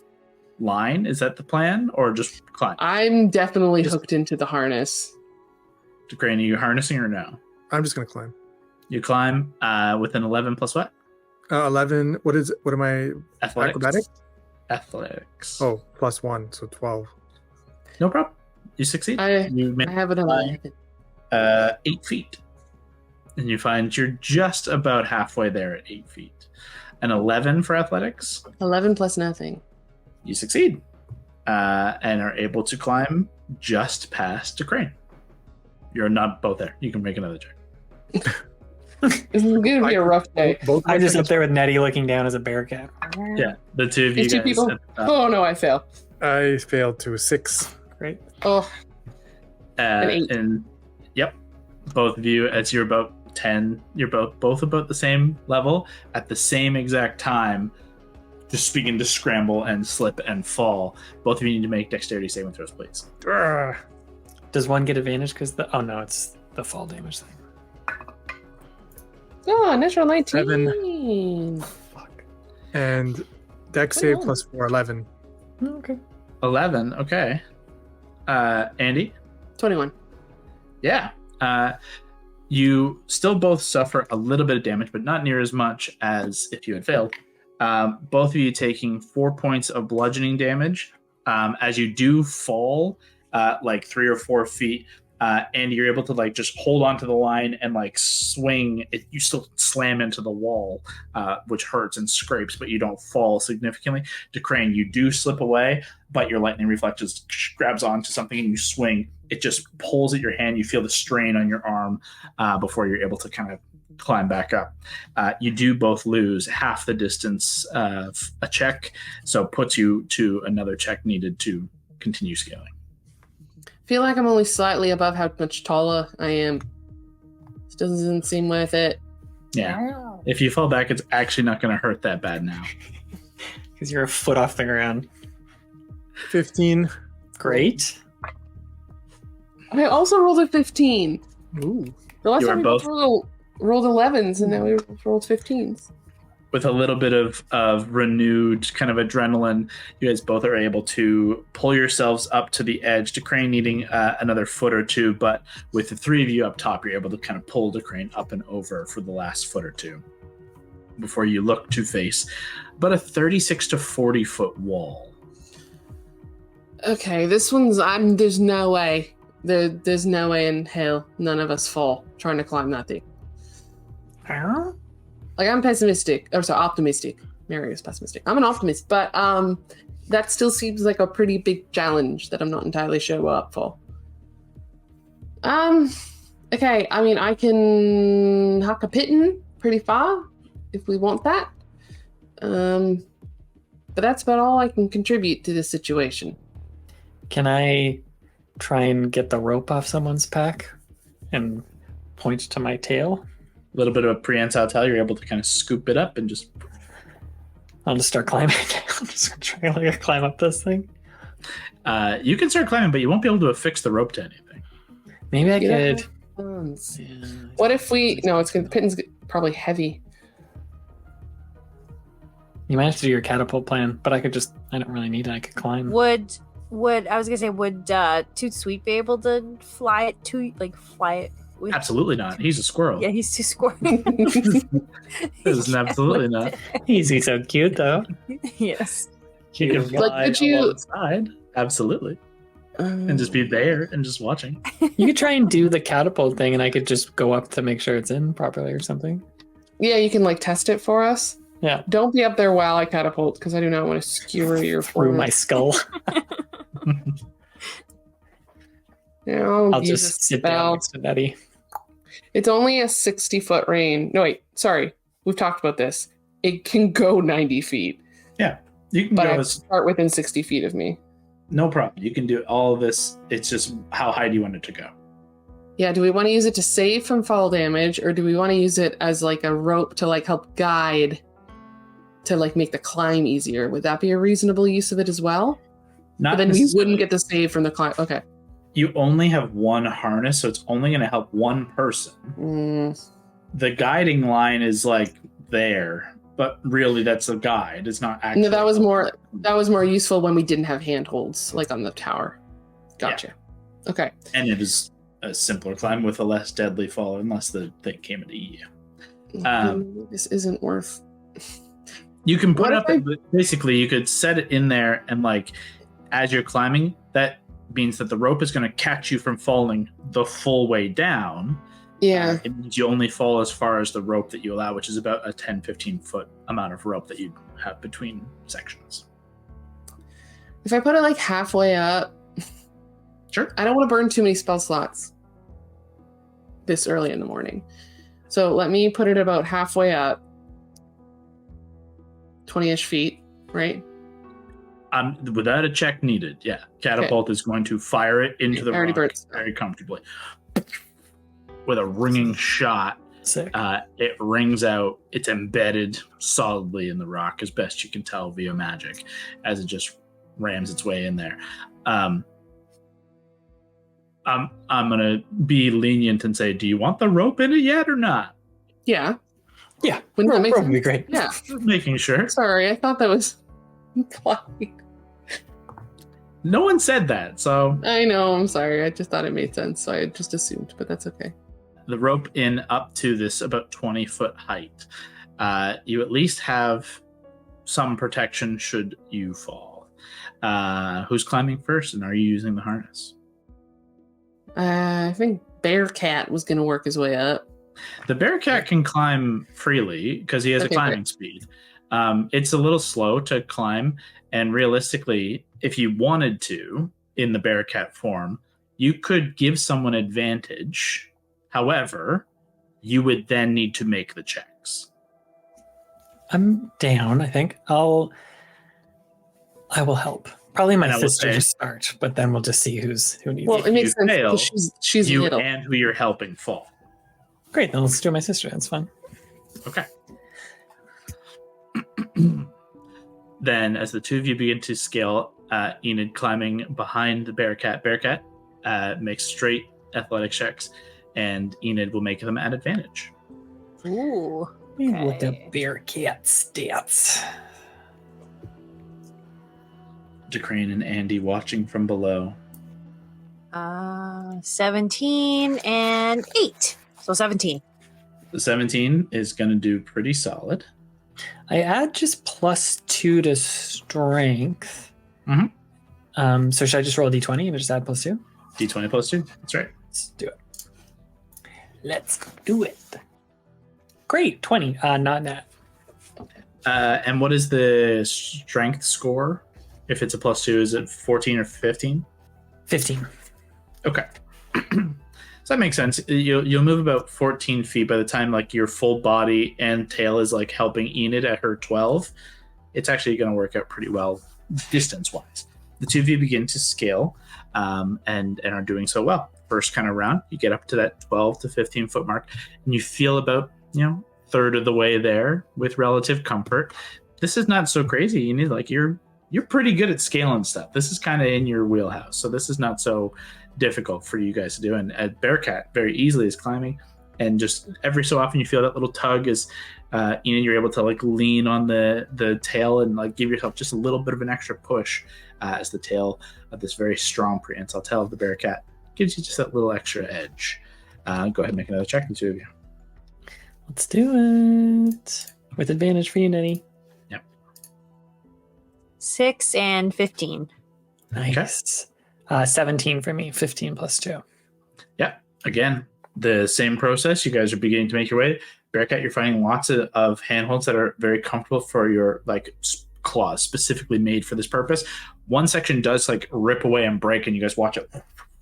line. Is that the plan, or just climb? I'm definitely hooked into the harness. DeCrane, are you harnessing or no? I'm just gonna climb. You climb with an 11 plus what? 11. What am I? Athletics. Acrobatics? Athletics. Oh, +1, so 12. No problem. You succeed. I You make have it on my 8 feet. And you find you're just about halfway there at 8 feet. An 11 for athletics. 11 plus nothing. You succeed. And are able to climb just past DeCrane. you're not both there. You can make another check. This is going to be a rough day. Both I'm just up there with Nettie looking down as a bear cat. Yeah, the two of you There's two guys. people. at the top. Oh no, I fail. I failed to 6. Great. Oh, an 8. And yep, both of you, as you're about 10, you're both about the same level at the same exact time, just begin to scramble and slip and fall. Both of you need to make dexterity saving throws, please. Does one get advantage because the? Oh no, it's the fall damage thing. Oh, natural 19. 7. Fuck. And dex save plus 4, 11. Okay. 11. Okay. Andy. 21. Yeah. You still both suffer a little bit of damage, but not near as much as if you had failed. Both of you taking 4 points of bludgeoning damage. As you do fall, like 3 or 4 feet, and you're able to like just hold onto the line and like swing. You still slam into the wall, which hurts and scrapes, but you don't fall significantly. DeCrane, you do slip away, but your lightning reflex just grabs onto something and you swing. It just pulls at your hand. You feel the strain on your arm before you're able to kind of climb back up. You do both lose half the distance of a check, so it puts you to another check needed to continue scaling. Feel like I'm only slightly above how much taller I am. This doesn't seem worth it. Yeah. If you fall back, it's actually not going to hurt that bad now. Because you're a foot off the ground. 15. Great. I also rolled a 15. Ooh. The last You time are we both- both rolled 11s, and now we rolled 15s. With a little bit of renewed kind of adrenaline, you guys both are able to pull yourselves up to the edge. DeCrane needing another foot or two, but with the three of you up top, you're able to kind of pull DeCrane up and over for the last foot or two before you look to face about a 36 to 40 foot wall. Okay, this one's. There's no way. There's no way in hell none of us fall trying to climb that thing. Huh? Like, I'm pessimistic. Or sorry, optimistic. Mary is pessimistic. I'm an optimist, but that still seems like a pretty big challenge that I'm not entirely sure we're up for. Okay, I mean, I can huck a pitten pretty far if we want that. But that's about all I can contribute to this situation. Can I try and get the rope off someone's pack and point to my tail? A little bit of a prehensile tail, you're able to kind of scoop it up and just... I'll just start climbing. I'm just gonna try and like climb up this thing. You can start climbing, but you won't be able to affix the rope to anything. Maybe I Yeah. could. Yeah. What if we... No, it's good. The pitten's probably heavy. You might have to do your catapult plan, but I don't really need it. I could climb. Would I was gonna say, would Toot Sweet be able to fly it with? Absolutely not. He's a squirrel. Yeah, he's too squirrely. This is absolutely not. He's so cute though. Yes. You can Like, fly could you- alongside. Absolutely. And just be there and just watching. You could try and do the catapult thing, and I could just go up to make sure it's in properly or something. Yeah, you can like test it for us. Yeah. Don't be up there while I catapult, because I do not want to skewer your Through my forehead. skull. Yeah, I'll use just a sit down spell. next to Nettie. It's only a 60-foot range. No, wait. Sorry. We've talked about this. It can go 90 feet, You can but I go have to start within 60 feet of me. no problem. You can do all of this. It's just how high do you want it to go? Yeah, do we want to use it to save from fall damage, or do we want to use it as like a rope to like help guide to like make the climb easier? Would that be a reasonable use of it as well? Not But then we necessarily. wouldn't get the save from the climb. Okay. You only have one harness, so it's only going to help one person. The guiding line is like there, but really that's a guide. It's not actually. No, that was more useful when we didn't have handholds, like on the tower. Gotcha. Okay. And it is a simpler climb with a less deadly fall, unless the thing came into you. This isn't worth. You can put What up. if Basically, you could set it in there, and like as you're climbing, that means that the rope is going to catch you from falling the full way down. Yeah. It means you only fall as far as the rope that you allow, which is about a 10-15 foot amount of rope that you have between sections. If I put it like halfway up, Sure. I don't want to burn too many spell slots. this early in the morning. So let me put it about halfway up, 20-ish feet, right? Without a check needed, yeah. Catapult is going to fire it into the rock very comfortably. With a ringing shot, Sick. it rings out. It's embedded solidly in the rock, as best you can tell via magic, as it just rams its way in there. I'm gonna be lenient and say, do you want the rope in it yet or not? Yeah. Yeah. Wouldn't that make Rope would be sense? great. Yeah. Making sure. Sorry, I thought that was implied. No one said that, so I know, I'm sorry. I just thought it made sense, so I just assumed, but that's okay. the rope in up to this about 20-foot height. You at least have some protection should you fall. Who's climbing first, and are you using the harness? I think Bearcat was going to work his way up. The Bearcat can climb freely because he has a climbing speed. It's a little slow to climb, and realistically, if you wanted to, in the Bearcat form, you could give someone advantage. However, you would then need to make the checks. I'm down, I think. I will help. Probably my sister to start, but then we'll just see who needs Well, it. it makes sense fail, because she's you little. and who you're helping fall. Great, then let's do my sister. That's fine. Okay. Then, as the two of you begin to scale, Enid climbing behind the Bearcat. Bearcat makes straight athletic checks, and Enid will make them at advantage. Ooh. Let me look up Bearcat stats. Decrane and Andy watching from below. 17 and 8. So 17. The 17 is going to do pretty solid. I add just +2 to strength. Mm-hmm. So should I just roll a d20 and just add +2? D20 plus 2. That's right. Let's do it. Let's do it. Great, 20. Not nat. And what is the strength score? If it's a +2, is it 14 or 15? 15. Okay. So that makes sense. You'll move about 14 feet by the time like your full body and tail is like helping Enid at her 12. It's actually going to work out pretty well distance-wise. The two of you begin to scale and are doing so well. First kind of round, you get up to that 12 to 15 foot mark, and you feel about third of the way there with relative comfort. This is not so crazy. You need you're pretty good at scaling stuff. This is kind of in your wheelhouse, so this is not so difficult for you guys to do. And Bearcat very easily is climbing, and just every so often you feel that little tug as you're able to like lean on the tail and like give yourself just a little bit of an extra push as the tail of this very strong prehensile tail of the Bearcat gives you just that little extra edge. Go ahead and make another check, the two of you. Let's do it. With advantage for you, Nenny. Yep. 6 and 15. Nice. 17 for me, 15 +2. Yeah. Again, the same process. You guys are beginning to make your way. Bearcat, you're finding lots of handholds that are very comfortable for your like claws, specifically made for this purpose. One section does like rip away and break, and you guys watch it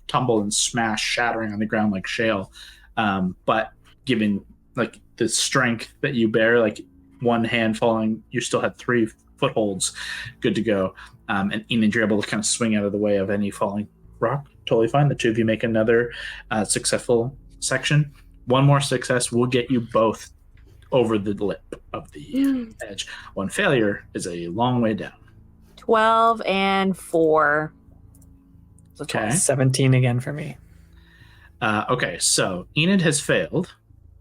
tumble and smash, shattering on the ground like shale. But given like the strength that you bear, like one hand falling, you still had 3 footholds good to go. And Enid, you're able to kind of swing out of the way of any falling rock. Totally fine. The two of you make another successful section. One more success will get you both over the lip of the edge. One failure is a long way down. 12 and 4. So Okay. 17 again for me. Okay, so Enid has failed.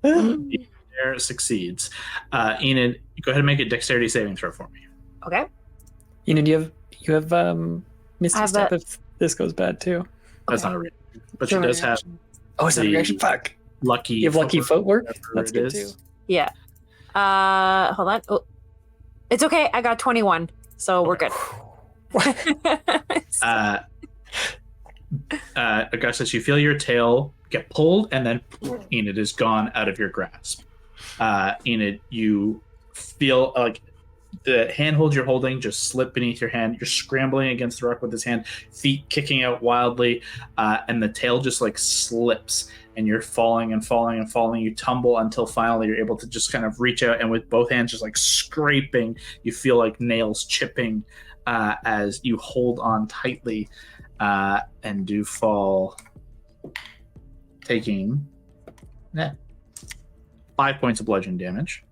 There succeeds. Enid, go ahead and make a dexterity saving throw for me. Okay. Enid, you have Misty have Step that. if this goes bad too. That's not a reaction, but she does have Oh, it's not a The- reaction. Fuck. lucky. You have lucky footwork? whatever That's it good is. too. Yeah. Hold on. Oh. It's okay. I got 21. So we're good. Augustus, you feel your tail get pulled, and then Enid is gone out of your grasp. Enid, you feel like the handhold you're holding just slip beneath your hand. You're scrambling against the rock with his hand, feet kicking out wildly, and the tail just like slips, and you're falling and falling and falling. You tumble until finally you're able to just kind of reach out, and with both hands just like scraping, you feel like nails chipping as you hold on tightly and do fall, taking 5 points of bludgeon damage.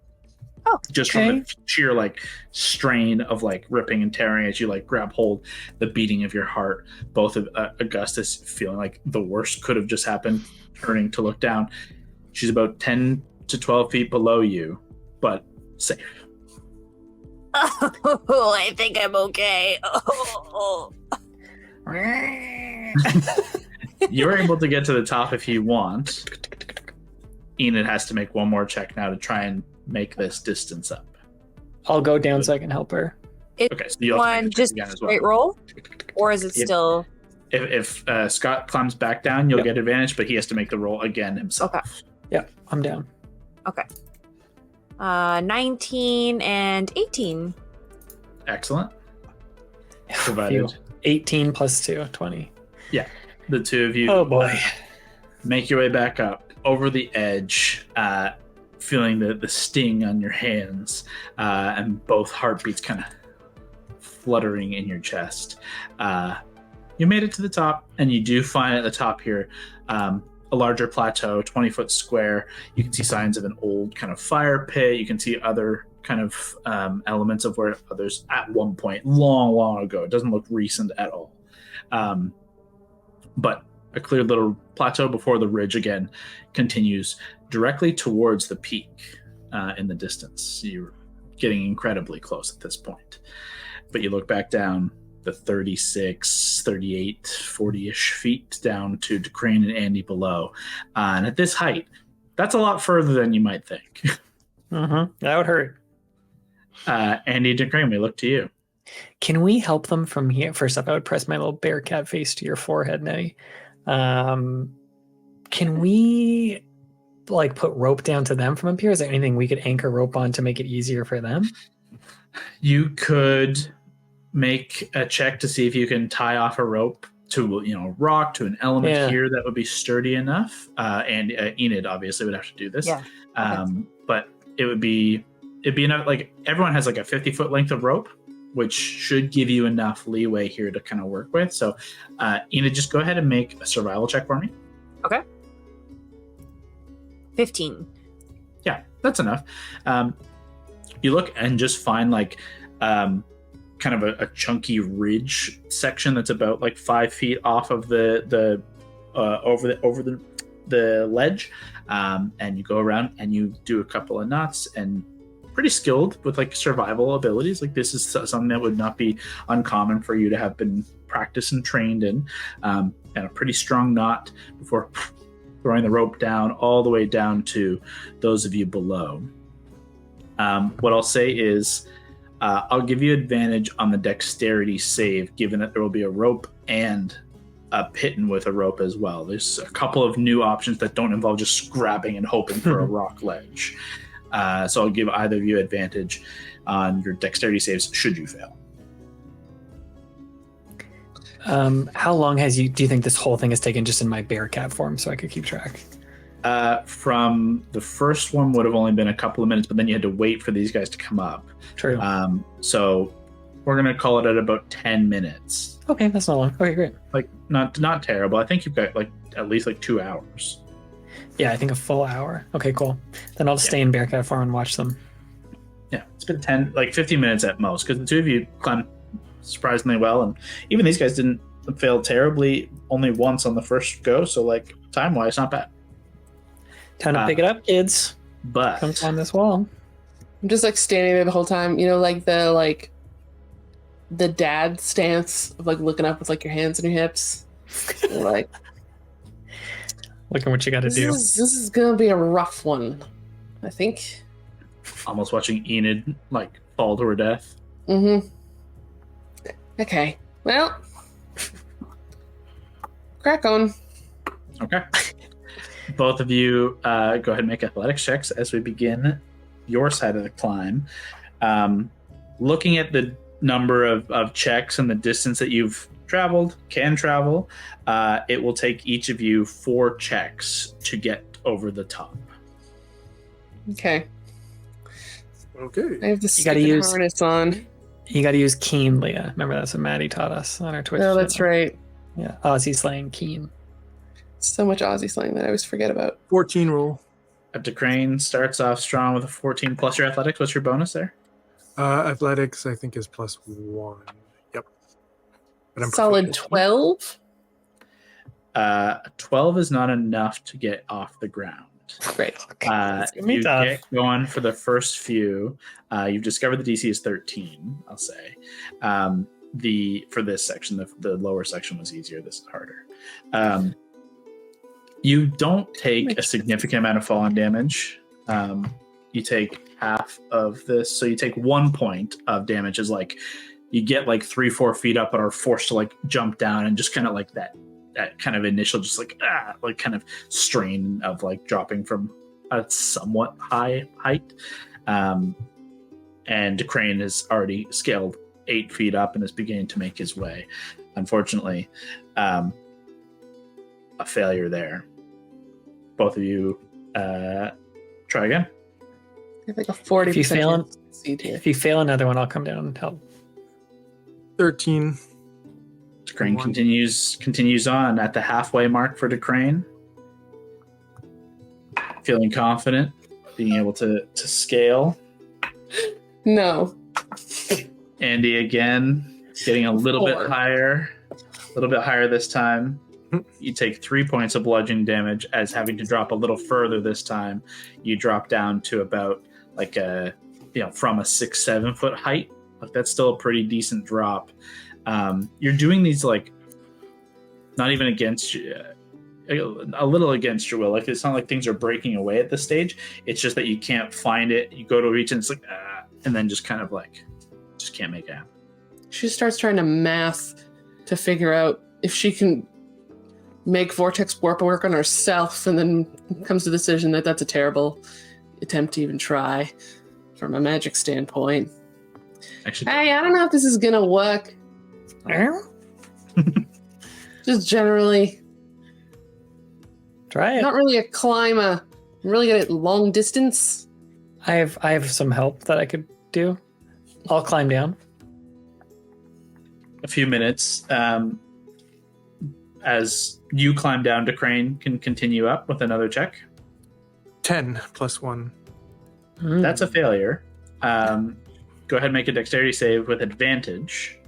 Oh, just okay. from the sheer like strain of like ripping and tearing as you like grab hold, the beating of your heart. Both of Augustus feeling like the worst could have just happened, turning to look down. She's about 10 to 12 feet below you, but safe. Oh, I think I'm okay. Oh. You're able to get to the top if you want. Enid has to make one more check now to try and make this distance up. I'll go down so I can help her. Okay, so you have to make a check Just again as well. straight roll? Or is it still... If Scott climbs back down, you'll get advantage, but he has to make the roll again himself. Okay. Yeah, I'm down. Okay. 19 and 18. Excellent. Provided 18 plus 2, 20. the two of you Oh boy. make your way back up over the edge, feeling the sting on your hands, and both heartbeats kind of fluttering in your chest. You made it to the top, and you do find at the top here a larger plateau, 20-foot square. You can see signs of an old kind of fire pit. You can see other kind of elements of where others at one point, long ago. It doesn't look recent at all. But a clear little plateau before the ridge again continues directly towards the peak in the distance. You're getting incredibly close at this point. But you look back down the 36, 38, 40-ish feet down to Crane and Andy below. And at this height, that's a lot further than you might think. That would hurt. Andy and Crane, we look to you. Can we help them from here? First up, I would press my little bear cat face to your forehead, Nettie. Can we like put rope down to them from up here? Is there anything we could anchor rope on to make it easier for them? You could make a check to see if you can tie off a rope to a rock, to an element here that would be sturdy enough. And Enid obviously would have to do this. Yeah. But it'd be enough. Like everyone has like a 50-foot length of rope, which should give you enough leeway here to kind of work with. So Enid, just go ahead and make a survival check for me. Okay. 15. Yeah, that's enough. You look and just find like kind of a chunky ridge section that's about like 5 feet off of the over the ledge, and you go around and you do a couple of knots, and pretty skilled with like survival abilities. Like this is something that would not be uncommon for you to have been practiced and trained in, and a pretty strong knot before throwing the rope down all the way down to those of you below. What I'll say is I'll give you advantage on the dexterity save, given that there will be a rope and a pitten with a rope as well. There's a couple of new options that don't involve just grabbing and hoping for a rock ledge. So I'll give either of you advantage on your dexterity saves should you fail. How long do you think this whole thing has taken just in my bear cat form so I could keep track? From the first one would have only been a couple of minutes, but then you had to wait for these guys to come up. True. So we're going to call it at about 10 minutes. Okay, that's not long. Okay, great. Like not terrible. I think you've got like at least like 2 hours. Yeah, I think a full hour. Okay, cool. Then I'll just stay in bear cat form and watch them. Yeah, it's been 15 minutes at most, because the two of you climbed surprisingly well, and even these guys didn't fail terribly, only once on the first go, so like time-wise, not bad. Time to pick it up, kids. But Come climb this wall. I'm just like standing there the whole time, like the dad stance of like looking up with like your hands on your hips. Like Look at what you got to do. this is gonna be a rough one, I think. almost watching Enid like fall to her death. Okay. Well, crack on. Okay. Both of you go ahead and make athletics checks as we begin your side of the climb. looking at the number of checks and the distance that you've can travel, it will take each of you 4 checks to get over the top. Okay. Okay. I have the gotta stupid use- harness on. You got to use Keen, Leah. Remember, that's what Maddie taught us on our Twitch. Oh, that's channel. right. Yeah, Aussie slang Keen. So much Aussie slang that I always forget about. 14 roll. DeCrane starts off strong with a 14 plus your athletics. What's your bonus there? Athletics, I think, is +1. Yep. But I'm Solid proficient. 12. 12 is not enough to get off the ground. Great. You get going for the first few. You've discovered the DC is 13, I'll say. For this section, the lower section was easier. This is harder. You don't take a significant amount of falling damage. You take half of this. So you take 1 point of damage is like you get like 3-4 feet up and are forced to like jump down and just kind of like that kind of initial just like kind of strain of like dropping from a somewhat high height. And DeCrane has already scaled 8 feet up and is beginning to make his way. Unfortunately, a failure there. Both of you try again. I have like a 40% If you fail chance to succeed here. If you fail another one, I'll come down and help. 13. DeCrane One. continues on at the halfway mark for DeCrane. Feeling confident, being able to scale. No. Andy again, getting a little bit 4. higher this time. You take 3 points of bludgeoning damage as having to drop a little further this time. You drop down to about like from a 6-7 foot height. Like that's still a pretty decent drop. You're doing these like not even against you, a little against your will. Like it's not like things are breaking away at this stage. It's just that you can't find it. You go to reach and it's like and then just kind of like just can't make it happen. She starts trying to math to figure out if she can make Vortex Warp work on herself, and then comes to the decision that that's a terrible attempt to even try from a magic standpoint. Actually, Hey, I don't know if this is gonna work. Just generally, Try it. not really a climber. I'm really good at long distance. I have some help that I could do. I'll climb down. a few minutes. As you climb down, DeCrane can continue up with another check. 10 +1. That's a failure. Go ahead and make a dexterity save with advantage.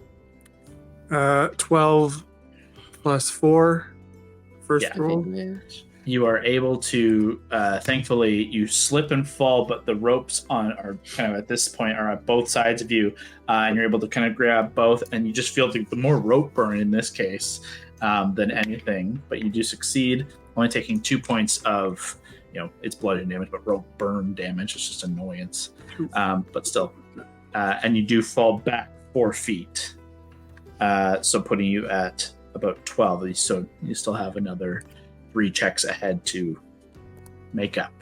12 +4. First Yeah. roll. You are able to, thankfully, you slip and fall, but the ropes are kind of at this point are at both sides of you, and you're able to kind of grab both, and you just feel the more rope burn in this case than anything, but you do succeed, only taking 2 points of, it's bludgeoning damage, but rope burn damage. It's just annoyance, but still. And you do fall back 4 feet, so putting you at about 12. So you still have another 3 checks ahead to make up.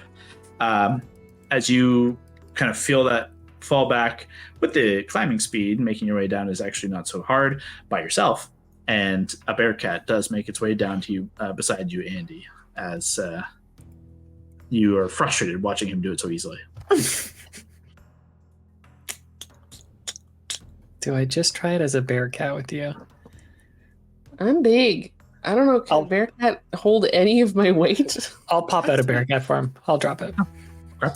As you kind of feel that fall back with the climbing speed, making your way down is actually not so hard by yourself. And a bear cat does make its way down to you, beside you, Andy, as you are frustrated watching him do it so easily. Do I just try it as a bear cat with you? I'm big. I don't know. Can I'll- a bear cat hold any of my weight? I'll pop out a bear cat for him. I'll drop it. Okay.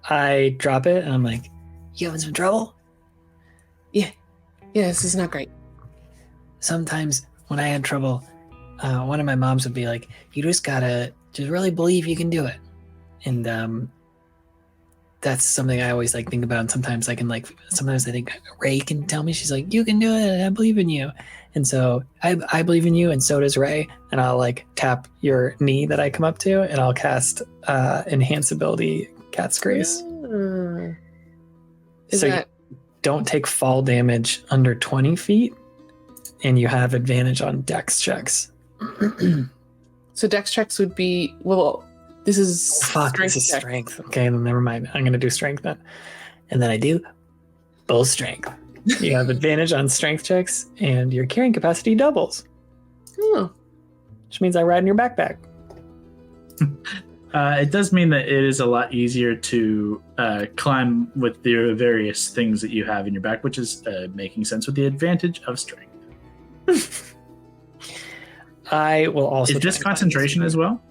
I drop it and I'm like, You having some trouble? Yeah, this is not great. Sometimes when I had trouble, one of my moms would be like, you just gotta just really believe you can do it. And that's something I always think about. And sometimes I think Ray can tell me, she's like, you can do it. I believe in you. And so I believe in you, and so does Ray. And I'll tap your knee that I come up to, and I'll cast Enhance Ability Cat's Grace. Is So that don't take fall damage under 20 feet, and you have advantage on dex checks. so? Dex checks would be This is Fuck, this is check. strength. Okay, then never mind. I'm going to do strength then. And then I do. Full strength. You have advantage on strength checks, and your carrying capacity doubles. Oh. Which means I ride in your backpack. It does mean that it is a lot easier to climb with the various things that you have in your back, which is making sense with the advantage of strength. I will also. Is this concentration as well?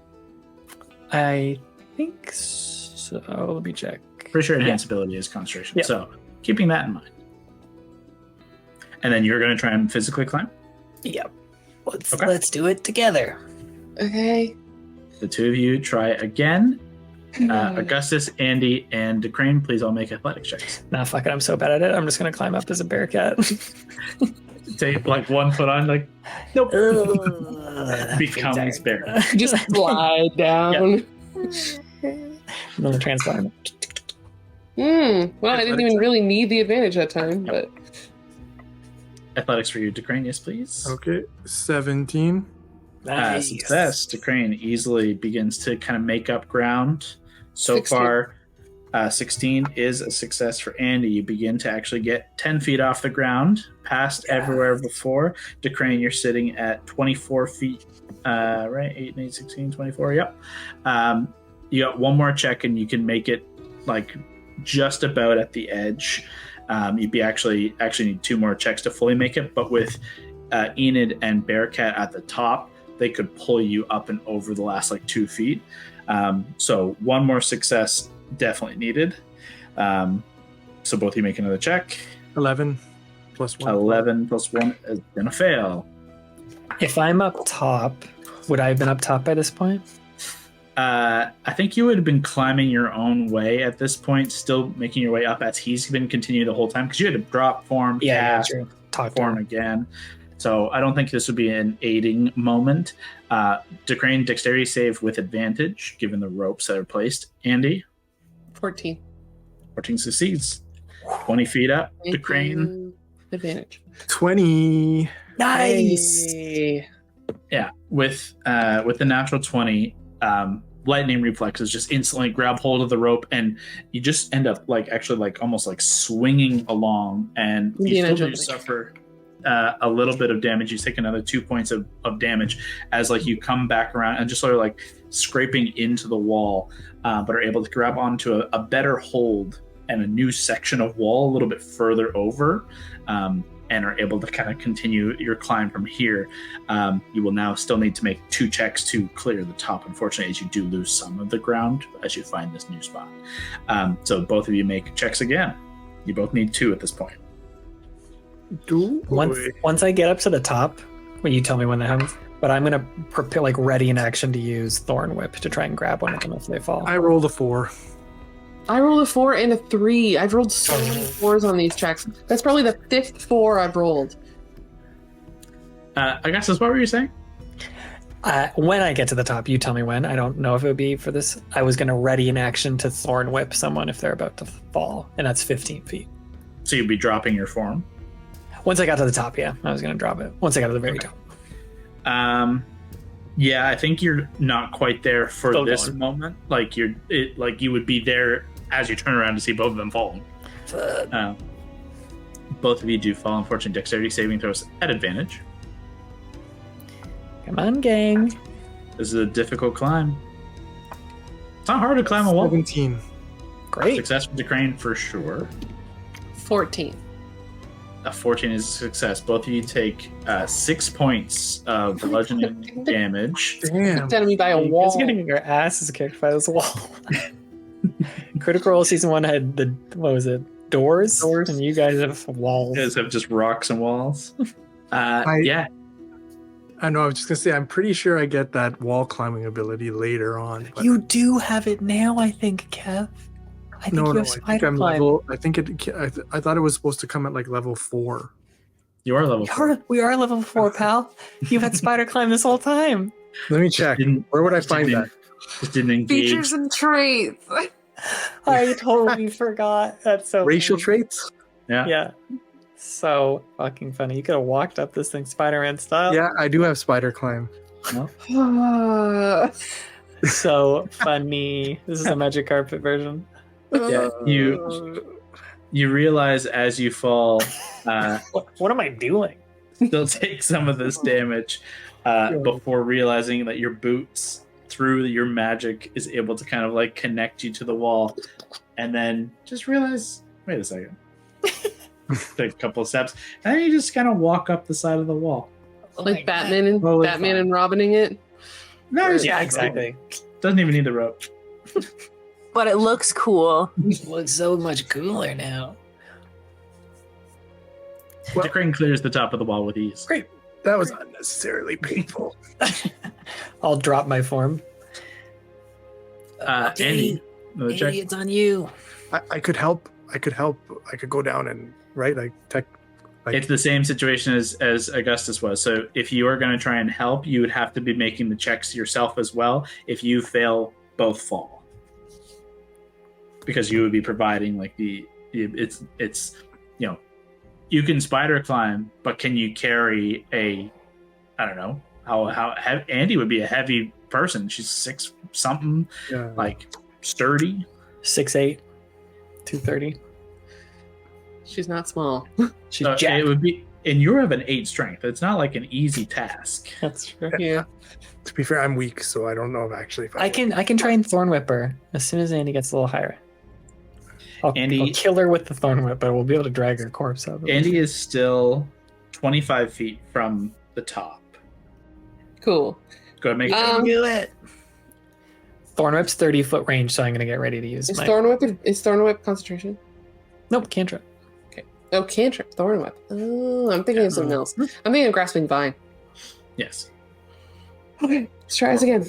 I think so. Let me check. Pretty sure enhanced ability is concentration. Yeah. So keeping that in mind. And then you're going to try and physically climb? Yep. Let's do it together. Okay. The two of you try again. Augustus, Andy, and DeCrane, please all make athletics checks. Nah, fuck it. I'm so bad at it. I'm just going to climb up as a bear cat. Take like 1 foot on, like, nope. Becomes bear. Just slide down. And then the transform. Well, I didn't even really need the advantage that time, but. Athletics for you, DeCrane, yes, please. Okay, 17. Nice. Success. DeCrane easily begins to kind of make up ground. So 16. far, 16 is a success for Andy. You begin to actually get 10 feet off the ground, past everywhere before. DeCrane, you're sitting at 24 feet, right? 8, 8, 16, 24, yep. You got one more check and you can make it like just about at the edge. You'd be actually need 2 more checks to fully make it, but with Enid and Bearcat at the top, they could pull you up and over the last like 2 feet. So 1 more success definitely needed. So both of you make another check. 11 plus 1. 11 plus 1 is gonna fail. If I'm up top, would I have been up top by this point? I think you would have been climbing your own way at this point, still making your way up as he's been continuing the whole time, because you had to drop form, cast, true. Talk form again. So I don't think this would be an aiding moment. DeCrane, dexterity save with advantage, given the ropes that are placed. Andy? 14. 14 succeeds. 20 feet up. DeCrane? Advantage. 20. Nice. Hey. Yeah, with the natural 20, lightning reflexes just instantly grab hold of the rope, and you just end up almost like swinging along, and you still do suffer a little bit of damage. You take another 2 points of damage as like you come back around and just sort of like scraping into the wall, but are able to grab onto a better hold and a new section of wall a little bit further over, and are able to kind of continue your climb from here. You will now still need to make 2 checks to clear the top, unfortunately, as you do lose some of the ground as you find this new spot. So both of you make checks again. You both need 2 at this point. Once I get up to the top, will you tell me when that happens? But I'm gonna prepare, like, ready in action to use Thorn Whip to try and grab one of them if they fall. I rolled a 4. I rolled a 4 and a 3. I've rolled so many 4s on these checks. That's probably the 5th 4 I've rolled. Augustus, what were you saying? When I get to the top, you tell me when. I don't know if it would be for this. I was going to ready in action to Thorn Whip someone if they're about to fall, and that's 15 feet. So you'd be dropping your form? Once I got to the top, yeah. I was going to drop it. Once I got to the very top. Yeah, I think you're not quite there for Still this going. moment. Like you would be there as you turn around to see both of them falling. Both of you do fall. Unfortunately, dexterity saving throws at advantage. Come on, gang. This is a difficult climb. It's not hard to climb a wall. 17. Great. Success for DeCrane for sure. 14. A 14 is a success. Both of you take 6 points of bludgeoning damage. Damn. Sent me by a You wall. guys are getting your asses kicked by this wall. Critical Role Season 1 had the, what was it, doors? And you guys have walls. You guys have just rocks and walls. I know, I was just going to say, I'm pretty sure I get that wall climbing ability later on. But You do have it now, I think, Kev. I think you have I spider think I'm climb. level. I think I thought it was supposed to come at like level 4. You are level 4. We are level 4, pal. You've had spider climb this whole time. Let me check. Where would I find that? Just didn't engage. Features and traits. I totally forgot. That's so Racial funny. traits? Yeah. So fucking funny. You could have walked up this thing Spider-Man style. Yeah, I do have spider climb. So funny. This is a magic carpet version. Yeah, you You realize as you fall, What am I doing? still take some of this damage before realizing that your boots, through your magic, is able to kind of like connect you to the wall, and then just realize, wait a second. Take a couple of steps, and then you just kind of walk up the side of the wall. Like Batman and Totally Batman fine. and Robining it. No, it's Yeah, fine. exactly. Doesn't even need the rope. But it looks cool. It looks so much cooler now. The crane clears the top of the wall with ease. Great. That was unnecessarily painful. I'll drop my form. Andy, another check. Andy, it's on you. I could help. I could go down and like It's the same situation as Augustus was. So if you are going to try and help, you would have to be making the checks yourself as well. If you fail, both fall, because you would be providing like it's you can spider climb, but can you carry I don't know how Andy would be a heavy person. She's 6 something, Yeah. like sturdy. 6'8", 230. She's not small. She's So jacked. it would be, and you have an 8 strength. It's not like an easy task. That's true. Yeah. To be fair, I'm weak, so I don't know if I can try and thorn whip her as soon as Andy gets a little higher. I'll kill her with the thorn whip, but we'll be able to drag her corpse out. Andy is still 25 feet from the top. Cool. Go ahead, make Do it. Thorn whip's 30-foot range, so I'm gonna get ready to use Is my. Thorn Whip concentration? Nope, cantrip. Oh, cantrip. Thorn Whip. Oh, I'm thinking of something else. I'm thinking of Grasping Vine. Yes. Okay, let's try this again.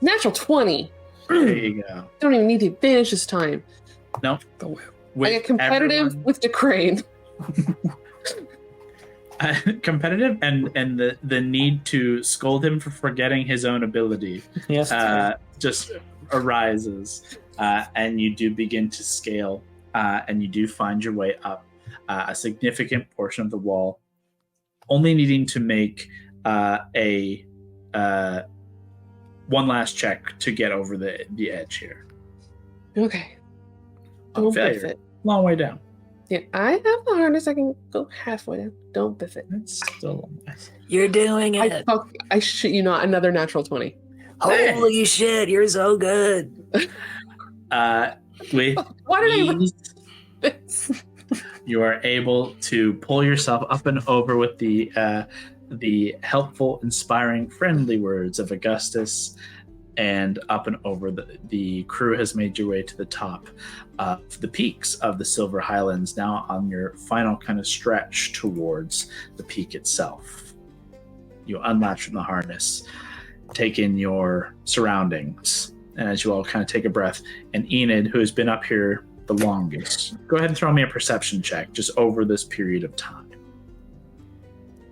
Natural 20. There you go. Don't even need to finish this time. No. I get competitive with the crane. Competitive and the need to scold him for forgetting his own ability Yes. just arises, and you do begin to scale, and you do find your way up a significant portion of the wall, only needing to make a one last check to get over the edge here. Okay. On Don't failure. biff it. Long way down. Yeah, I have the harness. I can go halfway down. Don't biff it. It's still You're doing I it. shit you not. Another natural 20. Holy shit, you're so good. with Why did I ease, you are able to pull yourself up and over with the helpful, inspiring, friendly words of Augustus, and up and over. The crew has made your way to the top of the peaks of the Silver Highlands, now on your final kind of stretch towards the peak itself. You unlatch from the harness, take in your surroundings, and as you all kind of take a breath, and Enid, who has been up here the longest, go ahead and throw me a perception check just over this period of time.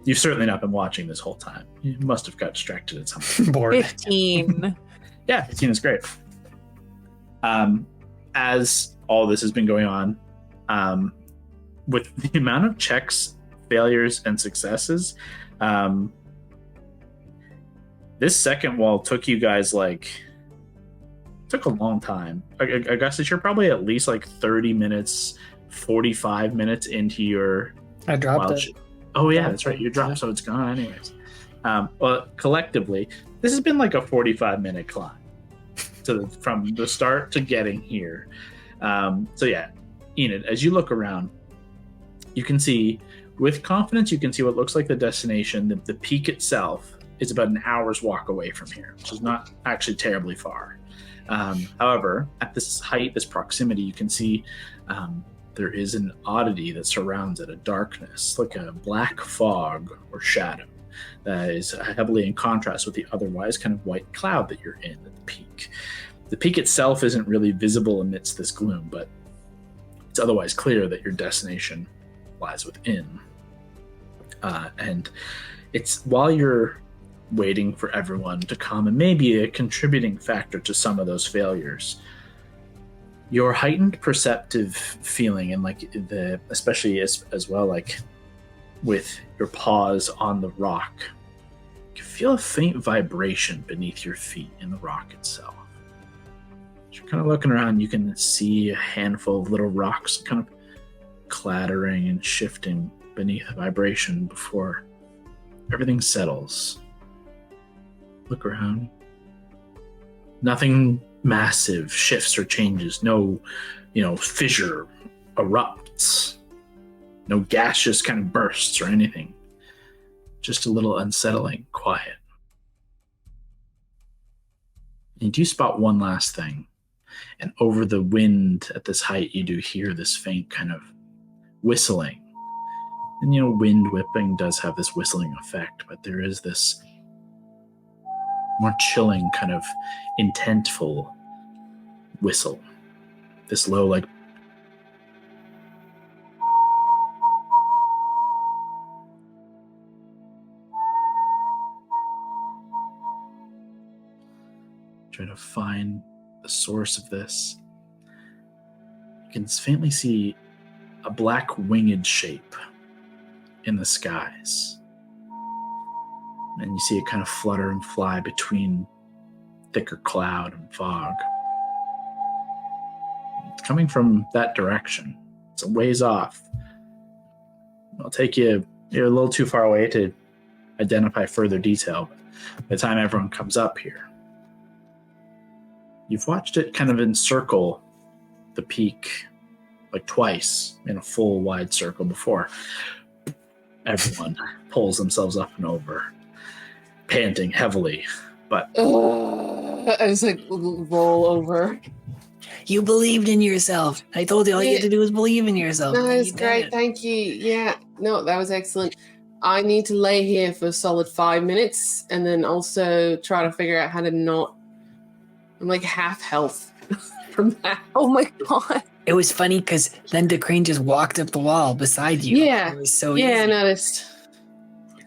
You've certainly not been watching this whole time. You must have got distracted at some point. Bored. 15. Yeah, 15 is great. As all this has been going on, with the amount of checks, failures, and successes, this second wall took you guys took a long time. Augustus, you're probably at least 30 minutes, 45 minutes into your I dropped wild it. Oh yeah, that's right. You dropped, so it's gone anyways. Well, collectively, this has been like a 45-minute climb from the start to getting here. So yeah, Enid, as you look around, you can see with confidence, you can see what looks like the destination. The peak itself is about an hour's walk away from here, which is not actually terribly far. However, at this height, this proximity, you can see there is an oddity that surrounds it, a darkness, like a black fog or shadow that is heavily in contrast with the otherwise kind of white cloud that you're in at the peak. The peak itself isn't really visible amidst this gloom, but it's otherwise clear that your destination lies within. And it's while you're waiting for everyone to come, and maybe a contributing factor to some of those failures, your heightened perceptive feeling, and especially as well, with your paws on the rock, you feel a faint vibration beneath your feet in the rock itself. you're kind of looking around, you can see a handful of little rocks kind of clattering and shifting beneath the vibration before everything settles. Look around. Nothing massive shifts or changes. No, fissure erupts. No gaseous kind of bursts or anything. Just a little unsettling quiet. You do spot one last thing. And over the wind at this height, you do hear this faint kind of whistling. And, wind whipping does have this whistling effect, but there is this more chilling kind of intentful whistle. This low, like, trying to find the source of this. You can faintly see a black winged shape in the skies. And you see it kind of flutter and fly between thicker cloud and fog. It's coming from that direction. It's a ways off. It'll take you, you're a little too far away to identify further detail. By the time everyone comes up here, you've watched it kind of encircle the peak like twice in a full wide circle before everyone pulls themselves up and over, panting heavily. But I just roll over. You believed in yourself. I told you all you had to do was believe in yourself. That was You did great. it. Thank you. Yeah. No, that was excellent. I need to lay here for a solid 5 minutes and then also try to figure out how to not. I'm like half health from that. Oh my god. It was funny because then DeCrane just walked up the wall beside you. Yeah. It was so Yeah, I easy. noticed.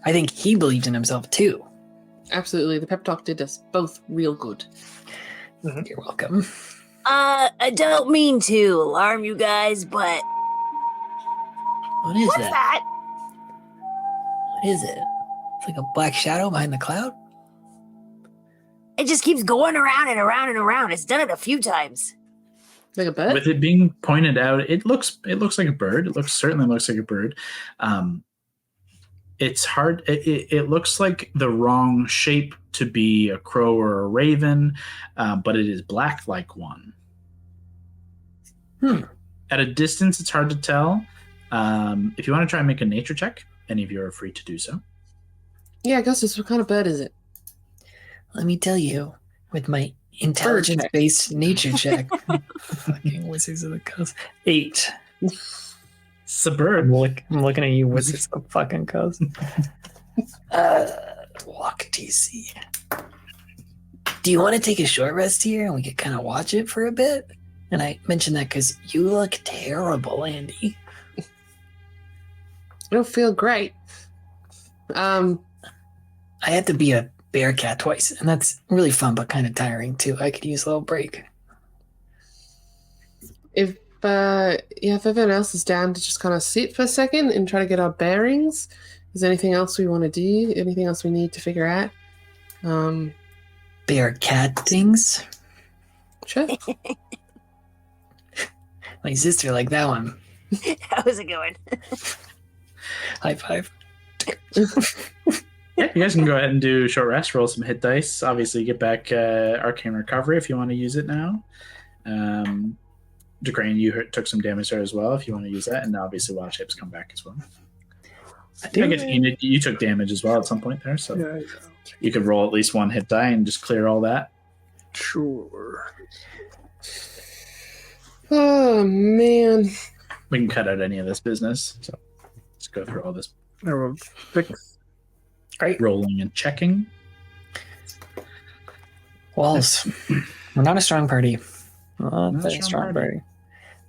I think he believed in himself too. Absolutely. The pep talk did us both real good. You're welcome. I don't mean to alarm you guys, but What is what's that? that? What is it? It's like a black shadow behind the cloud? It just keeps going around and around and around. It's done it a few times. Like a bird? with it being pointed out, it looks like a bird. Certainly looks like a bird. It's hard. It looks like the wrong shape to be a crow or a raven, but it is black like one. At a distance, it's hard to tell. If you want to try and make a nature check, any of you are free to do so. Yeah, Augustus, what kind of bird is it? Let me tell you, with my intelligence-based nature check. Fucking Wizards of the Coast. 8. It's a bird. I'm looking at you, Wizards of the fucking Coast. Walk DC. Do you want to take a short rest here and we could kind of watch it for a bit? And I mentioned that because you look terrible, Andy. I don't feel great. I had to be a bear cat twice, and that's really fun but kind of tiring too. I could use a little break. If everyone else is down to just kind of sit for a second and try to get our bearings, is there anything else we want to do? Anything else we need to figure out? Bear cat things? Sure. My sister liked that one. How's it going? High five. Yeah, you guys can go ahead and do a short rest, roll some hit dice. Obviously, get back Arcane Recovery if you want to use it now. DeCrane, you took some damage there as well if you want to use that. And obviously, Wild Shapes come back as well. I guess Enid, you took damage as well at some point there. So you could roll at least one hit die and just clear all that. Sure. Oh, man. We can cut out any of this business. So let's go through all this I rolled 6. Great. rolling and checking. Walls. We're not a strong party. Not Not a a strong strong party. party.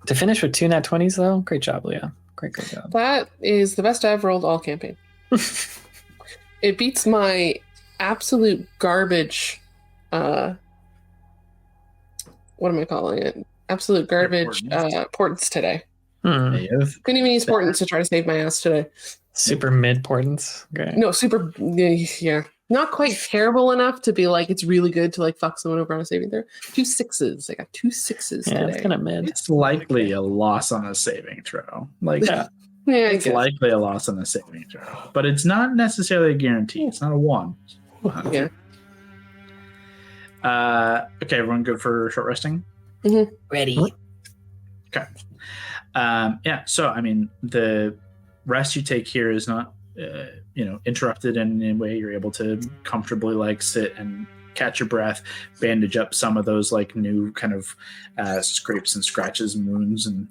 To finish with 2 nat 20s, though, great job, Leah. Great job. That is the best I've rolled all campaign. It beats my absolute garbage. What am I calling it? Absolute garbage portents today. Couldn't even use portents to try to save my ass today. Super mid portents. Okay. No, super. Yeah. Not quite terrible enough to be like it's really good to like fuck someone over on a saving throw. 2 6s. I got 2 6s Yeah, today. it's kind of mid. It's likely a loss on a saving throw. Like, Yeah. Yeah, it's likely a loss on a saving throw, but it's not necessarily a guarantee. It's not a 1. Yeah. Okay, everyone good for short resting? Ready. Okay. Yeah, so, I mean, the rest you take here is not, interrupted in any way. You're able to comfortably, like, sit and catch your breath, bandage up some of those, like, new kind of scrapes and scratches and wounds, and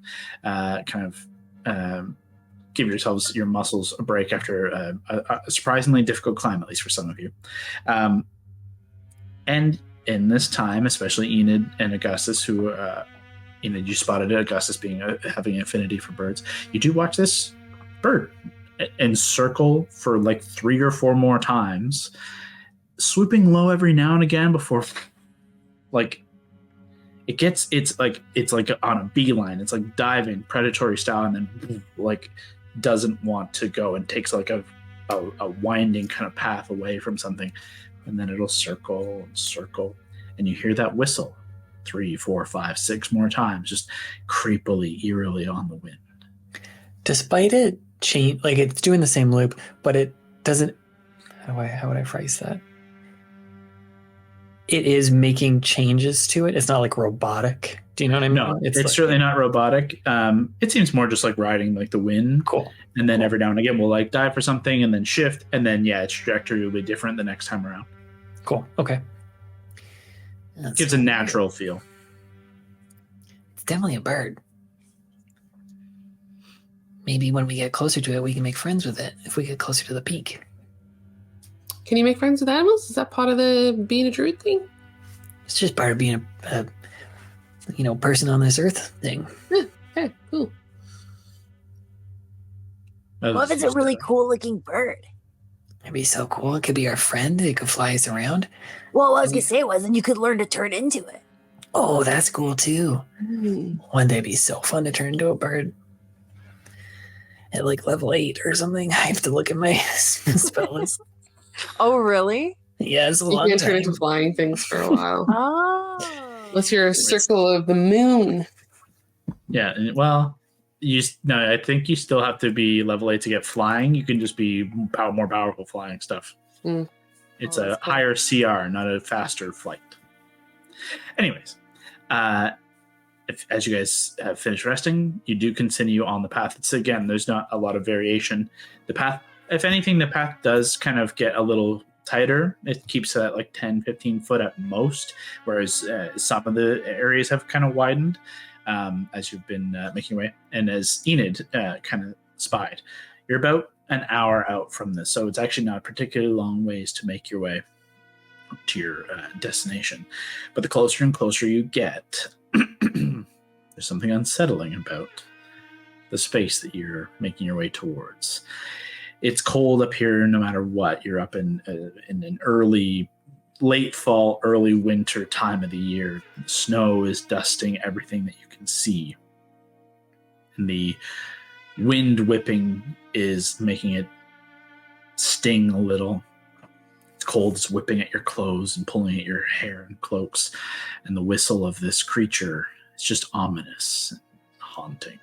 give your muscles a break after a surprisingly difficult climb, at least for some of you. And in this time, especially Enid and Augustus, who you spotted Augustus having an affinity for birds. You do watch this bird encircle for like 3 or 4 more times, swooping low every now and again before, like, it's like on a beeline. It's like diving predatory style, and then like doesn't want to go and takes like a winding kind of path away from something, and then it'll circle and circle, and you hear that whistle 3, 4, 5, 6 more times, just creepily, eerily on the wind. Despite it change, like it's doing the same loop, but it doesn't. How would I phrase that? It is making changes to it. It's not like robotic. Do you know what I mean? No, it's like, certainly not robotic. It seems more just like riding like the wind. Cool. And then every now and again we'll like dive for something and then shift, and then its trajectory will be different the next time around. Cool. Okay. Gives a natural feel. It's definitely a bird. Maybe when we get closer to it, we can make friends with it if we get closer to the peak. Can you make friends with animals? Is that part of the being a druid thing? It's just part of being a person on this earth thing. Okay, cool. What if it's a really cool looking bird? It'd be so cool. It could be our friend. It could fly us around. Well, what I was going to say was, then you could learn to turn into it. Oh, that's cool too. One day it'd be so fun to turn into a bird. At like level 8 or something. I have to look at my spell list. Oh, really? Yeah, it's a You long can't time. turn into flying things for a while. Oh. Unless you're a circle of the moon. Yeah, well, I think you still have to be level 8 to get flying. You can just be more powerful flying stuff. It's a higher CR, not a faster flight. Anyways, as you guys have finished resting, you do continue on the path. It's, again, there's not a lot of variation. The path, if anything, the path does kind of get a little tighter. It keeps it at like 10, 15 foot at most, whereas some of the areas have kind of widened as you've been making your way. And as Enid kind of spied, you're about an hour out from this, so it's actually not a particularly long ways to make your way to your destination. But the closer and closer you get, there's something unsettling about the space that you're making your way towards. It's cold up here no matter what. You're up in an late fall, early winter time of the year. The snow is dusting everything that you can see. And the wind whipping is making it sting a little. It's cold. It's whipping at your clothes and pulling at your hair and cloaks. And the whistle of this creature is just ominous and haunting.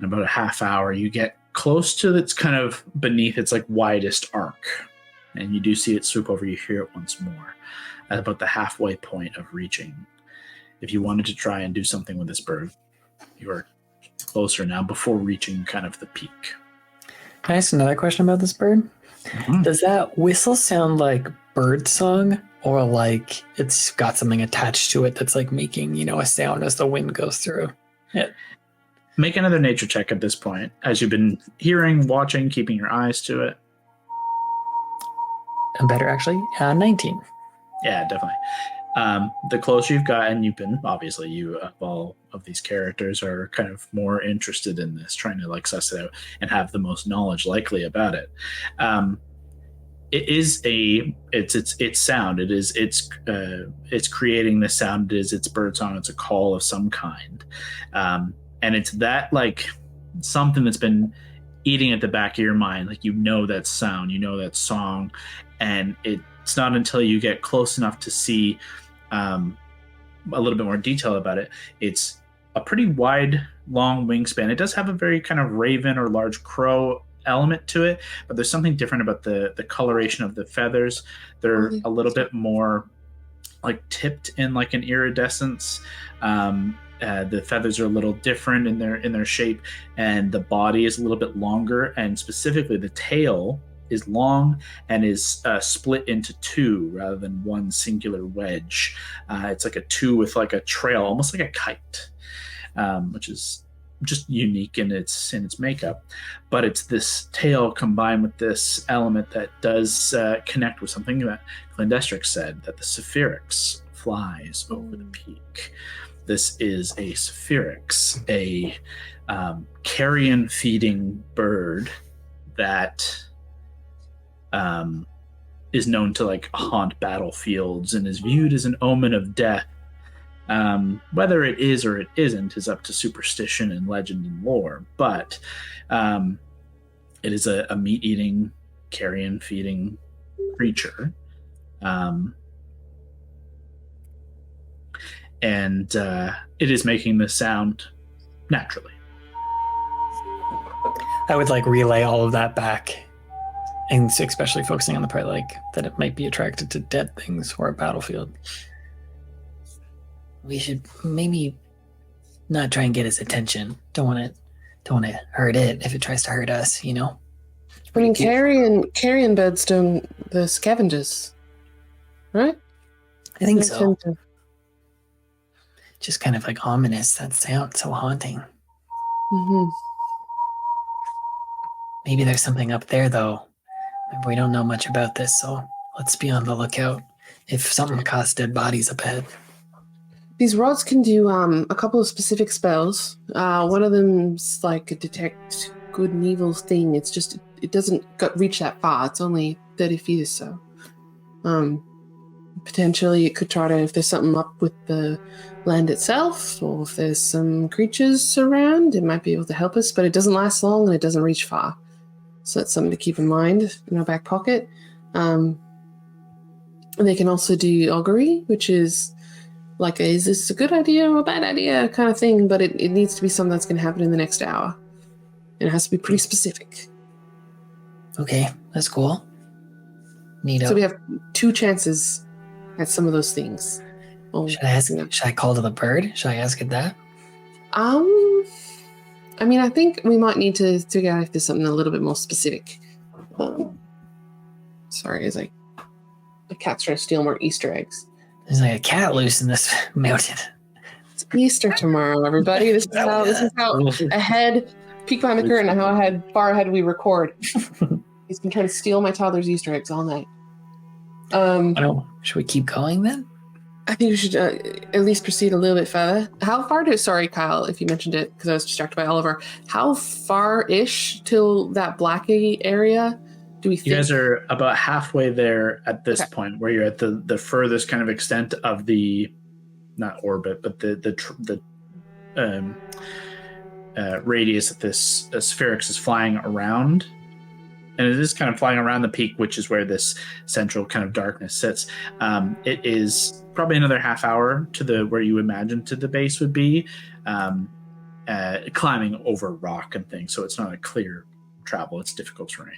In about a half hour, you get close to its kind of beneath its like widest arc, and you do see it swoop over. You hear it once more at about the halfway point of reaching. If you wanted to try and do something with this bird, you are closer now before reaching kind of the peak. Can I ask another question about this bird? Mm-hmm. Does that whistle sound like bird song, or like it's got something attached to it that's like making, a sound as the wind goes through it? Make another nature check at this point, as you've been hearing, watching, keeping your eyes to it. I'm better, actually. 19. Yeah, definitely. The closer you've gotten, you've been, obviously, you of all of these characters are kind of more interested in this, trying to like suss it out and have the most knowledge likely about it. It is it's sound. It's creating the sound. It's bird song. It's a call of some kind. And it's that like something that's been eating at the back of your mind. Like, that sound, that song, and it's not until you get close enough to see a little bit more detail about it. It's a pretty wide, long wingspan. It does have a very kind of raven or large crow element to it, but there's something different about the coloration of the feathers. They're a little bit more like tipped in like an iridescence. The feathers are a little different in their shape, and the body is a little bit longer, and specifically the tail is long and is split into two rather than one singular wedge. It's like a two with like a trail, almost like a kite, which is just unique in its makeup. But it's this tail combined with this element that does connect with something that Glendestrix said, that the Sephirox flies over the peak. This is a Sephirox, a carrion-feeding bird that is known to like haunt battlefields and is viewed as an omen of death. Whether it is or it isn't is up to superstition and legend and lore, but it is a meat-eating, carrion-feeding creature. And it is making this sound naturally. I would like relay all of that back, and especially focusing on the part like that it might be attracted to dead things or a battlefield. We should maybe not try and get its attention. Don't want to hurt it if it tries to hurt us, you know? I mean, carrion birds don't, the scavengers, right? I think They so. tend to- Just kind of like ominous. That sounds so haunting. Mhm. Maybe there's something up there, though. Maybe we don't know much about this, so let's be on the lookout if something caused dead bodies up ahead. These rods can do a couple of specific spells. One of them's like a detect good and evil thing. It's just, it doesn't reach that far. It's only 30 feet or so. Potentially it could try to, if there's something up with the land itself, or if there's some creatures around, it might be able to help us, but it doesn't last long and it doesn't reach far. So that's something to keep in mind in our back pocket. And they can also do augury, which is like, is this a good idea or a bad idea kind of thing, but it needs to be something that's going to happen in the next hour. And it has to be pretty specific. Okay, that's cool. Neato. So we have 2 chances at some of those things. Oh, Should I call to the bird? Should I ask it that? I mean, I think we might need to figure out if there's something a little bit more specific. Sorry, as the cat's trying to steal more Easter eggs. There's like a cat loose in this mountain. It's Easter tomorrow, everybody. This is how ahead, peek behind the curtain, how far ahead we record. He's been trying to steal my toddler's Easter eggs all night. Should we keep going then? I think we should at least proceed a little bit further. How far sorry, Kyle, if you mentioned it, because I was distracted by Oliver. How far-ish till that Blackie area do we think? You guys are about halfway there at this point, where you're at the furthest kind of extent of the, not orbit, but the radius that this Spherix is flying around. And it is kind of flying around the peak, which is where this central kind of darkness sits. It is probably another half hour to where you imagine to the base would be, climbing over rock and things. So it's not a clear travel. It's difficult terrain.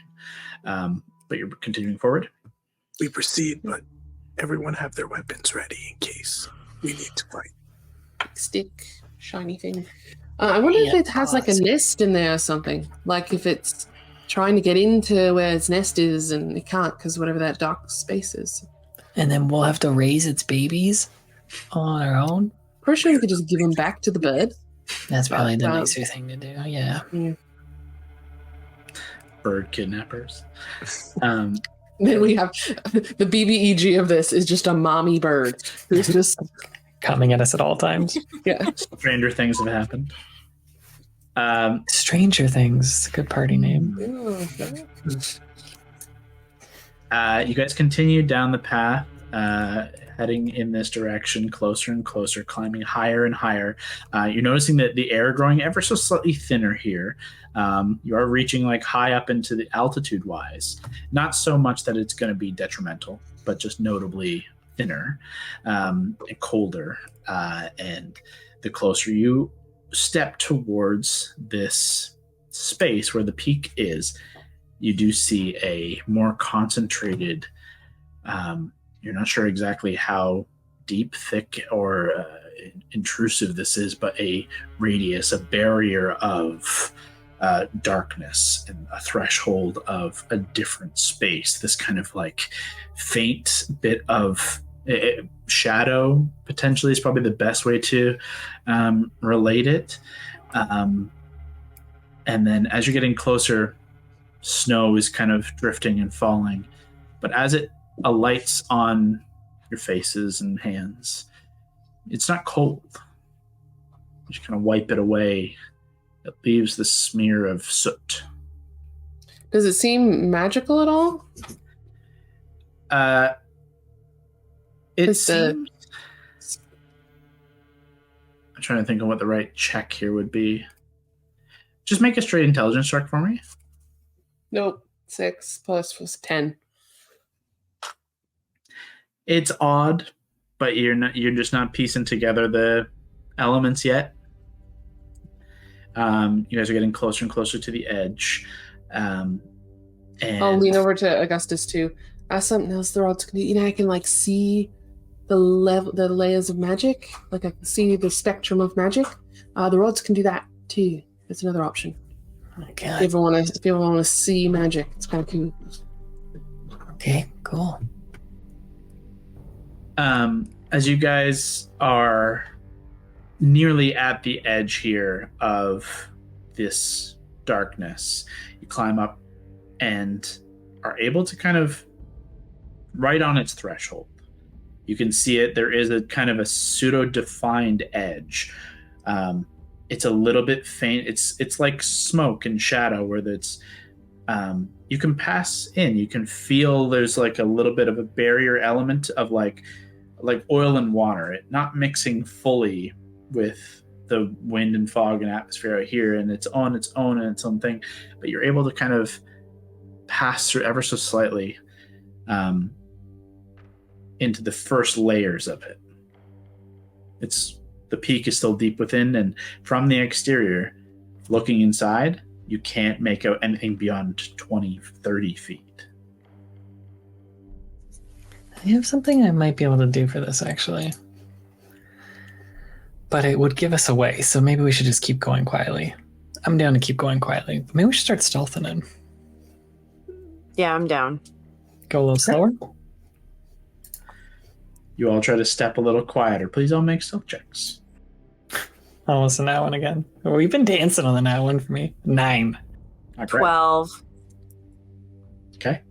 But you're continuing forward. We proceed, but everyone have their weapons ready in case we need to fight. Stick, shiny thing. I wonder if it has like a nest in there or something. Like if it's trying to get into where its nest is and it can't because whatever that dark space is. And then we'll have to raise its babies on our own? Pretty sure we could just give them back to the bird. That's probably the nicer thing to do, yeah. Bird kidnappers. Then we have the BBEG of this is just a mommy bird who's just coming at us at all times. Yeah. Stranger things have happened. Stranger Things, good party name. You guys continue down the path, heading in this direction, closer and closer, climbing higher and higher. You're noticing that the air growing ever so slightly thinner here. You are reaching like high up into the altitude-wise. Not so much that it's going to be detrimental, but just notably thinner and colder. And the closer you step towards this space where the peak is, you do see a more concentrated, you're not sure exactly how deep, thick, or intrusive this is, but a radius, a barrier of darkness and a threshold of a different space. This kind of like faint bit of shadow, potentially, is probably the best way to relate it. And then as you're getting closer, snow is kind of drifting and falling. But as it alights on your faces and hands, it's not cold. You just kind of wipe it away. It leaves the smear of soot. Does it seem magical at all? It seems... I'm trying to think of what the right check here would be. Just make a straight intelligence check for me. Nope. 6 plus was 10. It's odd, but you're just not piecing together the elements yet. You guys are getting closer and closer to the edge. And I'll lean over to Augustus too. Ask something else the rods can do. You know, I can like see the layers of magic. Like I can see the spectrum of magic. The rods can do that too. That's another option. Okay. If you want to see magic, it's kind of cool. Okay, cool. As you guys are nearly at the edge here of this darkness, you climb up and are able to kind of right on its threshold. You can see it. There is a kind of a pseudo-defined edge. It's a little bit faint. It's like smoke and shadow where it's you can pass in. You can feel there's like a little bit of a barrier element of like oil and water, it not mixing fully with the wind and fog and atmosphere out here, and it's on its own and its own thing, but you're able to kind of pass through ever so slightly into the first layers of it. The peak is still deep within, and from the exterior, looking inside, you can't make out anything beyond 20, 30 feet. I have something I might be able to do for this, actually. But it would give us away, so maybe we should just keep going quietly. I'm down to keep going quietly. Maybe we should start stealthing in. Yeah, I'm down. Go a little slower. You all try to step a little quieter. Please all make stealth checks. Almost a nat one again. We've been dancing on the nat one for me. 9. 12. Okay.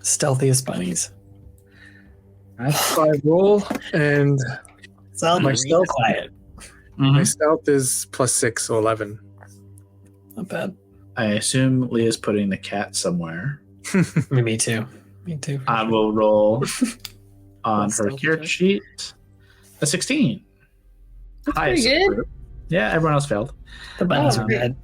Stealthiest bunnies. That's 5 roll, and It's all my my stealth quiet. my stealth is +6, so 11. Not bad. I assume Leah's putting the cat somewhere. Me too. Me too. I will roll on What's her stealth character check? sheet a 16. That's Highest pretty good. group. Yeah, everyone else failed. The bunnies Oh, are great.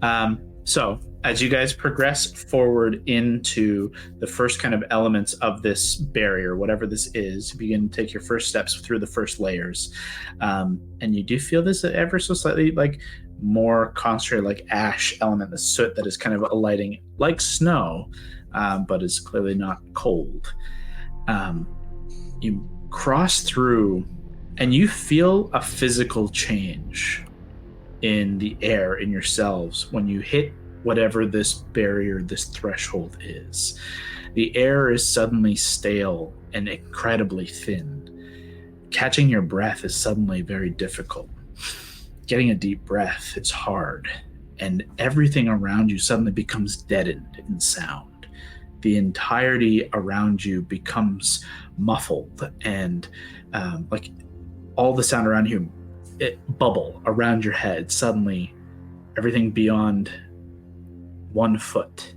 bad. So as you guys progress forward into the first kind of elements of this barrier, whatever this is, you begin to take your first steps through the first layers. And you do feel this ever so slightly like more concentrated, like ash element, the soot that is kind of alighting like snow, but is clearly not cold. You cross through and you feel a physical change in the air in yourselves when you hit whatever this barrier, this threshold is. The air is suddenly stale and incredibly thin. Catching your breath is suddenly very difficult. Getting a deep breath is hard, and everything around you suddenly becomes deadened in sound. The entirety around you becomes muffled, and like all the sound around you, it bubble around your head. Suddenly, everything beyond 1 foot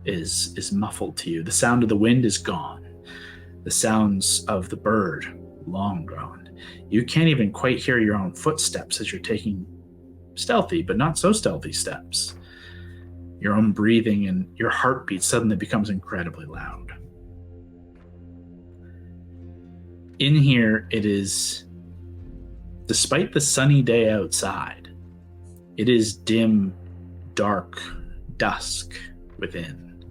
is muffled to you. The sound of the wind is gone. The sounds of the bird, long gone. You can't even quite hear your own footsteps as you're taking stealthy, but not so stealthy steps. Your own breathing and your heartbeat suddenly becomes incredibly loud. In here, it is, despite the sunny day outside, it is dim, dark, dusk within.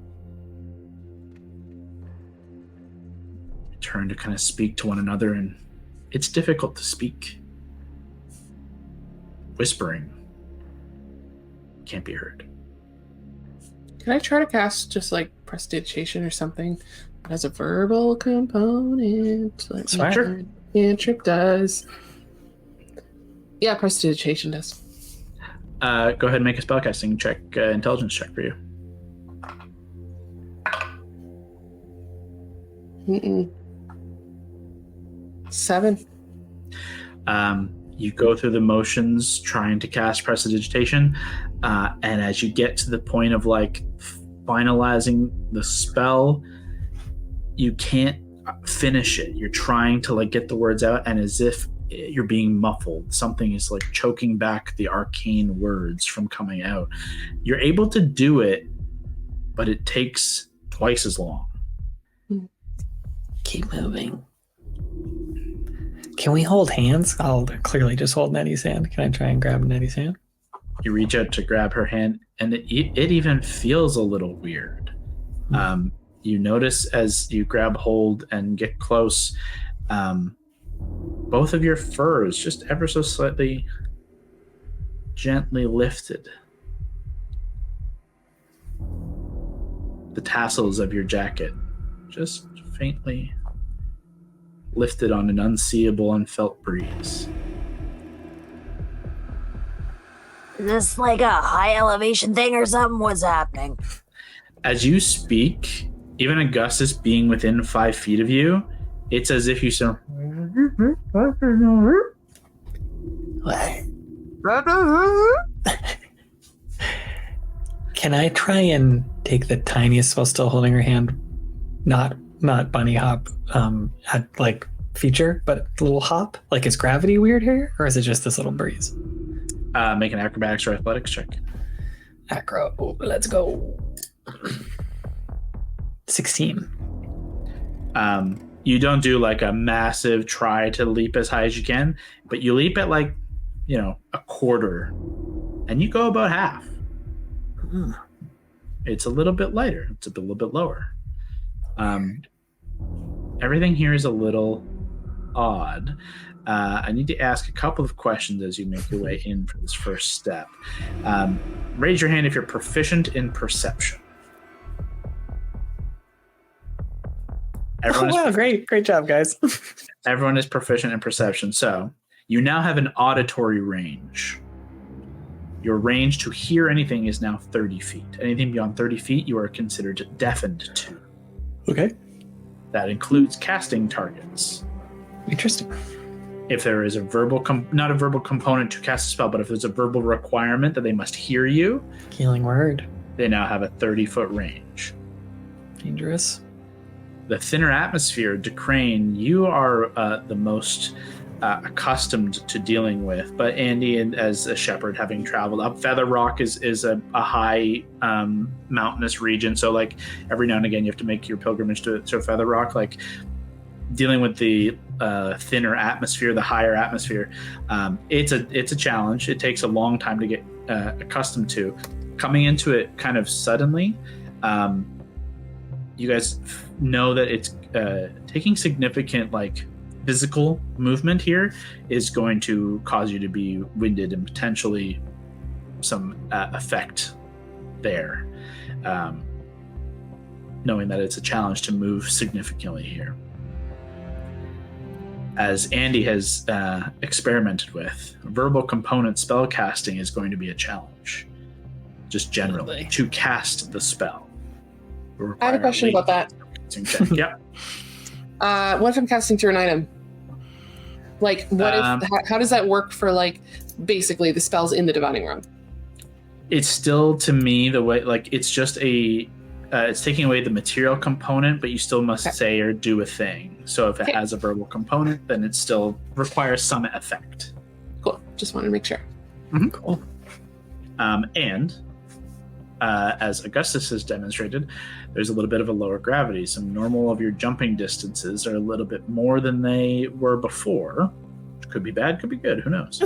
You turn to kind of speak to one another, and it's difficult to speak. Whispering can't be heard. Can I try to cast just like prestidigitation or something that has a verbal component? Like Sure. Cantrip does. Yeah, prestidigitation does. Go ahead and make a spellcasting check, intelligence check for you. 7. You go through the motions trying to cast prestidigitation, and as you get to the point of like finalizing the spell, you can't finish it. You're trying to like get the words out, and as if you're being muffled, something is like choking back the arcane words from coming out. You're able to do it, but it takes twice as long. Keep moving. Can we hold hands? I'll clearly just hold Nettie's hand. Can I try and grab Nettie's hand? You reach out to grab her hand, and it even feels a little weird. You notice as you grab hold and get close, both of your fur is just ever so slightly gently lifted. The tassels of your jacket just faintly lifted on an unseeable, unfelt breeze. Is this like a high elevation thing or something? What's happening? As you speak, even Augustus being within 5 feet of you, it's as if you sound... What? Can I try and take the tiniest while still holding her hand? Not bunny hop like feature, but a little hop? Like, is gravity weird here? Or is it just this little breeze? Make an acrobatics or athletics check. Acro. Oh, let's go. 16. You don't do like a massive try to leap as high as you can, but you leap at like, a quarter, and you go about half. It's a little bit lighter. It's a little bit lower. Everything here is a little odd. I need to ask a couple of questions as you make your way in for this first step. Raise your hand if you're proficient in perception. Great job, guys. Everyone is proficient in perception. So you now have an auditory range. Your range to hear anything is now 30 feet. Anything beyond 30 feet, you are considered deafened to. Okay. That includes casting targets. Interesting. If there is a verbal, not a verbal component to cast a spell, but if there's a verbal requirement that they must hear you, Healing word. they now have a 30-foot range. Dangerous. The thinner atmosphere, Decrane, you are the most accustomed to dealing with, but Andy, as a shepherd, having traveled up, Feather Rock is a high mountainous region, so like every now and again you have to make your pilgrimage to Feather Rock. Like dealing with the thinner atmosphere, the higher atmosphere, it's a challenge. It takes a long time to get accustomed to. Coming into it kind of suddenly, you guys know that it's taking significant like physical movement here is going to cause you to be winded and potentially some effect there, knowing that it's a challenge to move significantly here. As Andy has experimented with, verbal component spell casting is going to be a challenge, just generally, to cast the spell. I have a question about that. Yep. What if I'm casting through an item? Like, what if? How does that work for like basically the spells in the divining rod? It's still, to me, the way, like, it's just a it's taking away the material component, but you still must say or do a thing. So if it has a verbal component, then it still requires some effect. Cool. Just wanted to make sure. Mm-hmm. Cool. And as Augustus has demonstrated, there's a little bit of a lower gravity. Some normal of your jumping distances are a little bit more than they were before. Could be bad, could be good, who knows?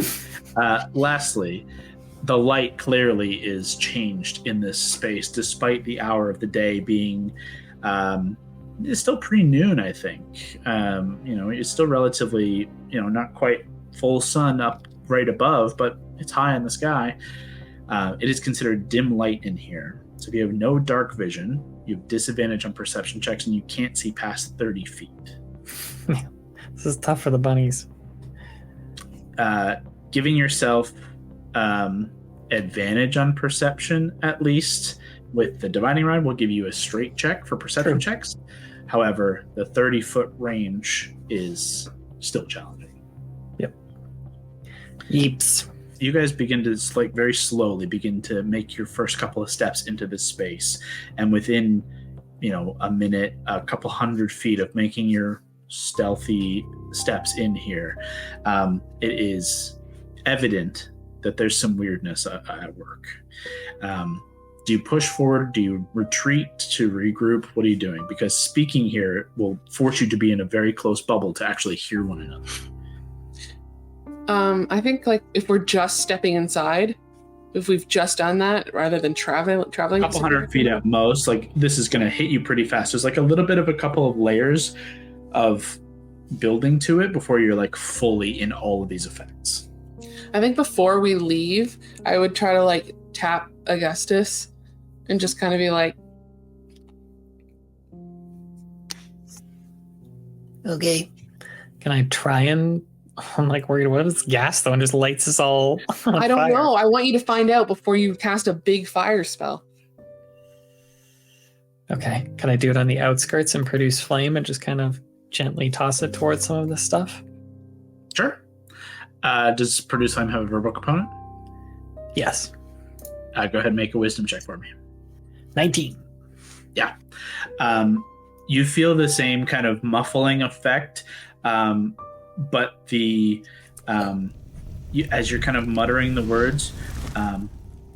Lastly, the light clearly is changed in this space, despite the hour of the day being it's still pre-noon, I think. It's still relatively, not quite full sun up right above, but it's high in the sky. It is considered dim light in here. So if you have no dark vision, you have disadvantage on perception checks, and you can't see past 30 feet. This is tough for the bunnies. Giving yourself advantage on perception, at least, with the divining rod will give you a straight check for perception checks. However, the 30-foot range is still challenging. Yep. Yeeps. You guys begin to very slowly begin to make your first couple of steps into this space, and within a minute, a couple 100 feet of making your stealthy steps in here, it is evident that there's some weirdness at work. Do you push forward? Do you retreat to regroup? What are you doing? Because speaking here will force you to be in a very close bubble to actually hear one another. I think if we're just stepping inside, if we've just done that rather than traveling a couple 100 feet at most, this is going to hit you pretty fast. There's a little bit of a couple of layers of building to it before you're fully in all of these effects. I think before we leave, I would try to tap Augustus and just kind of be like, okay. Can I try and I'm worried, what if this gas though and just lights us all on I don't fire? know. I want you to find out before you cast a big fire spell. Okay. Can I do it on the outskirts and produce flame and just kind of gently toss it towards some of this stuff? Sure. Does produce flame have a verbal component? Yes. Go ahead and make a wisdom check for me. 19. Yeah. You feel the same kind of muffling effect, but as you're kind of muttering the words,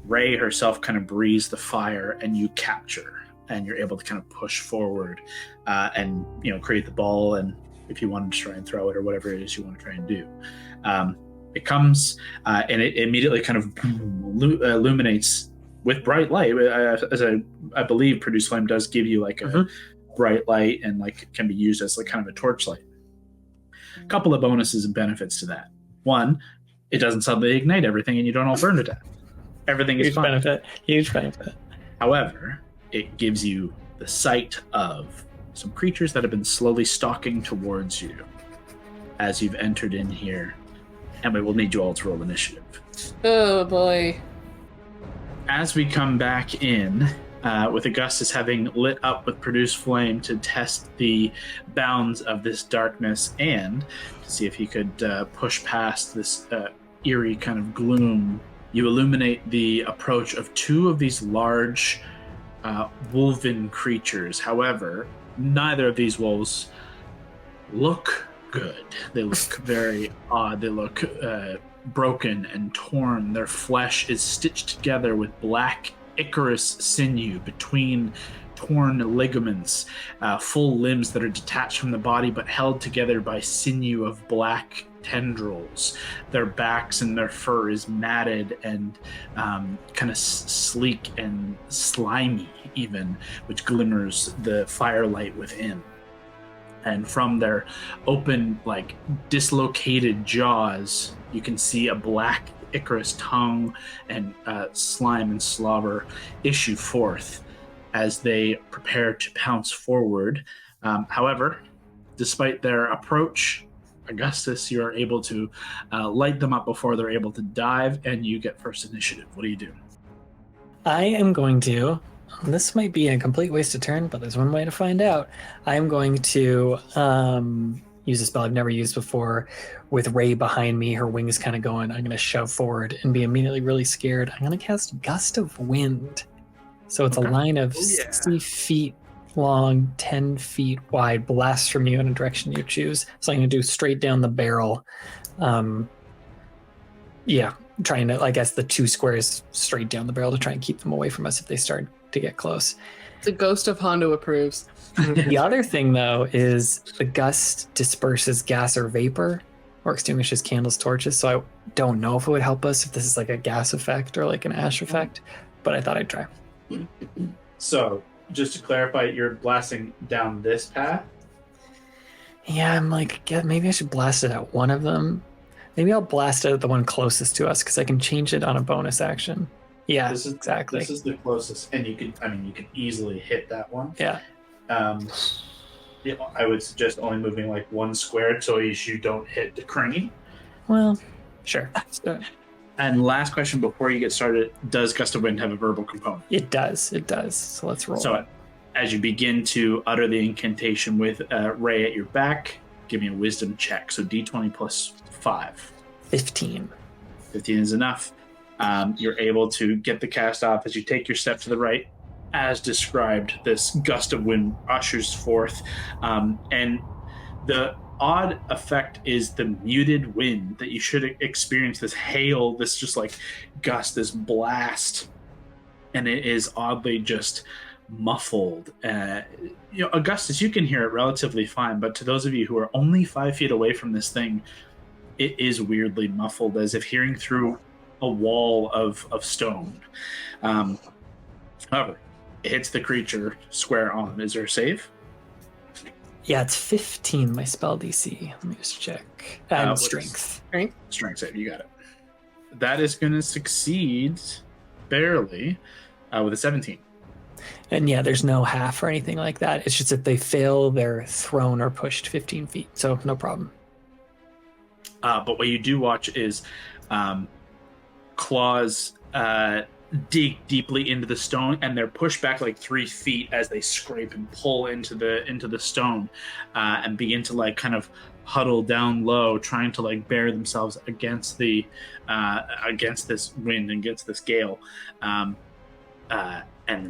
Ray herself kind of breathes the fire, and you capture, and you're able to kind of push forward and create the ball, and if you want to try and throw it or whatever it is you want to try and do. It comes and it immediately kind of illuminates with bright light. As I believe Produce Flame does give you a bright light and can be used as kind of a torchlight. A couple of bonuses and benefits to that. One, it doesn't suddenly ignite everything and you don't all burn to death. Everything is fine. Huge benefit. However, it gives you the sight of some creatures that have been slowly stalking towards you as you've entered in here, and we will need you all to roll initiative. Oh boy. As we come back in, with Augustus having lit up with Produce Flame to test the bounds of this darkness and to see if he could push past this eerie kind of gloom, you illuminate the approach of two of these large wolven creatures. However, neither of these wolves look good. They look very odd. They look broken and torn. Their flesh is stitched together with black ichorous sinew between torn ligaments, full limbs that are detached from the body but held together by sinew of black tendrils. Their backs and their fur is matted and kind of sleek and slimy even, which glimmers the firelight within. And from their open, dislocated jaws, you can see a black ichorous tongue and slime and slobber issue forth as they prepare to pounce forward. However, despite their approach, Augustus, you are able to light them up before they're able to dive, and you get first initiative. What do you do? I am going to, this might be a complete waste of turn, but there's one way to find out. I'm going to use a spell I've never used before with Ray behind me, her wings kind of going. I'm going to shove forward and be immediately really scared. I'm going to cast Gust of Wind. So it's a line of Oh, yeah. 60 feet long, 10 feet wide, blasts from you in a direction you choose. So I'm going to do straight down the barrel. Trying to, I guess, the 2 squares straight down the barrel to try and keep them away from us if they start to get close. The ghost of Hondo approves. The other thing, though, is the gust disperses gas or vapor or extinguishes candles, torches. So I don't know if it would help us if this is like a gas effect or like an ash effect, but I thought I'd try. So, just to clarify, you're blasting down this path? Yeah, I'm like, maybe I should blast it at one of them. Maybe I'll blast it at the one closest to us because I can change it on a bonus action. Yeah, exactly. This is the closest, and you can easily hit that one. Yeah. I would suggest only moving like 1 square so you don't hit the crane. Well, sure. And last question before you get started, does Gust of Wind have a verbal component? It does. So let's roll. So as you begin to utter the incantation with Ray at your back, give me a wisdom check. So D20 plus 5. 15. 15 is enough. You're able to get the cast off as you take your step to the right. As described, this gust of wind ushers forth, and the odd effect is the muted wind that you should experience, this hail, this just like gust, this blast, and it is oddly just muffled. Augustus, you can hear it relatively fine, but to those of you who are only 5 feet away from this thing, it is weirdly muffled, as if hearing through a wall of stone. However, it hits the creature square on. Is there a save? Yeah, it's 15, my spell DC. Let me just check. And strength. Strength save, you got it. That is going to succeed barely with a 17. And yeah, there's no half or anything like that. It's just if they fail, they're thrown or pushed 15 feet. So no problem. But what you do watch is claws dig deeply into the stone, and they're pushed back like 3 feet as they scrape and pull into the stone, and begin to like kind of huddle down low, trying to like bear themselves against the against this wind and against this gale, and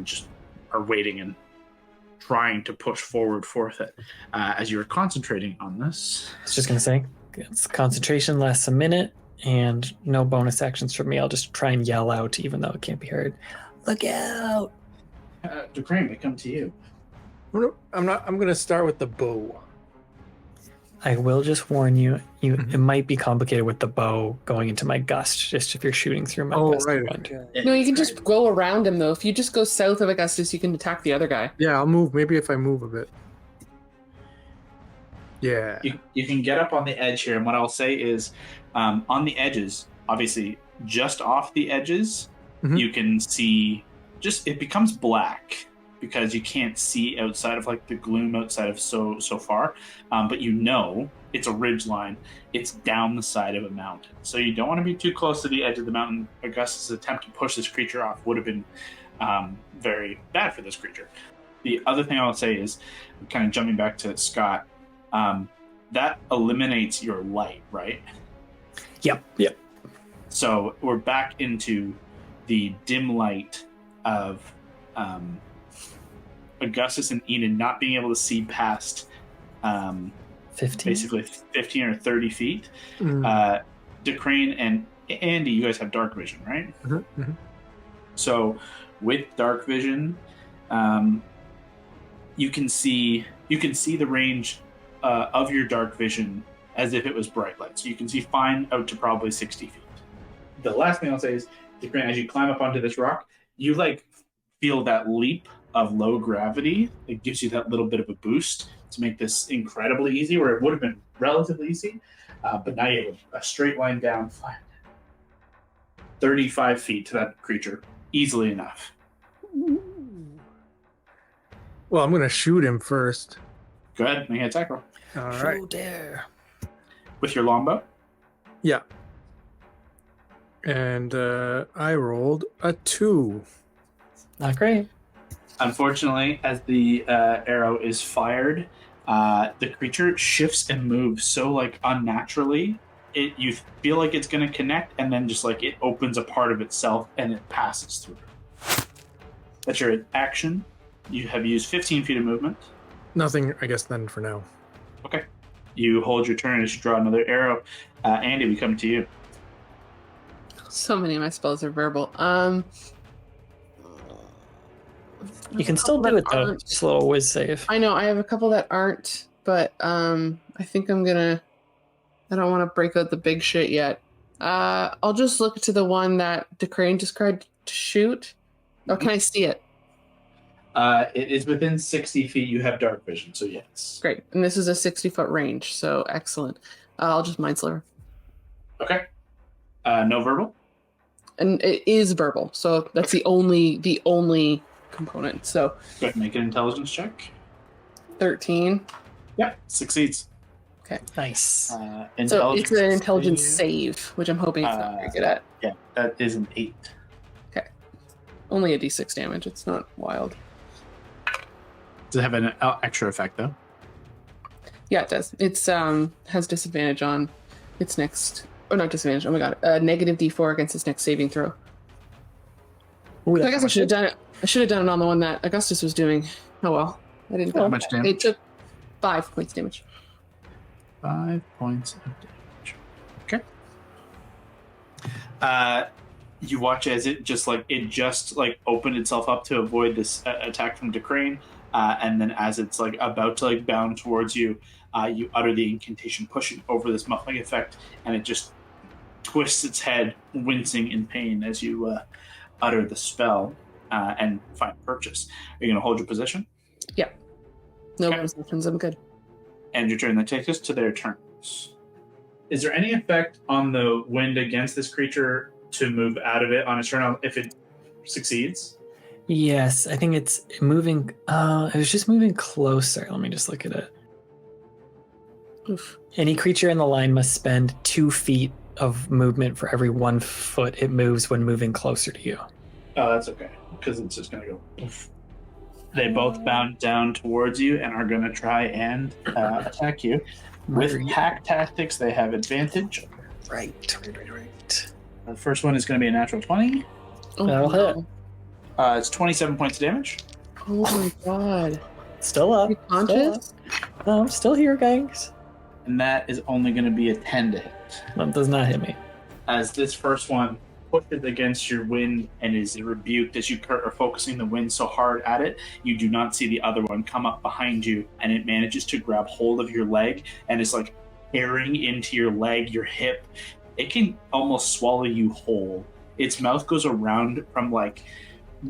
just are waiting and trying to push forward it. As you're concentrating on this, I was just gonna say, it's concentration lasts a minute. And no bonus actions from me. I'll just try and yell out, even though it can't be heard. Look out! Ducrane, they come to you. I'm going to start with the bow. I will just warn you. It might be complicated with the bow going into my gust. Just if you're shooting through my gust. Right. No, you can just go around him though. If you just go south of Augustus, you can attack the other guy. Yeah, I'll move. Maybe if I move a bit. Yeah. You can get up on the edge here, and what I'll say is, on the edges, obviously, just off the edges, you can see it becomes black because you can't see outside of like the gloom outside of so far. But it's a ridge line. It's down the side of a mountain, so you don't want to be too close to the edge of the mountain. Augustus' attempt to push this creature off would have been very bad for this creature. The other thing I will say is, kind of jumping back to Scott. That eliminates your light, right? Yep. So we're back into the dim light of Augustus and Eden not being able to see past 15? basically 15 or 30 feet. Ducrane and Andy, you guys have dark vision, right? So with dark vision, you can see the range of your dark vision as if it was bright light. So you can see fine out to probably 60 feet. The last thing I'll say is, as you climb up onto this rock, you like feel that leap of low gravity. It gives you that little bit of a boost to make this incredibly easy, where it would have been relatively easy. But now you have a straight line down 35 feet to that creature, easily enough. Well, I'm going to shoot him first. Go ahead, make an attack roll. All right. Oh, dare. With your longbow? Yeah. And I rolled a 2. Not great. Unfortunately, as the arrow is fired, the creature shifts and moves so like unnaturally. You feel like it's going to connect, and then just like it opens a part of itself and it passes through. That's your action. You have used 15 feet of movement. Nothing, I guess, then for now. Okay. You hold your turn as you draw another arrow. Andy, we come to you. So many of my spells are verbal. You can still do it though. Just a little whiz save. I know I have a couple that aren't, but I think I'm gonna. I don't want to break out the big shit yet. I'll just look to the one that DeCrane just tried to shoot. Or can I see it? It is within 60 feet. You have dark vision, so yes. Great. And this is a 60-foot range, so excellent. I'll just Mind Sliver. Okay. No verbal? And it is verbal, so that's the only component. So go ahead and make an intelligence check. 13. Yeah, succeeds. Okay. Nice. So it's an intelligence save, which I'm hoping it's not very good at. Yeah, that is an 8. Okay. Only a d6 damage. It's not wild. Does it have an extra effect, though? Yeah, it does. It's has disadvantage on its next... Oh, not disadvantage. Oh my god. Negative d4 against its next saving throw. Ooh, So I guess I should have done it. I should have done it on the one that Augustus was doing. Oh well. I didn't. How much damage? It took 5 points damage. 5 points of damage. Okay. You watch as it just opened itself up to avoid this attack from DeCrane, and then as it's about to bound towards you, you utter the incantation, pushing over this muffling effect, and it just twists its head, wincing in pain as you utter the spell and find purchase. Are you going to hold your position? Yeah. No Okay. resistance. I'm good. And your turn. That takes us to their turns. Is there any effect on the wind against this creature to move out of it on its turn if it succeeds? Yes, I think it's moving. It was just moving closer. Let me just look at it. Oof. Any creature in the line must spend 2 feet of movement for every 1 foot it moves when moving closer to you. Oh, that's okay, because it's just going to go poof. They both bound down towards you and are going to try and attack you. With pack tactics, they have advantage. Right. The first one is going to be a natural 20. Oh, That'll no. hit. It's 27 points of damage. Oh my god. Still up. You conscious? No, I'm still here, gangs. And that is only going to be a 10 to hit. That does not hit me. As this first one pushes against your wind and is rebuked as you are focusing the wind so hard at it, you do not see the other one come up behind you, and it manages to grab hold of your leg and is tearing into your leg, your hip. It can almost swallow you whole. Its mouth goes around from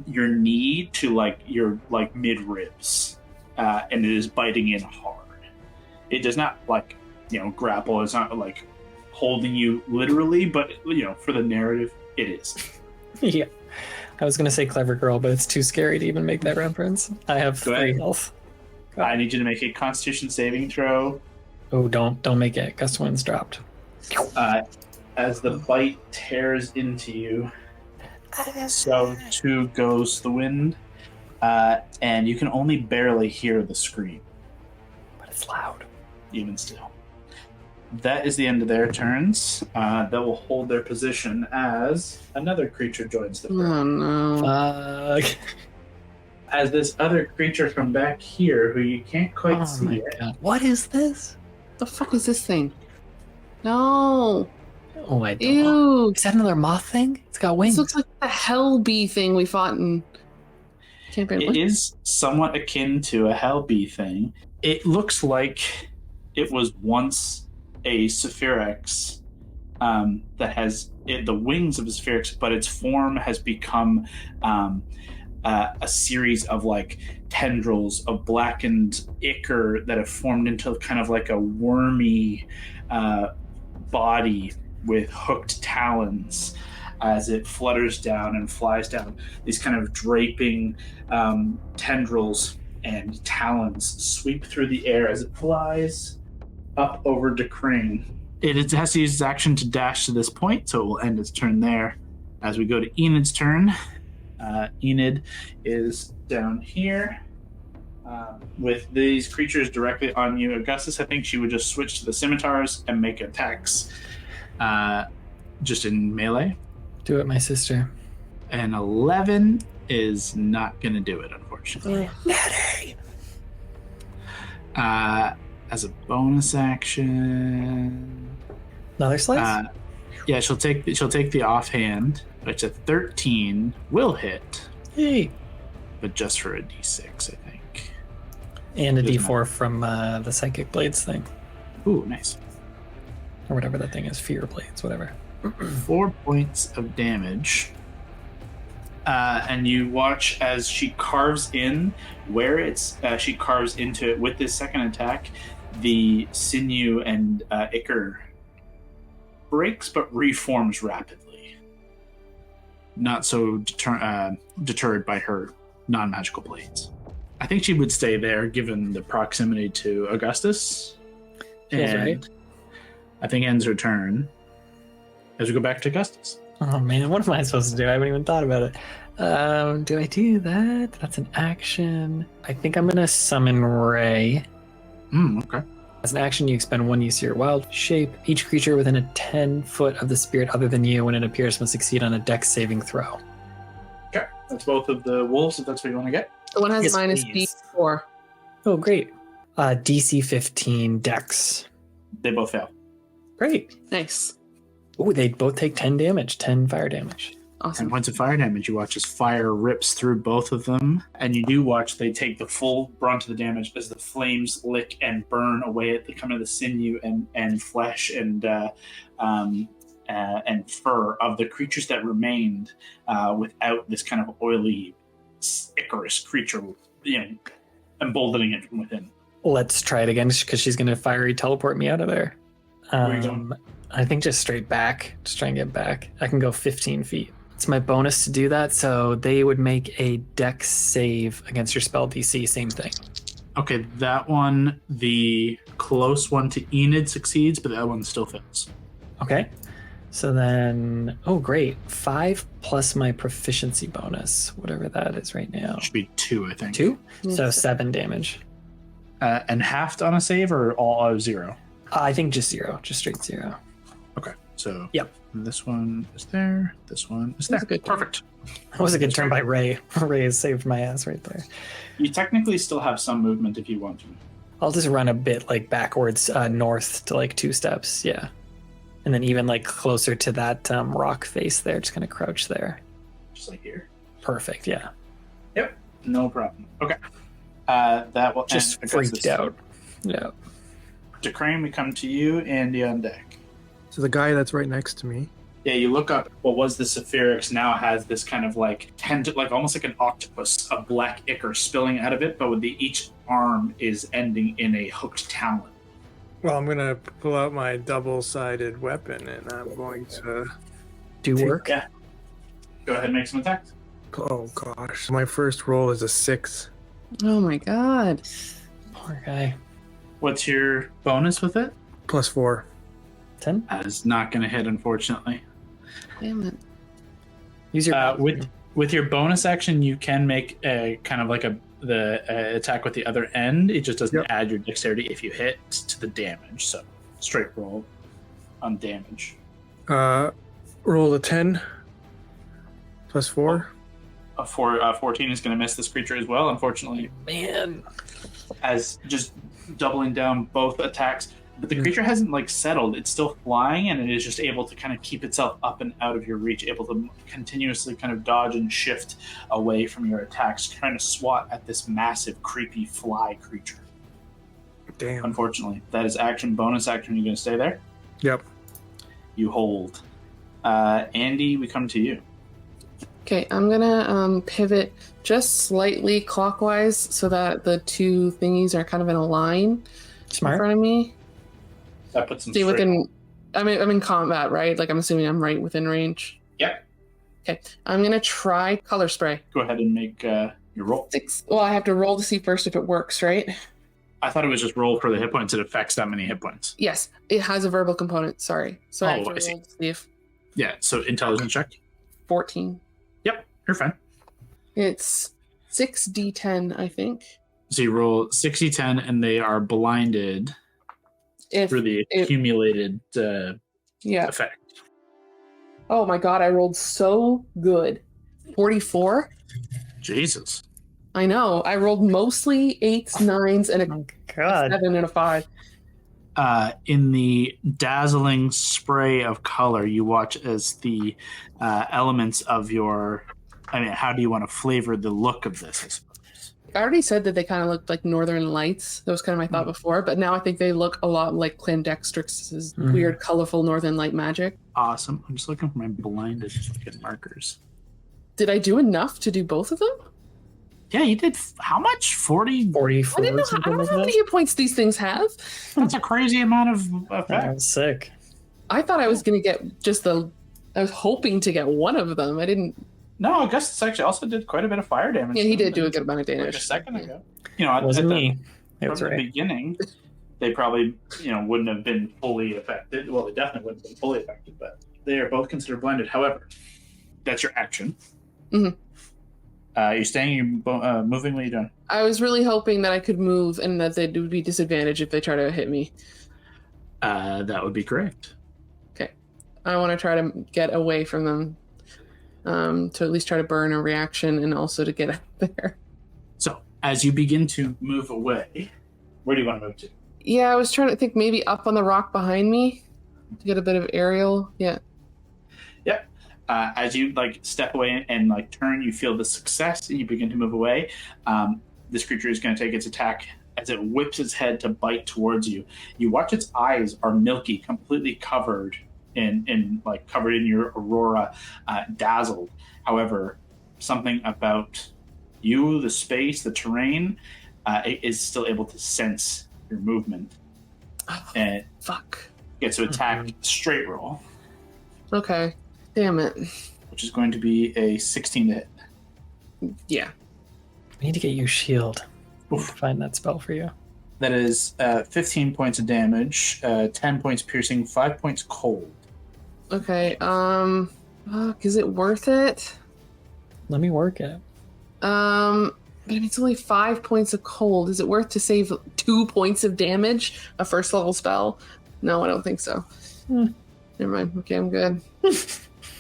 your knee to your mid ribs, and it is biting in hard. It does not grapple. It's not holding you literally, but for the narrative, it is. Yeah. I was going to say clever girl, but it's too scary to even make that reference. I have Go 3 ahead. health. I need you to make a Constitution saving throw. Oh, don't make it. Gust of Wind's dropped. As the bite tears into you, so too goes the wind, and you can only barely hear the scream. But it's loud. Even still. That is the end of their turns. They will hold their position as another creature joins the fray. Oh no. As this other creature from back here, who you can't quite see my yet, God. What is this? The fuck is this thing? No. Oh, I don't know. Ew. Is that another moth thing? It's got wings. This looks like the hell bee thing we fought in campaign. it is somewhat akin to a hell bee thing. It looks like it was once a Sephirex that has the wings of a Sephirex, but its form has become a series of tendrils of blackened ichor that have formed into kind of a wormy body with hooked talons as it flutters down and flies down. These kind of draping tendrils and talons sweep through the air as it flies up over DeCrane. It has to use its action to dash to this point, so it will end its turn there. As we go to Enid's turn, Enid is down here with these creatures directly on you. Augustus, I think she would just switch to the scimitars and make attacks just in melee. Do it, my sister. An 11 is not going to do it, unfortunately. Natty! As a bonus action, Another slice? yeah, she'll take the offhand, which at 13 will hit, Hey. but just for a d6, I think. And a Doesn't d4 from the Psychic Blades thing. Ooh, nice. Or whatever that thing is. Fear Blades, whatever. 4 points of damage. And you watch as she carves in where she carves into it with this second attack. The sinew and ichor breaks but reforms rapidly. Not so deterred by her non-magical blades. I think she would stay there given the proximity to Augustus. Feels right. I think ends her turn as we go back to Augustus. Oh man, what am I supposed to do? I haven't even thought about it. Do I do that? That's an action. I think I'm gonna summon Ray. Okay. As an action, you expend 1 use of your wild shape. Each creature within a 10 foot of the spirit other than you when it appears must succeed on a dex saving throw. Okay. That's both of the wolves, if that's what you want to get. The one has Yes, minus please. D4. Oh, great. DC 15 dex. They both fail. Great. Nice. Oh, they both take 10 damage, 10 fire damage. 10 Awesome. points of fire damage. You watch as fire rips through both of them, and you do watch they take the full brunt of the damage as the flames lick and burn away at the kind of the sinew and flesh and fur of the creatures that remained without this kind of oily ichorous creature, emboldening it from within. Let's try it again because she's going to fiery teleport me out of there. Where are you going? I think just straight back. Just try and get back. I can go 15 feet. It's my bonus to do that, so they would make a dex save against your spell DC. Same thing. Okay, that one, the close one to Enid succeeds, but that one still fails. Okay. So then, oh great, 5 plus my proficiency bonus, whatever that is right now. Should be 2, I think. 2? Yes. So 7 damage. And halved on a save or all out of 0? I think just 0, just straight 0. Okay, so Yep. This one is there. This one is there. That's a good turn. Perfect. That was a good turn by Ray. Ray has saved my ass right there. You technically still have some movement if you want to. I'll just run a bit like backwards north to like 2 steps, yeah. And then even like closer to that rock face there, just kind of crouch there. Just like here. Perfect, yeah. Yep. No problem. Okay. That will Just end freaked Augustus. out. Yeah. To Crane, we come to you, Andy on deck. So the guy that's right next to me. Yeah, you look up what was the Sephirix now has this kind of like almost like an octopus of black ichor spilling out of it, but with each arm is ending in a hooked talon. Well, I'm gonna pull out my double-sided weapon and I'm going to. Do work. Yeah. Go ahead and make some attacks. Oh gosh, my first roll is a 6. Oh my god. Poor guy. What's your bonus with it? Plus 4. 10? That is not going to hit, unfortunately. Damn it. Use your With your bonus action, you can make a kind of like the attack with the other end. It just doesn't add your dexterity if you hit to the damage. So straight roll on damage. Roll a 10. Plus 4. A 14 is going to miss this creature as well, unfortunately. man. As just doubling down both attacks. But the creature hasn't like settled. It's still flying, and it is just able to kind of keep itself up and out of your reach, able to continuously kind of dodge and shift away from your attacks, trying to swat at this massive, creepy fly creature. Damn. Unfortunately, that is action. Bonus action. You're going to stay there? Yep. You hold. Andy, we come to you. Okay, I'm gonna pivot just slightly clockwise so that the 2 thingies are kind of in a line in Smart. front of me. That puts them See, straight. within. I'm in combat, right? Like I'm assuming I'm right within range. Yep. Okay, I'm gonna try color spray. Go ahead and make your roll. 6. Well, I have to roll to see first if it works, right? I thought it was just roll for the hit points. It affects that many hit points. Yes, it has a verbal component. Sorry. So I have to I see. roll to see if Yeah, so intelligence check. 14. Yep, you're fine. It's 6d10, I think. So you roll 60-10, and they are blinded through the accumulated Yeah. effect. Oh my god, I rolled so good. 44. Jesus. I know. I rolled mostly 8s, 9s, and a God. 7 and a 5. In the dazzling spray of color, you watch as the elements of your... I mean, how do you want to flavor the look of this, I suppose? I already said that they kind of looked like Northern Lights. That was kind of my thought before, but now I think they look a lot like Clandextrix's weird, colorful Northern Light magic. Awesome. I'm just looking for my blinded markers. Did I do enough to do both of them? Yeah, you did. How much? 40? 44. I don't know something how like many that. hit points these things have. That's a crazy amount of effect. That's sick. I thought I was going to get just I was hoping to get one of them. I didn't. No, Augustus actually also did quite a bit of fire damage. Yeah, he did do a good amount of like damage. a second ago. You know, It wasn't at me. It from was the right. beginning, they probably, wouldn't have been fully affected. Well, they definitely wouldn't have been fully affected, but they are both considered blinded. However, that's your action. Mhm. You're staying, you're moving, what are you doing? I was really hoping that I could move and that they would be disadvantaged if they try to hit me. That would be correct. I want to try to get away from them, to at least try to burn a reaction and also to get out there. So, as you begin to move away, where do you want to move to? Yeah, I was trying to think maybe up on the rock behind me to get a bit of aerial. Yeah. Yep. As you step away and turn, you feel the success and you begin to move away. This creature is going to take its attack as it whips its head to bite towards you. You watch its eyes are milky, completely covered covered in your aurora, dazzled. However, something about you, the space, the terrain, it is still able to sense your movement. And Fuck. gets to attack straight roll, Okay. Damn it. which is going to be a 16 to hit. Yeah. I need to get you shield. Oof. Find that spell for you. That is 15 points of damage, 10 points piercing, 5 points cold. Okay. Fuck, is it worth it? Let me work it. But I mean, it's only 5 points of cold. Is it worth to save 2 points of damage? A first level spell? No, I don't think so. Never mind. Okay, I'm good. I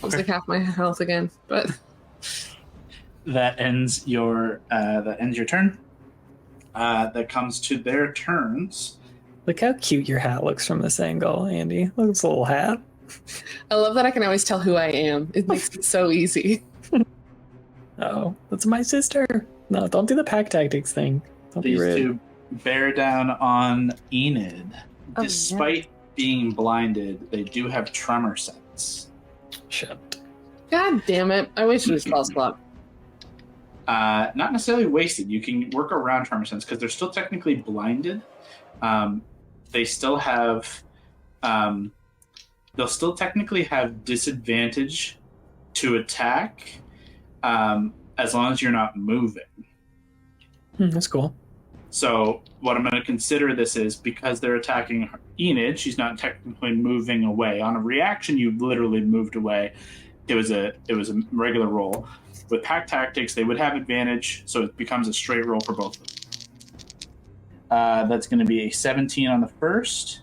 was like half my health again, but That ends your turn. That comes to their turns. Look how cute your hat looks from this angle, Andy. Look at this little hat. I love that I can always tell who I am. It makes it so easy. Oh, that's my sister. No, don't do the pack tactics thing. Don't be These rude. two bear down on Enid. Oh, Despite being blinded, they do have tremor sense. Shit. God damn it. I wasted a spell slot. Not necessarily wasted. You can work around tremor sense because they're still technically blinded. They still have... they'll still technically have disadvantage to attack as long as you're not moving. That's cool. So what I'm going to consider this is because they're attacking Enid, she's not technically moving away. On a reaction, you literally moved away. It was a regular roll. With pack tactics, they would have advantage, so it becomes a straight roll for both of them. That's going to be a 17 on the first,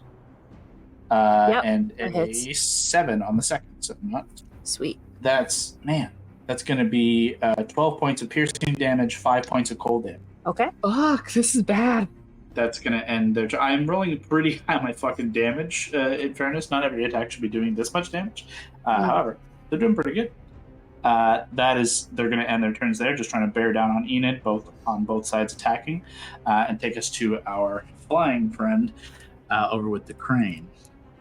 and that a hits. 7 on the second. So not Sweet. that's going to be 12 points of piercing damage, 5 points of cold damage. Okay. Fuck, this is bad. That's going to end their... I'm rolling pretty high on my fucking damage, in fairness. Not every attack should be doing this much damage. However, they're doing pretty good. They're going to end their turns there, just trying to bear down on Enid, on both sides attacking, and take us to our flying friend over with the crane.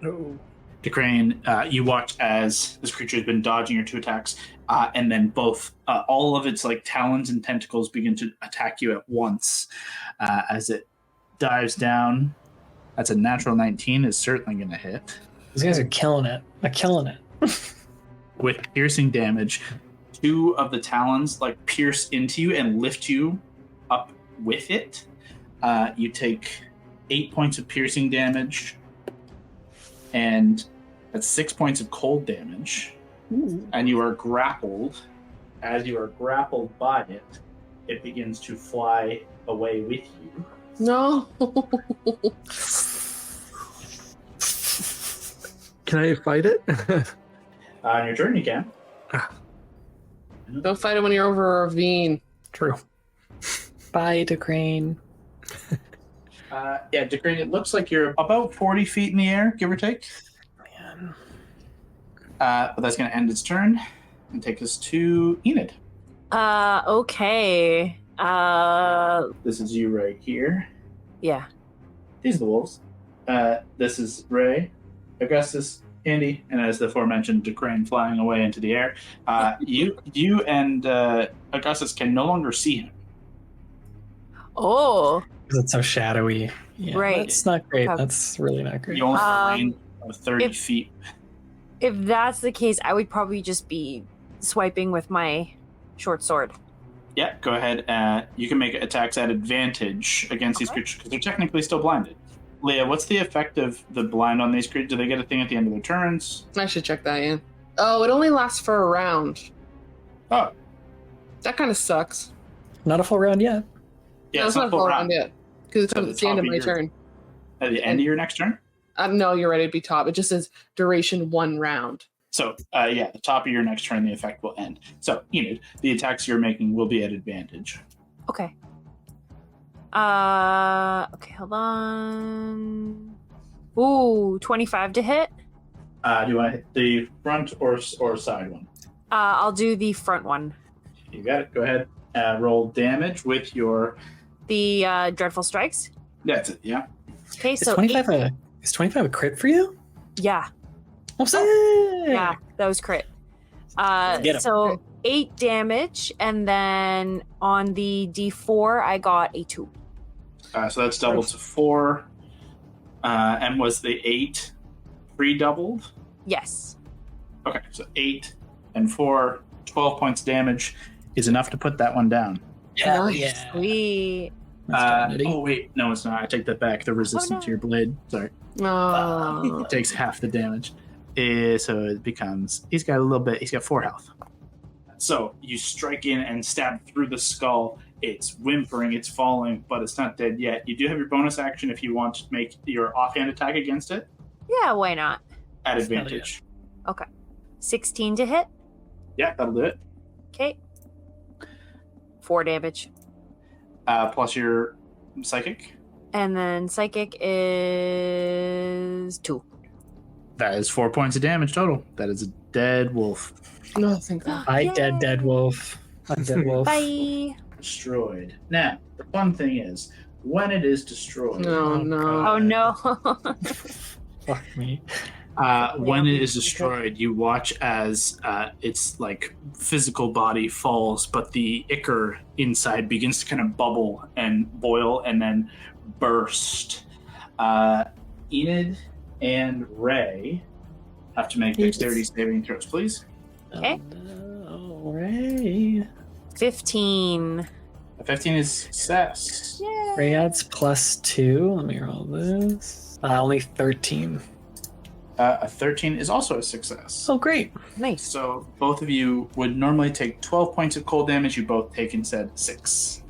Oh. The crane, you watch as this creature has been dodging your 2 attacks, and then all of its talons and tentacles begin to attack you at once as it dives down. That's a natural 19 is certainly going to hit. These guys are killing it. They're killing it. With piercing damage, 2 of the talons pierce into you and lift you up with it. You take 8 points of piercing damage, and that's 6 points of cold damage. Ooh. And you are grappled. As you are grappled by it, it begins to fly away with you. No. Can I fight it? On your turn, you can. Don't fight it when you're over a ravine. True. Bye, DeCrane. Yeah, DeCrane, it looks like you're about 40 feet in the air, give or take. Man. But that's going to end its turn and take us to Enid. Okay. This is you right here. Yeah. These are the wolves. This is Ray, Augustus, Andy, and as the aforementioned DeCrane flying away into the air. You and Augustus can no longer see him. Oh. Because it's so shadowy. Yeah, Right. That's not great. Okay. That's really not great. You only have a range of 30 feet. If that's the case, I would probably just be swiping with my short sword. Yeah, go ahead. You can make attacks at advantage against these creatures because they're technically still blinded. Leah, what's the effect of the blind on these creatures? Do they get a thing at the end of their turns? I should check that in. Oh, it only lasts for a round. Oh, That kind of sucks. Not a full round yet. yeah, No, it's not a full round. yet. Because it's So at the end of my turn. At the end of your next turn? No, you're right. It'd be top. It just says duration 1 round. So, yeah, the top of your next turn, the effect will end. So, Enid, the attacks you're making will be at advantage. Okay. Okay, hold on. Ooh, 25 to hit. Do you want to hit the front or side one? I'll do the front one. You got it. Go ahead. Roll damage with your... The dreadful strikes. That's it, yeah. Okay, Is so 25 is 25 a crit for you? yeah, Oh, sick! yeah, that was crit. Get 'em. So 8 damage, and then on the D4, I got a 2. So that's doubled to 4. And was the 8 pre-doubled? Yes. Okay, so 8 and 4, 12 points damage is enough to put that one down. Yeah, Nice. yeah. Sweet. That's pretty nutty. Oh, wait. No, it's not. I take that back. The resistance no. to your blade. Sorry. Oh. It takes half the damage. So it becomes... He's got 4 health. So you strike in and stab through the skull. It's whimpering, it's falling, but it's not dead yet. You do have your bonus action if you want to make your offhand attack against it Yeah, why not? at Hell advantage. 16 to hit. Yeah, that'll do it. Okay. 4 damage. Plus your psychic. And then psychic is 2. That is 4 points of damage total. That is a dead wolf. No, thank God. Hi, Yay. dead wolf. I'm dead wolf. Bye. Destroyed. Now, the fun thing is, when it is destroyed, No, no. Oh no. Fuck me. when it is destroyed, you watch as its like physical body falls, but the ichor inside begins to kind of bubble and boil and then burst. Enid and Ray have to make dexterity saving throws, please. Okay. Oh, Ray. 15. A 15 is success. Yay. Ray adds +2. Let me roll this. Only 13. A 13 is also a success. Oh, great. Nice. So both of you would normally take 12 points of cold damage. You both take instead 6.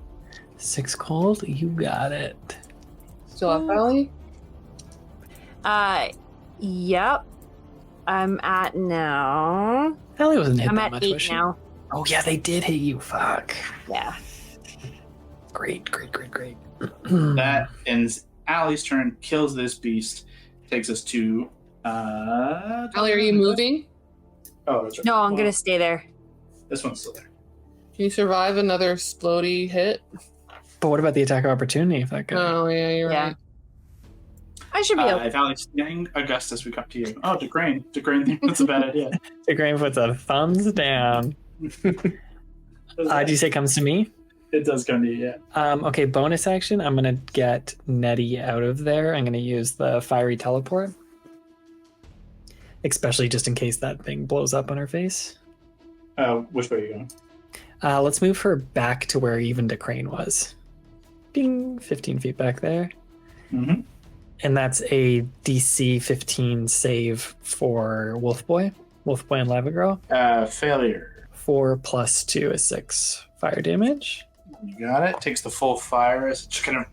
6 cold. You got it. Still up, Ellie? Yep. I'm at now. Ellie wasn't hit I'm that at much, 8 was she? now. Oh, yeah, they did hit you. Fuck. Yeah. Great. That ends Allie's turn, kills this beast, takes us to... Ellie, are you moving? Oh, that's right. No, I'm Well, gonna stay there. This one's still there. Can you survive another splody hit? But what about the attack of opportunity if that guy? Oh, yeah, you're Yeah. right. I should be able. If Allie's staying, Augustus, we come to you. Oh, DeCrane. DeCrane, that's a bad idea. The Graham puts a thumbs down. Did you say comes to me? It does come to you, yeah. Okay, bonus action. I'm going to get Nettie out of there. I'm going to use the fiery teleport. Especially just in case that thing blows up on her face. Which way are you going? Let's move her back to where even DeCrane was. Ding! 15 feet back there. Mm-hmm. And that's a DC 15 save for Wolfboy. Wolfboy and Lava Girl. Failure. 4 plus 2 is 6 fire damage. You got it. Takes the full fire as it just kind of...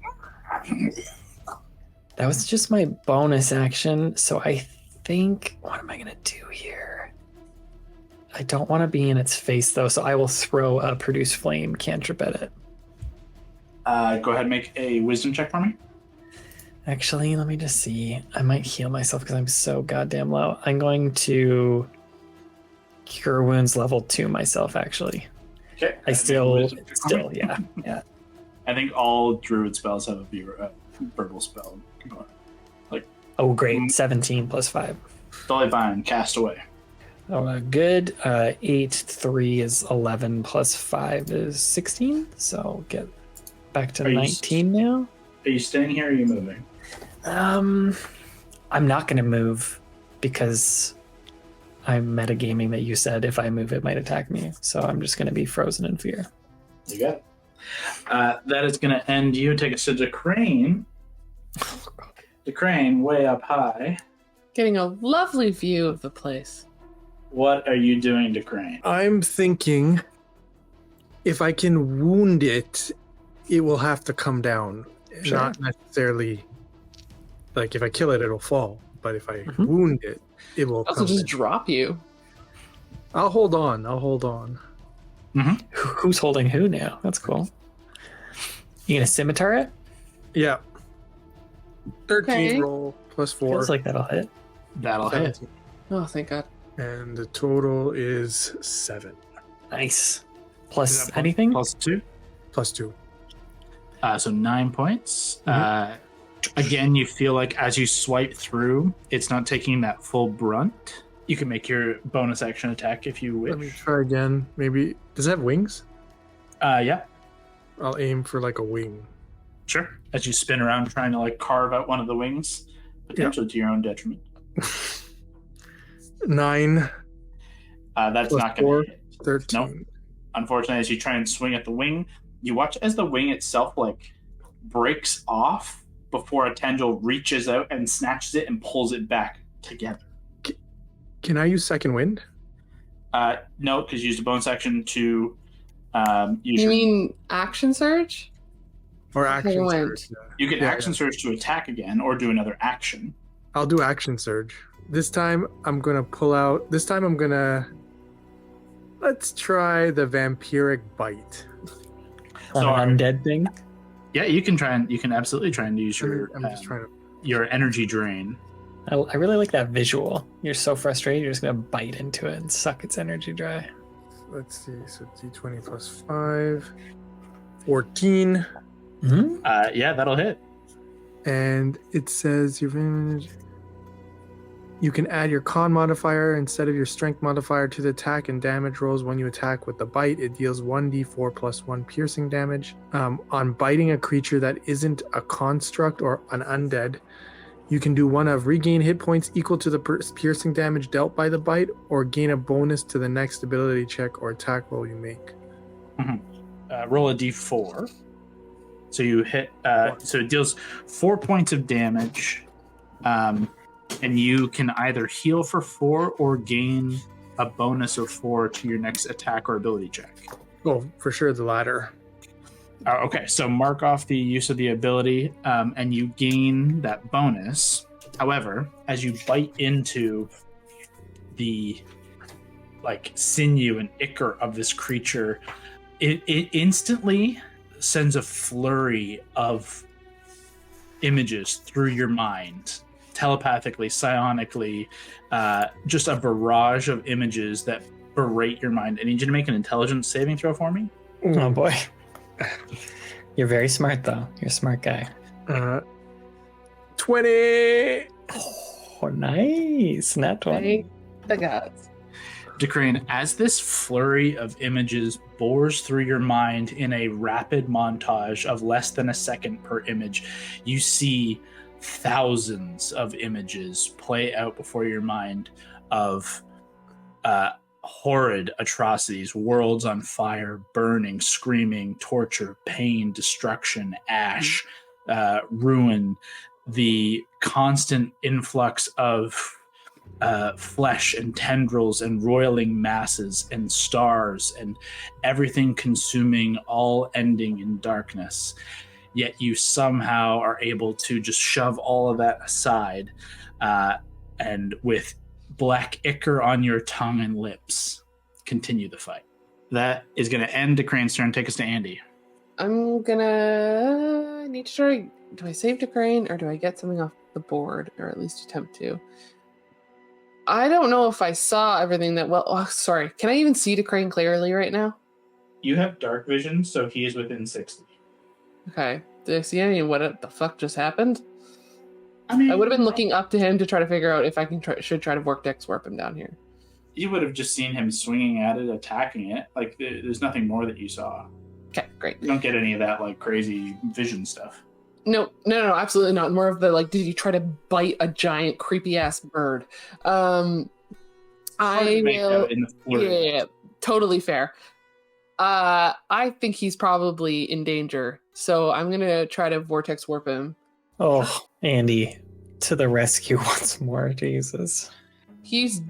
That was just my bonus action, so I think... What am I going to do here? I don't want to be in its face, though, so I will throw a Produce Flame cantrip at it. Go ahead and make a wisdom check for me. Actually, let me just see. I might heal myself because I'm so goddamn low. I'm going to Cure Wounds level 2 myself, actually. Okay. I yeah. I think all druid spells have a verbal spell. Oh, great. 17 plus 5. Totally fine. Cast away. Oh, good. 8, 3 is 11 plus 5 is 16. So get back to 19 now. Are you staying here or are you moving? I'm not going to move because I'm metagaming that you said if I move it might attack me. So I'm just going to be frozen in fear. You got it. That is going to end you. Take us to the crane. The crane way up high. Getting a lovely view of the place. What are you doing to crane? I'm thinking if I can wound it, it will have to come down. Sure. Not necessarily like if I kill it, it'll fall. But if I wound it, it will Also come just down. drop you. I'll hold on. Mm-hmm. Who's holding who now? That's cool. You gonna scimitar it? Yeah. 13 Okay. roll plus 4. Feels like that'll hit. That'll hit. 17. Oh, thank God. And the total is 7. Nice. Is Plus that anything? Plus 2. Plus 2. So 9 points. Again, you feel like as you swipe through, it's not taking that full brunt. You can make your bonus action attack if you wish. Let me try again. Maybe. Does it have wings? Yeah, I'll aim for like a wing. sure. As you spin around trying to carve out one of the wings, potentially to your own detriment. 9. That's Plus not going 4, to hit. 13. Nope. Unfortunately, as you try and swing at the wing, you watch as the wing itself breaks off before a tendril reaches out and snatches it and pulls it back together. Can I use second wind? No, because you used a bonus action to use You your... mean action surge? Or action wind. surge? Yeah. You can Yeah, action surge to attack again or do another action. I'll do action surge. This time I'm going to pull out. Let's try the vampiric bite. So An undead thing? Yeah, you can absolutely try and use your I'm just trying to. your energy drain. I really like that visual. You're so frustrated, you're just going to bite into it and suck its energy dry. Let's see. So d20 plus 5. 14. Mm-hmm. Yeah, that'll hit. And it says you can add your con modifier instead of your strength modifier to the attack and damage rolls when you attack with the bite. It deals 1d4 plus 1 piercing damage. On biting a creature that isn't a construct or an undead, you can do one of regain hit points equal to the piercing damage dealt by the bite, or gain a bonus to the next ability check or attack roll you make. Roll a d4. So you hit. So it deals 4 points of damage, and you can either heal for 4 or gain a bonus of 4 to your next attack or ability check. Oh, for sure, the latter. Okay, so mark off the use of the ability, and you gain that bonus. However, as you bite into the sinew and ichor of this creature, it instantly sends a flurry of images through your mind, telepathically, psionically, just a barrage of images that berate your mind. I need you to make an intelligence saving throw for me. Oh boy. You're very smart, though. You're a smart guy. 20. Oh, nice. Nat 20. Thank the gods. Decrane, as this flurry of images bores through your mind in a rapid montage of less than a second per image, you see thousands of images play out before your mind of horrid atrocities, worlds on fire, burning, screaming, torture, pain, destruction, ash, ruin, the constant influx of flesh and tendrils and roiling masses and stars and everything consuming, all ending in darkness. Yet you somehow are able to just shove all of that aside, and with black ichor on your tongue and lips, continue the fight. That is going to end Decrane's turn. Take us to Andy. I'm gonna need to try. Do I save Decrane or do I get something off the board, or at least attempt to? I don't know if I saw everything that well. Oh, sorry. Can I even see Decrane clearly right now? You have dark vision, so he is within 60. Okay. Did I see any? What the fuck just happened? I mean, I would have been looking up to him to try to figure out if I should try to Vortex warp him down here. You would have just seen him swinging at it, attacking it. Like, there's nothing more that you saw. Okay, great. You don't get any of that, like, crazy vision stuff. No, absolutely not. More of the, like, did you try to bite a giant creepy-ass bird? I will... Yeah, totally fair. I think he's probably in danger, so I'm going to try to Vortex warp him. Oh, Andy, to the rescue once more, Jesus. He's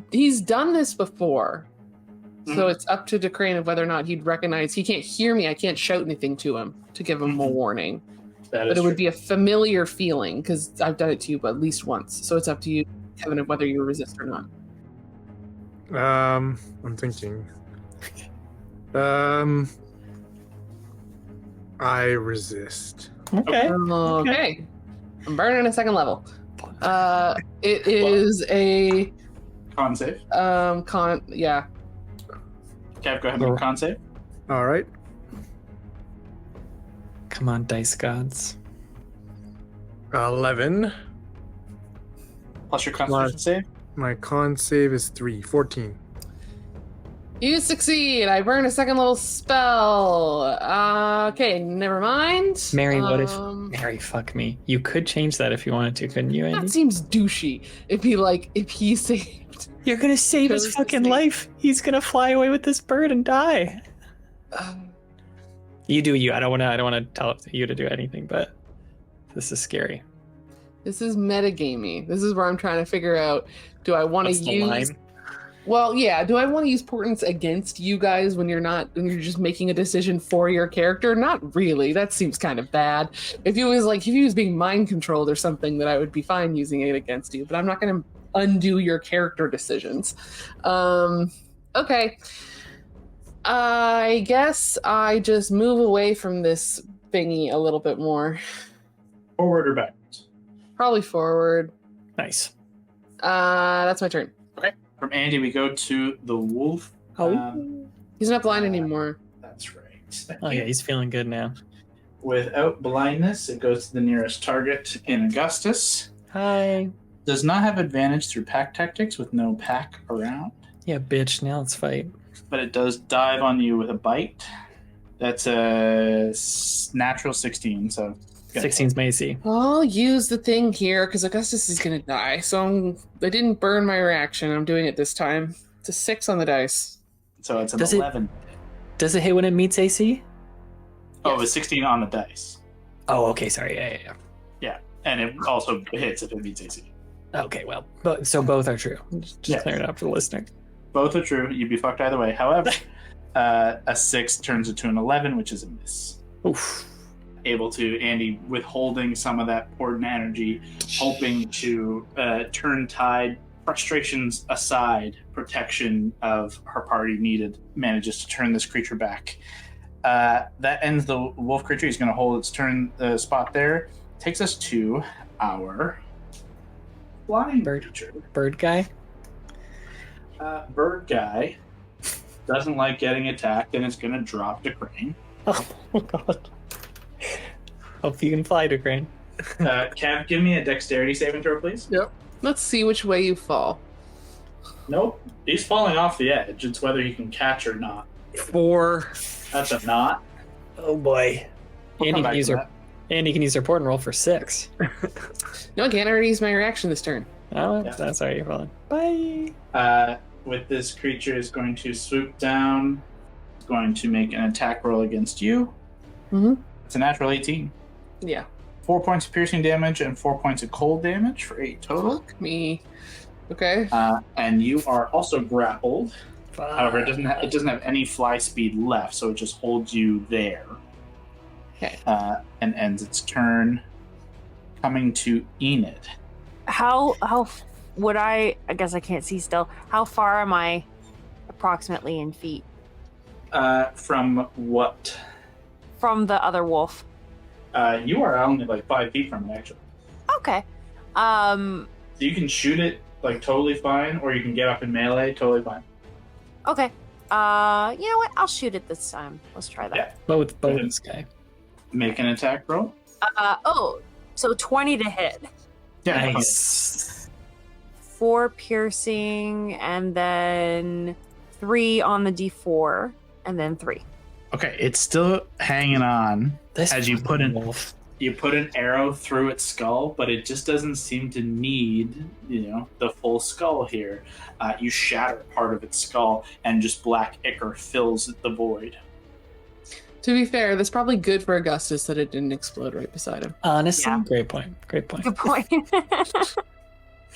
done this before. So it's up to Decrane of whether or not he'd recognize. He can't hear me. I can't shout anything to him to give him a warning. But it would be a familiar feeling because I've done it to you at least once. So it's up to you, Kevin, of whether you resist or not. I'm thinking. I resist. Okay. Okay. I'm burning a second level. It is a con save. Yeah. Kev, go ahead and con save. All right. Come on, dice gods. 11. Plus your constitution save. My con save is 14. You succeed. I burn a second level spell. Okay, never mind. Mary, what if... Mary, fuck me. You could change that if you wanted to, couldn't you, Andy? That seems douchey. It'd be like, if he saved... You're gonna save his fucking life. He's gonna fly away with this bird and die. You do you. I don't wanna tell you to do anything, but this is scary. This is metagamey. This is where I'm trying to figure out, do I want to use... Well, yeah. Do I want to use portents against you guys when you're just making a decision for your character? Not really. That seems kind of bad. If he was being mind controlled or something, then I would be fine using it against you. But I'm not going to undo your character decisions. Okay. I guess I just move away from this thingy a little bit more. Forward or backwards? Probably forward. Nice. That's my turn. Okay. From Andy, we go to the wolf. He's not blind anymore. That's right. Oh yeah, he's feeling good now. Without blindness, it goes to the nearest target in Augustus. Hi. Does not have advantage through pack tactics with no pack around. Yeah, bitch, now let's fight. But it does dive on you with a bite. That's a natural 16, so... 16's my AC. I'll use the thing here because Augustus is going to die. So I didn't burn my reaction. I'm doing it this time. It's a 6 on the dice. So it's an 11. Does it hit when it meets AC? Oh, it was 16 on the dice. Oh, okay. Sorry. Yeah. Yeah, and it also hits if it meets AC. Okay, well, so both are true. Just clear it up for the listener. Both are true. You'd be fucked either way. However, a 6 turns into an 11, which is a miss. Oof. Able to, Andy, withholding some of that important energy, hoping to turn tide, frustrations aside, protection of her party needed, manages to turn this creature back. That ends the wolf creature. He's going to hold its turn spot there. Takes us to our flying creature. Bird guy? Bird guy doesn't like getting attacked and is going to drop Decrane. Oh, God. Hope you can fly, Decrane. Cav, give me a dexterity saving throw, please. Yep. Let's see which way you fall. Nope. He's falling off the edge. It's whether he can catch or not. 4. That's a not. Oh, boy. We'll Andy can use her port and roll for 6. No, I can't. I already used my reaction this turn. Oh, yeah. That's all right. You're falling. Bye. With this creature is going to swoop down. It's going to make an attack roll against you. Mm-hmm. It's a natural 18. Yeah. 4 points of piercing damage and 4 points of cold damage for 8 total. Fuck me. Okay. And you are also grappled. However, it doesn't have any fly speed left, so it just holds you there. Okay. And ends its turn. Coming to Enid. How would I guess I can't see still. How far am I approximately in feet? From what? From the other wolf. You are only like 5 feet from it, actually. Okay. So you can shoot it like totally fine, or you can get up in melee, totally fine. Okay. You know what? I'll shoot it this time. Let's try that. Yeah. Both this guy. Make an attack roll. So 20 to hit. Yeah. Nice. 4 piercing, and then 3 on the D4, and then 3. Okay, it's still hanging on as you put in wolf. You put an arrow through its skull, but it just doesn't seem to need, the full skull here. You shatter part of its skull, and just black ichor fills the void. To be fair, that's probably good for Augustus that it didn't explode right beside him. Honestly, Yeah. great point. Great point. Good point.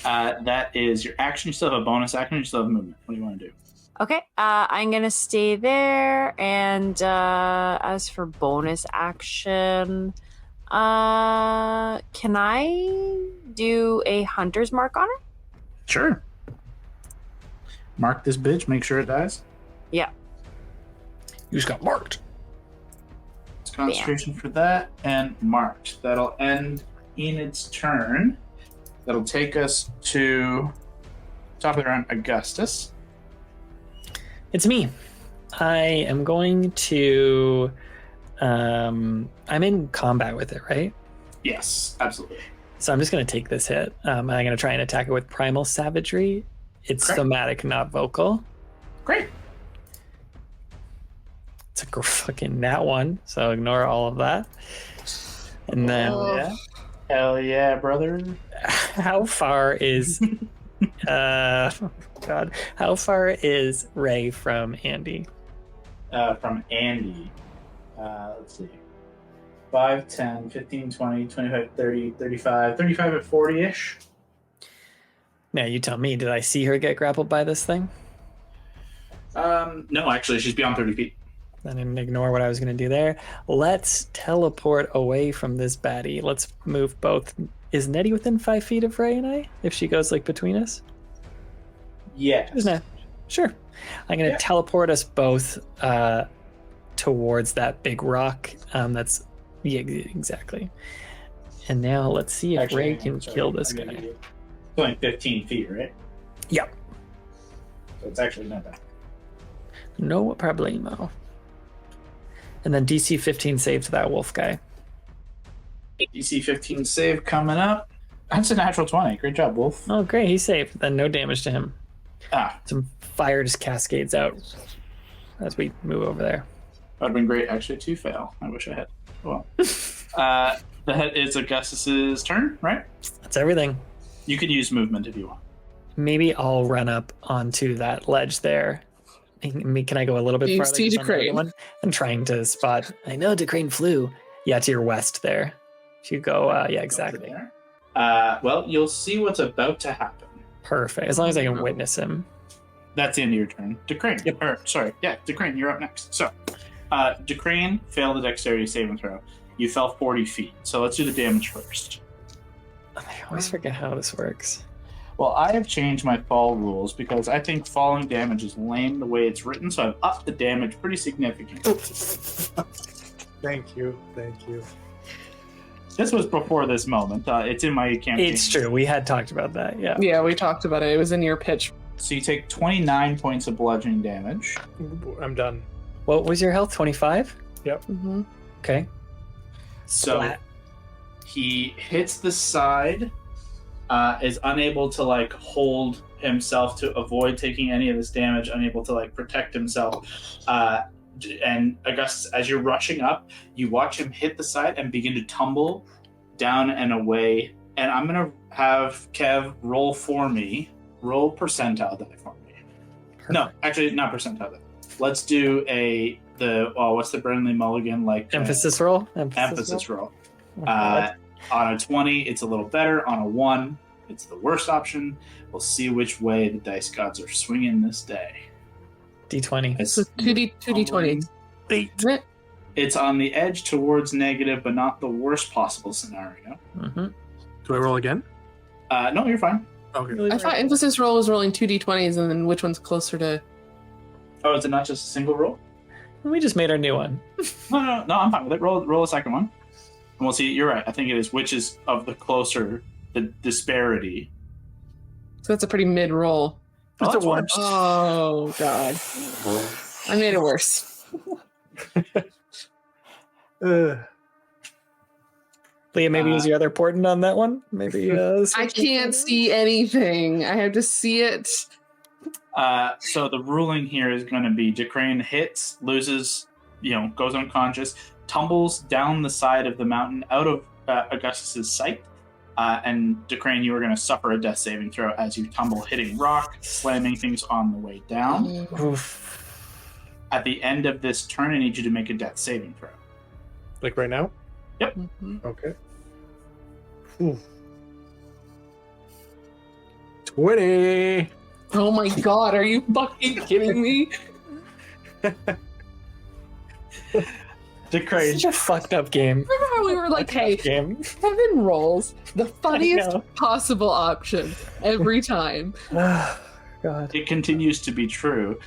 That is your action. You still have a bonus action. You still have movement. What do you want to do? Okay, I'm gonna stay there, and as for bonus action, can I do a hunter's mark on it? Sure. Mark this bitch. Make sure it dies. Yeah. You just got marked. It's concentration for that, and marked. That'll end in its turn. That'll take us to top of the round, Augustus. It's me. I am going to. I'm in combat with it, right? Yes, absolutely. So I'm just going to take this hit. I'm going to try and attack it with primal savagery. It's Great. somatic, not vocal. Great. It's a fucking nat 1, so ignore all of that. And then, Hell yeah, brother. how far is God? How far is Ray from Andy? From Andy. Let's see. 5, 10, 15, 20, 25, 30, 35. 35 at 40-ish. Now you tell me. Did I see her get grappled by this thing? No, actually, she's beyond 30 feet. I didn't ignore what I was going to do there. Let's teleport away from this baddie. Let's move both. Is Nettie within 5 feet of Ray and I? If she goes like between us? Yeah. Sure. I'm going to teleport us both towards that big rock. That's exactly. And now let's see if Ray can kill this guy. It's only 15 feet, right? Yep. So it's actually not bad. No problemo. And then DC 15 save to that wolf guy. DC 15 save coming up. That's a natural 20. Great job, Wolf. Oh, great. He's saved. Then no damage to him. Some fire just cascades out as we move over there. That would have been great, actually, to fail. I wish I had. Well, the head is Augustus's turn, right? That's everything. You can use movement if you want. Maybe I'll run up onto that ledge there. Can I go a little bit You farther? see 'Cause I'm the other Decrane. one? I'm trying to spot. I know Decrane flew. Yeah, to your west there. If you go, yeah, exactly. Well, you'll see what's about to happen. Perfect. As long as I can witness him. That's the end of your turn. Decrane. Yep. Decrane, you're up next. So, Decrane failed the dexterity saving throw. You fell 40 feet. So let's do the damage first. I always forget how this works. Well, I have changed my fall rules because I think falling damage is lame the way it's written, so I've upped the damage pretty significantly. Thank you. This was before this moment. It's in my campaign. It's true. We had talked about that. Yeah. Yeah, we talked about it. It was in your pitch. So you take 29 points of bludgeoning damage. I'm done. What was your health? 25? Mm-hmm. Okay. So Splat. he hits the side, is unable to hold himself to avoid taking any of this damage, unable to protect himself. And Augustus, as you're rushing up, you watch him hit the side and begin to tumble down and away. And I'm gonna have Kev roll for me. Roll percentile die for me. Perfect. No, actually not percentile die. Let's do what's the Burnley Mulligan Emphasis roll? emphasis roll. Okay. On a 20, it's a little better. On a 1, it's the worst option. We'll see which way the dice gods are swinging this day. D20. So 2d20. Isn't it? It's on the edge towards negative, but not the worst possible scenario. Mm-hmm. Do I roll again? No, you're fine. Okay. I thought emphasis roll was rolling 2d20s, and then which one's closer to Oh, is it not just a single roll? We just made our new one. No, I'm fine with it. Roll a second one. And we'll see. You're right. I think it is which is of the closer the disparity. So that's a pretty mid roll. Oh, that's worse. Oh, God. I made it worse. Leah, maybe use your other portent on that one. Maybe. I can't see anything. I have to see it. So the ruling here is going to be Decrane hits, loses, goes unconscious, tumbles down the side of the mountain out of Augustus's sight. And Decrane, you are going to suffer a death saving throw as you tumble, hitting rock, slamming things on the way down. At the end of this turn, I need you to make a death saving throw. Like right now? Yep. Mm-hmm. Okay. 20. Oh my God, are you fucking kidding me? Decrane. Such a fucked up game. Remember how we were like, hey, Game. Kevin rolls the funniest possible option every time. God. It continues to be true.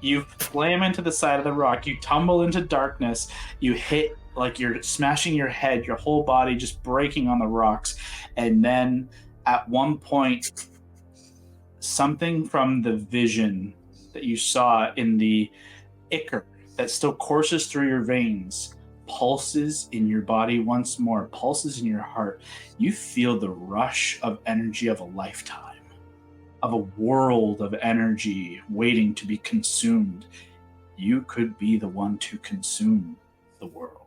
You slam into the side of the rock. You tumble into darkness. You hit like you're smashing your head, your whole body just breaking on the rocks. And then at one point, something from the vision that you saw in the ichor that still courses through your veins pulses in your body once more, pulses in your heart. You feel the rush of energy of a lifetime, of a world of energy waiting to be consumed. You could be the one to consume the world.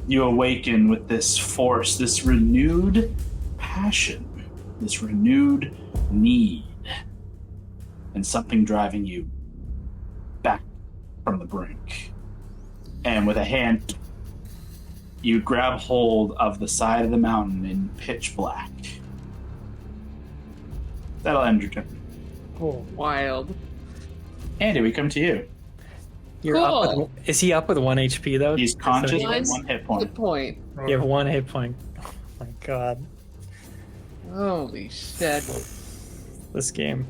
You awaken with this force, this renewed passion, this renewed need, and something driving you back from the brink. And with a hand, you grab hold of the side of the mountain in pitch black. That'll end your turn. Oh, wild. Andy, we come to you. You're up with, is he up with 1 HP though? He's conscious So with 1 hit point. Good point. you have 1 hit point. Oh my God. Holy shit. This game.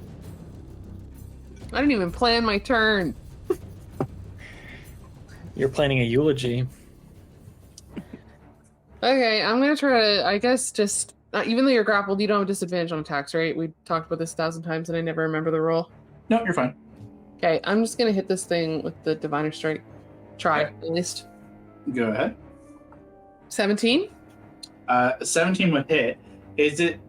I didn't even plan my turn. You're planning a eulogy. Okay, I'm gonna try to, I guess, just even though you're grappled, you don't have disadvantage on attacks, right? We talked about this 1,000 times and I never remember the roll. No, you're fine. Okay, I'm just gonna hit this thing with the Diviner Strike. Try, Okay. at least. Go ahead. 17? 17 with hit. Is it,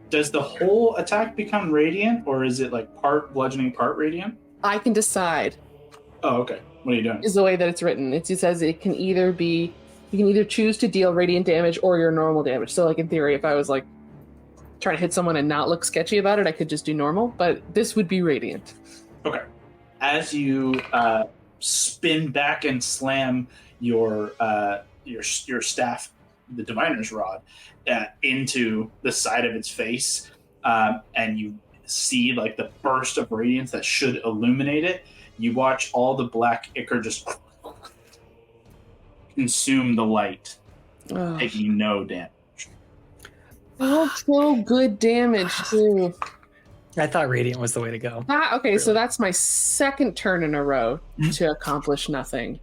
does the whole attack become radiant, or is it like part bludgeoning, part radiant? I can decide, Oh, okay. What are you doing? is the way that it's written. It says it can either be, you can either choose to deal radiant damage or your normal damage. So, like, in theory, if I was, like, trying to hit someone and not look sketchy about it, I could just do normal, but this would be radiant. Okay. As you spin back and slam your staff, the diviner's rod, into the side of its face, and you see like the burst of radiance that should illuminate it, you watch all the black ichor just consume the light, taking no damage. That's so good damage, too. I thought radiant was the way to go. Okay, so that's my second turn in a row to accomplish nothing.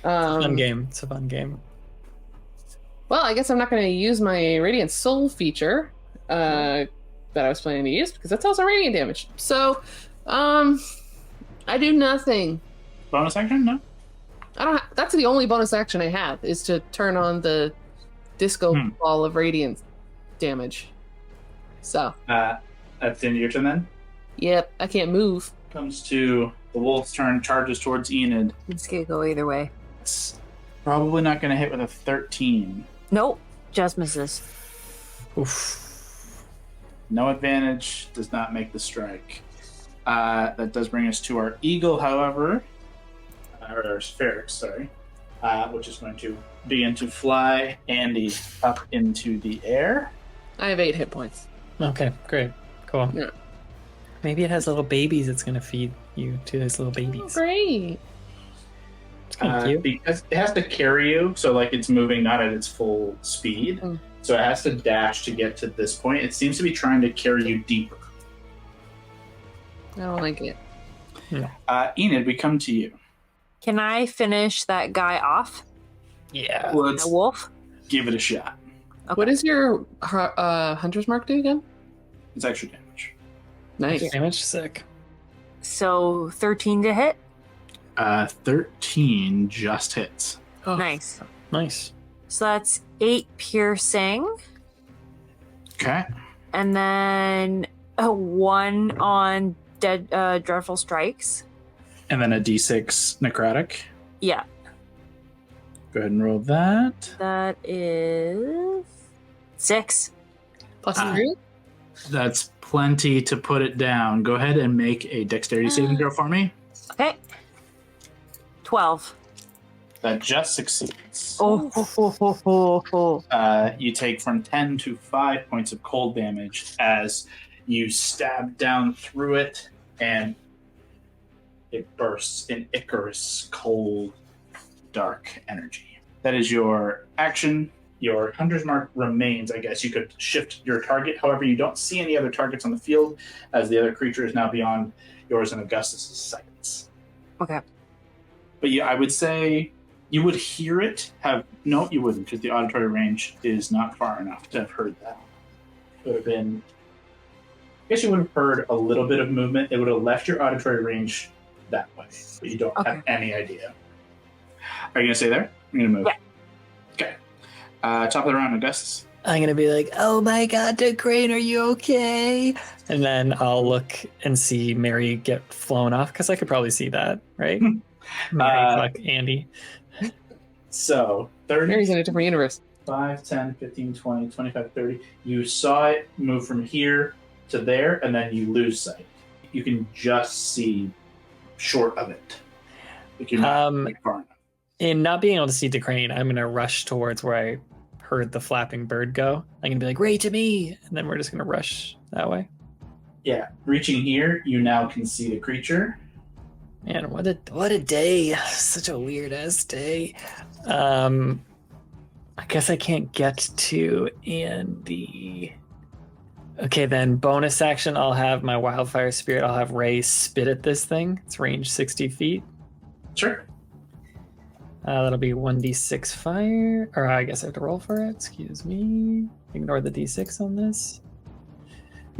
Fun game. It's a fun game. Well, I guess I'm not going to use my Radiant Soul feature that I was planning to use because that's also radiant damage. So, I do nothing. Bonus action? No. I don't. That's the only bonus action I have is to turn on the disco ball of radiant damage. So. That's the end of your turn then? Yep, I can't move. Comes to the wolf's turn, charges towards Enid. It's gonna go either way. It's probably not going to hit with a 13. Nope, just misses. Oof. No advantage, does not make the strike. That does bring us to our eagle, however, or our Spherix, sorry, which is going to begin to fly Andy up into the air. I have 8 hit points. Okay, great. Cool. Yeah. Maybe it has little babies it's going to feed you to those little babies. Great. It's kind of cute. Because it has to carry you, so like it's moving not at its full speed. So it has to dash to get to this point. It seems to be trying to carry you deeper. I don't like it. Enid, we come to you. Can I finish that guy off? Yeah. Let's The wolf? give it a shot. Okay. What does your hunter's mark do again? It's extra damage. Nice. Damage, sick. So 13 to hit? 13 just hits. Oh, Nice. Nice. So that's 8 piercing. Okay. And then a 1 on dreadful strikes. And then a d6 necrotic. Yeah. Go ahead and roll that. That is 6. Plus Ah. 3? That's plenty to put it down. Go ahead and make a dexterity saving throw for me. Okay. 12. That just succeeds. Oh. You take from 10 to 5 points of cold damage as you stab down through it, and it bursts in Icarus cold, dark energy. That is your action. Your hunter's mark remains, I guess. You could shift your target. However, you don't see any other targets on the field, as the other creature is now beyond yours and Augustus' sights. Okay. But yeah, I would say you would hear it. No, you wouldn't, because the auditory range is not far enough to have heard that. It would have been... I guess you would have heard a little bit of movement. It would have left your auditory range that way, but you don't have any idea. Are you going to stay there? I'm going to move. Yeah. Okay. Top of the round, Augustus. I'm gonna be like, "Oh my God, DeCrane, are you okay?" And then I'll look and see Mary get flown off, because I could probably see that, right? Mary, fuck Andy. So, 30, Mary's in a different universe. 5, 10, 15, 20, 25, 30. You saw it move from here to there, and then you lose sight. You can just see short of it. Like you're not far enough. In not being able to see DeCrane, I'm going to rush towards where I heard the flapping bird go. I'm going to be like, "Ray to me!" And then we're just going to rush that way. Yeah, reaching here, you now can see the creature. Man, What a day! Such a weird ass day. I guess I can't get to Andy. Okay, then bonus action, I'll have my wildfire spirit. I'll have Ray spit at this thing. It's range 60 feet. Sure. That'll be 1d6 fire. Or I guess I have to roll for it. Excuse me. Ignore the d6 on this.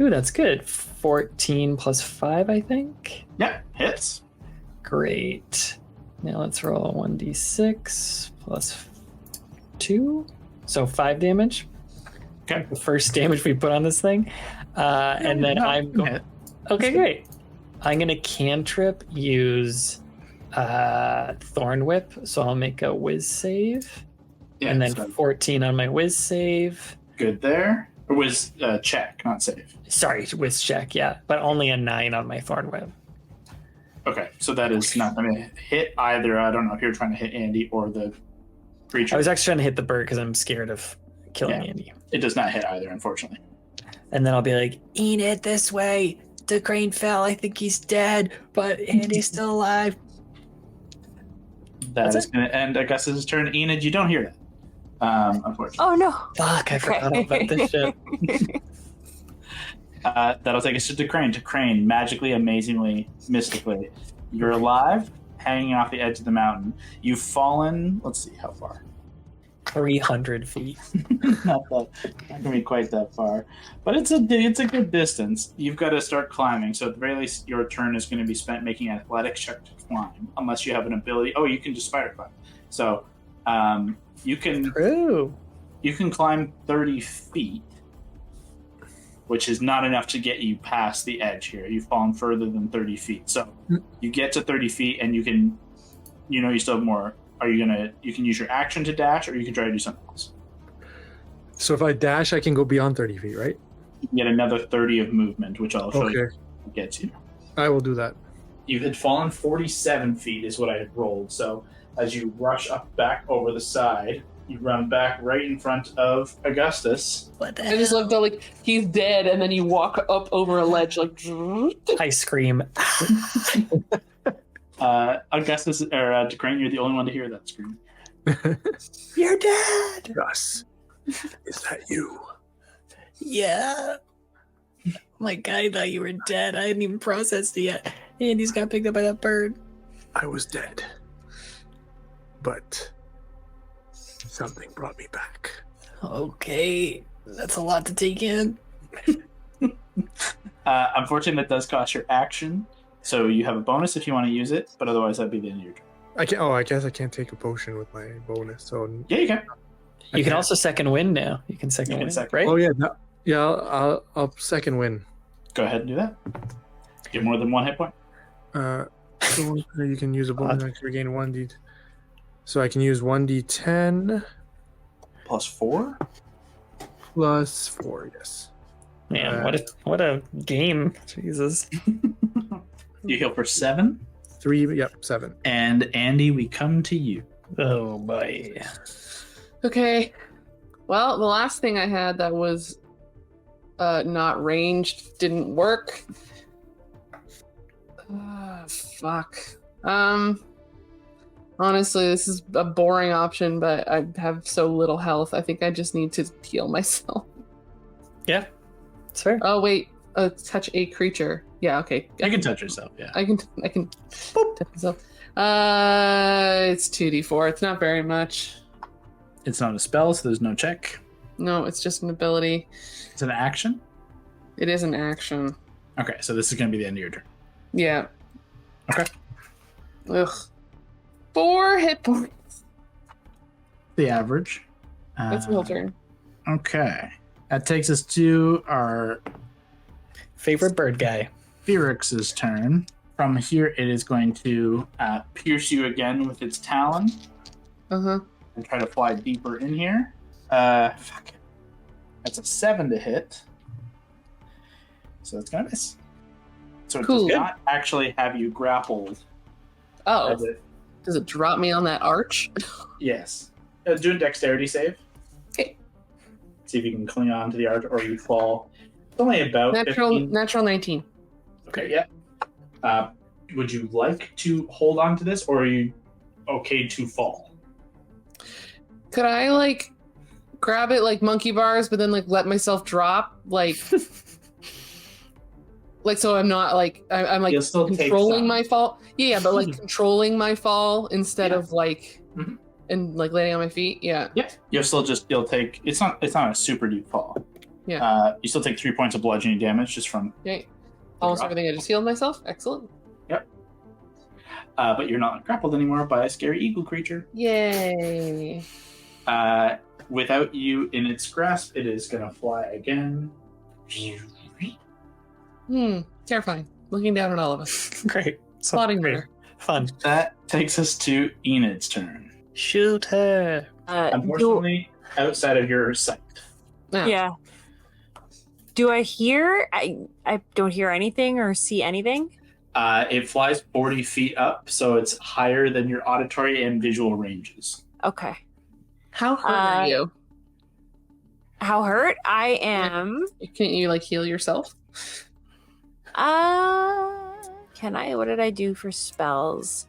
Ooh, that's good. 14 plus 5, I think. Yeah, hits. Great. Now let's roll a 1d6 plus 2. So 5 damage. Okay. The first damage we put on this thing. And then I'm going... Okay, great. I'm going to cantrip use Thorn Whip. So I'll make a whiz save. Yeah, and then so 14 on my whiz save. good there. Or whiz check, not save. Sorry, whiz check, yeah. But only a 9 on my Thorn Whip. Okay, so that is not going to hit either. I don't know if you're trying to hit Andy or the creature. I was actually trying to hit the bird because I'm scared of killing Andy. It does not hit either, unfortunately. And then I'll be like, Enid, this way. DeCrane fell. I think he's dead, but Andy's still alive. That is going to end Augustus' turn. Enid, you don't hear that, unfortunately. Oh, no. fuck, I forgot all about this shit. That'll take us to DeCrane. DeCrane, magically, amazingly, mystically, you're alive, hanging off the edge of the mountain. You've fallen, let's see, how far? 300 feet. Not going to be quite that far. But it's a good distance. You've got to start climbing. So at the very least, your turn is going to be spent making an athletics check to climb, unless you have an ability. Oh, you can just spider climb. So you can True. climb 30 feet, which is not enough to get you past the edge here. You've fallen further than 30 feet. So you get to 30 feet and you can, you still have more. You can use your action to dash, or you can try to do something else. So if I dash, I can go beyond 30 feet, right? You can get another 30 of movement, which I'll show you gets you. I will do that. You had fallen 47 feet is what I had rolled. So as you rush up back over the side, you run back right in front of Augustus. What the I just hell? love that, he's dead, and then you walk up over a ledge, I scream. Augustus, or DeCrane, you're the only one to hear that scream. You're dead. Gus, is that you? Yeah. My God, I thought you were dead. I hadn't even processed it yet. Andy's got picked up by that bird. I was dead. But something brought me back. Okay. That's a lot to take in. Unfortunately, that does cost your action. So you have a bonus if you want to use it, but otherwise that'd be the end of your turn. I guess I can't take a potion with my bonus. So Yeah, you can. You can also second wind now. You can second wind, right? Oh yeah, I'll second win. Go ahead and do that. Get more than 1 hit point. So you can use a bonus action to regain 1d. So I can use 1d10 Plus 4. plus 4. Yes. Man, what a game. Jesus. You heal for 7. 3. Yep. 7. And Andy, we come to you. Oh boy. Okay. Well, the last thing I had that was not ranged didn't work. Fuck. Honestly, this is a boring option, but I have so little health. I think I just need to heal myself. Yeah. It's fair. Oh wait, touch a creature. Yeah, okay. You can touch yourself, yeah. I can touch myself. It's 2d4. It's not very much. It's not a spell, so there's no check. No, it's just an ability. It's an action. It is an action. Okay, so this is going to be the end of your turn. Yeah. Okay. Ugh. 4 hit points. The average. That's my turn. Okay. That takes us to our Favorite bird guy. Phoenix's turn. From here, it is going to pierce you again with its talon Uh-huh. and try to fly deeper in here. Fuck it. That's a 7 to hit. So it's going to miss. So it Cool. does not actually have you grappled. Oh. As it, Does it drop me on that arch? yes. Do a dexterity save. Okay. See if you can cling on to the arch or you fall. It's only about 15. Natural 19. Okay, yeah. Would you like to hold on to this, or are you okay to fall? Could I like grab it like monkey bars, but then like let myself drop, like, like so I'm not like I'm like You'll still take controlling some. my fall. Yeah, but like controlling my fall instead Yeah. of like Mhm. and like landing on my feet. Yeah. Yeah. You'll take. It's not a super deep fall. Yeah. You still take 3 points of bludgeoning damage just from. Okay. Almost drop. everything I just healed myself. Excellent. But you're not grappled anymore by a scary eagle creature. Yay. Without you in its grasp, it is gonna fly again. Terrifying. Looking down at all of us. Great. So Plotting great. murder. Fun. That takes us to Enid's turn. Shoot her. Unfortunately, outside of your sight. Ah. Yeah. Do I hear? I don't hear anything or see anything. It flies 40 feet up, so it's higher than your auditory and visual ranges. Okay. How hurt are you? How hurt I am? Can't you like heal yourself? Can I? What did I do for spells?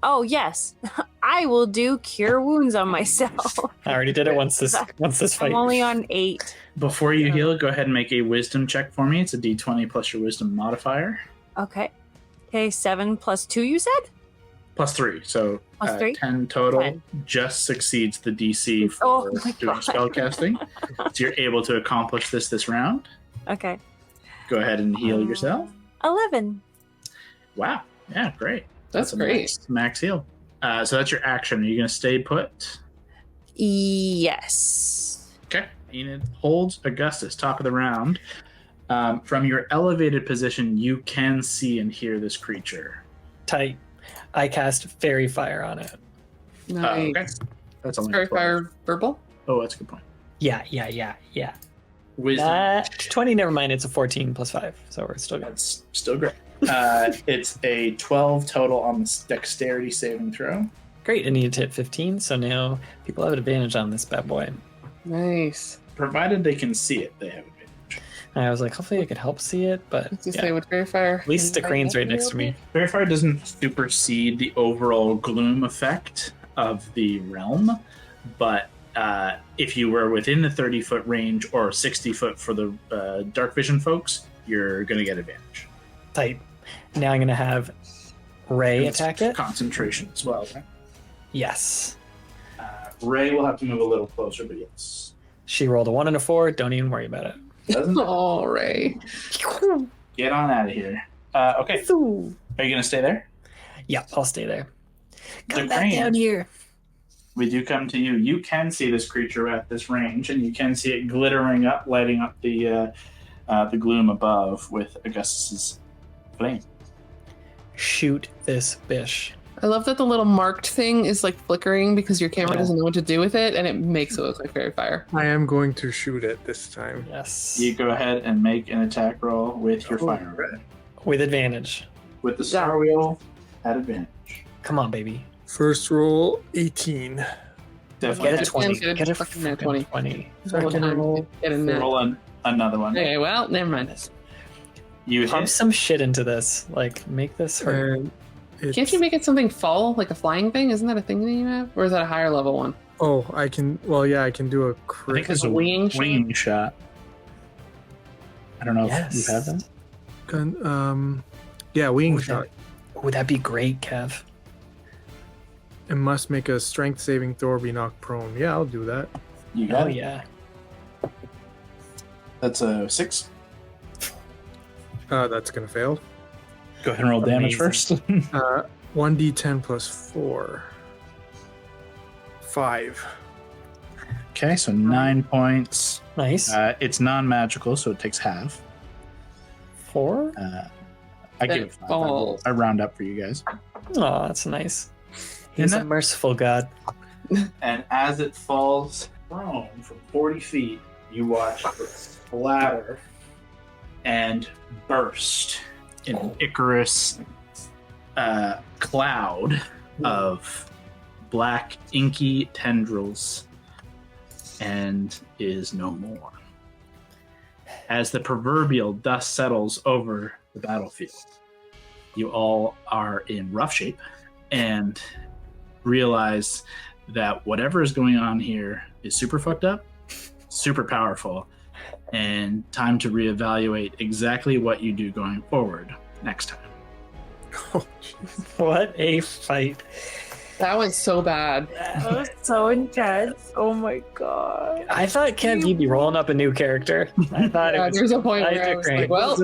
Oh yes, I will do cure wounds on myself. I already did it once this fight. I'm only on 8. Before you heal, go ahead and make a wisdom check for me. It's a d20 plus your wisdom modifier. Okay. Okay, 7 plus 2. You said? Plus 3, so Plus 3? 10 total. 10. Just succeeds the DC for Oh my doing God. spellcasting. So you're able to accomplish this round. Okay. Go ahead and heal yourself. 11. Wow. Yeah, great. That's a great. Max heal. So that's your action. Are you going to stay put? Yes. Okay. Enid holds Augustus, top of the round. From your elevated position, you can see and hear this creature. Tight. I cast Fairy Fire on it. Nice. Okay. That's only Fairy 12. fire verbal. Oh, that's a good point. Yeah. Wisdom. 20, never mind. It's a 14 plus 5, so we're still good. That's still great. It's a 12 total on the dexterity saving throw. Great. I needed to hit 15, so now people have an advantage on this bad boy. Nice. Provided they can see it, they have advantage. I was like, hopefully I could help see it, but Let's just yeah. say with fairy fire. At least the crane's right next to me. Fairy Fire doesn't supersede the overall gloom effect of the realm, but if you were within the 30-foot range or 60-foot for the dark vision folks, you're going to get advantage. Tight. Now I'm gonna have Ray It's attack it. Concentration as well. Right? Yes. Ray will have to move a little closer, but yes. She rolled a 1 and a 4. Don't even worry about it. Doesn't Oh, Ray. get on out of here. Okay. Are you going to stay there? Yeah, I'll stay there. Come The back crane. down here. We do come to you. You can see this creature at this range, and you can see it glittering up, lighting up the gloom above with Augustus's flame. Shoot this bish. I love that the little marked thing is like flickering because your camera Yeah. doesn't know what to do with it, and it makes it look like fairy fire. I am going to shoot it this time. Yes. You go ahead and make an attack roll with your Oh, fire. With advantage. With the star wheel at advantage. Come on, baby. First roll, 18. Definitely. Get a 20. Get a Get a fucking fucking 20. 20. Second roll, Get in there. Roll another one. Okay, well, never mind. You Pump hit. some shit into this. Like, make this hurt. and it's, Can't you make it something fall, like a flying thing? Isn't that a thing that you have? Or is that a higher level one? Oh, I can. Well, yeah, I can do a I think crit. it's a winging shot? winging shot. I don't know Yes. if you have that. Yeah, wing Would shot. Would that be great, Kev? It must make a strength saving throw or be knocked prone. Yeah, I'll do that. You got Oh, it. yeah. That's a 6. That's gonna fail. Go ahead and roll damage Amazing. first. 1d10 plus 4. 5. Okay, so 9 points. Nice. It's non-magical, so it takes half. 4? I give it 5. falls. I round up for you guys. Oh, that's nice. He's Isn't a it? merciful God. And as it falls prone from 40 feet, you watch it splatter and burst an Icarus cloud of black inky tendrils and is no more. As the proverbial dust settles over the battlefield, you all are in rough shape and realize that whatever is going on here is super fucked up, super powerful, and time to reevaluate exactly what you do going forward next time. Oh, What a fight. That was so bad. That was so intense. Oh my god. I thought, Kev, you'd be rolling up a new character. I thought Yeah, it was there's a point I where I took was Crane. like, well,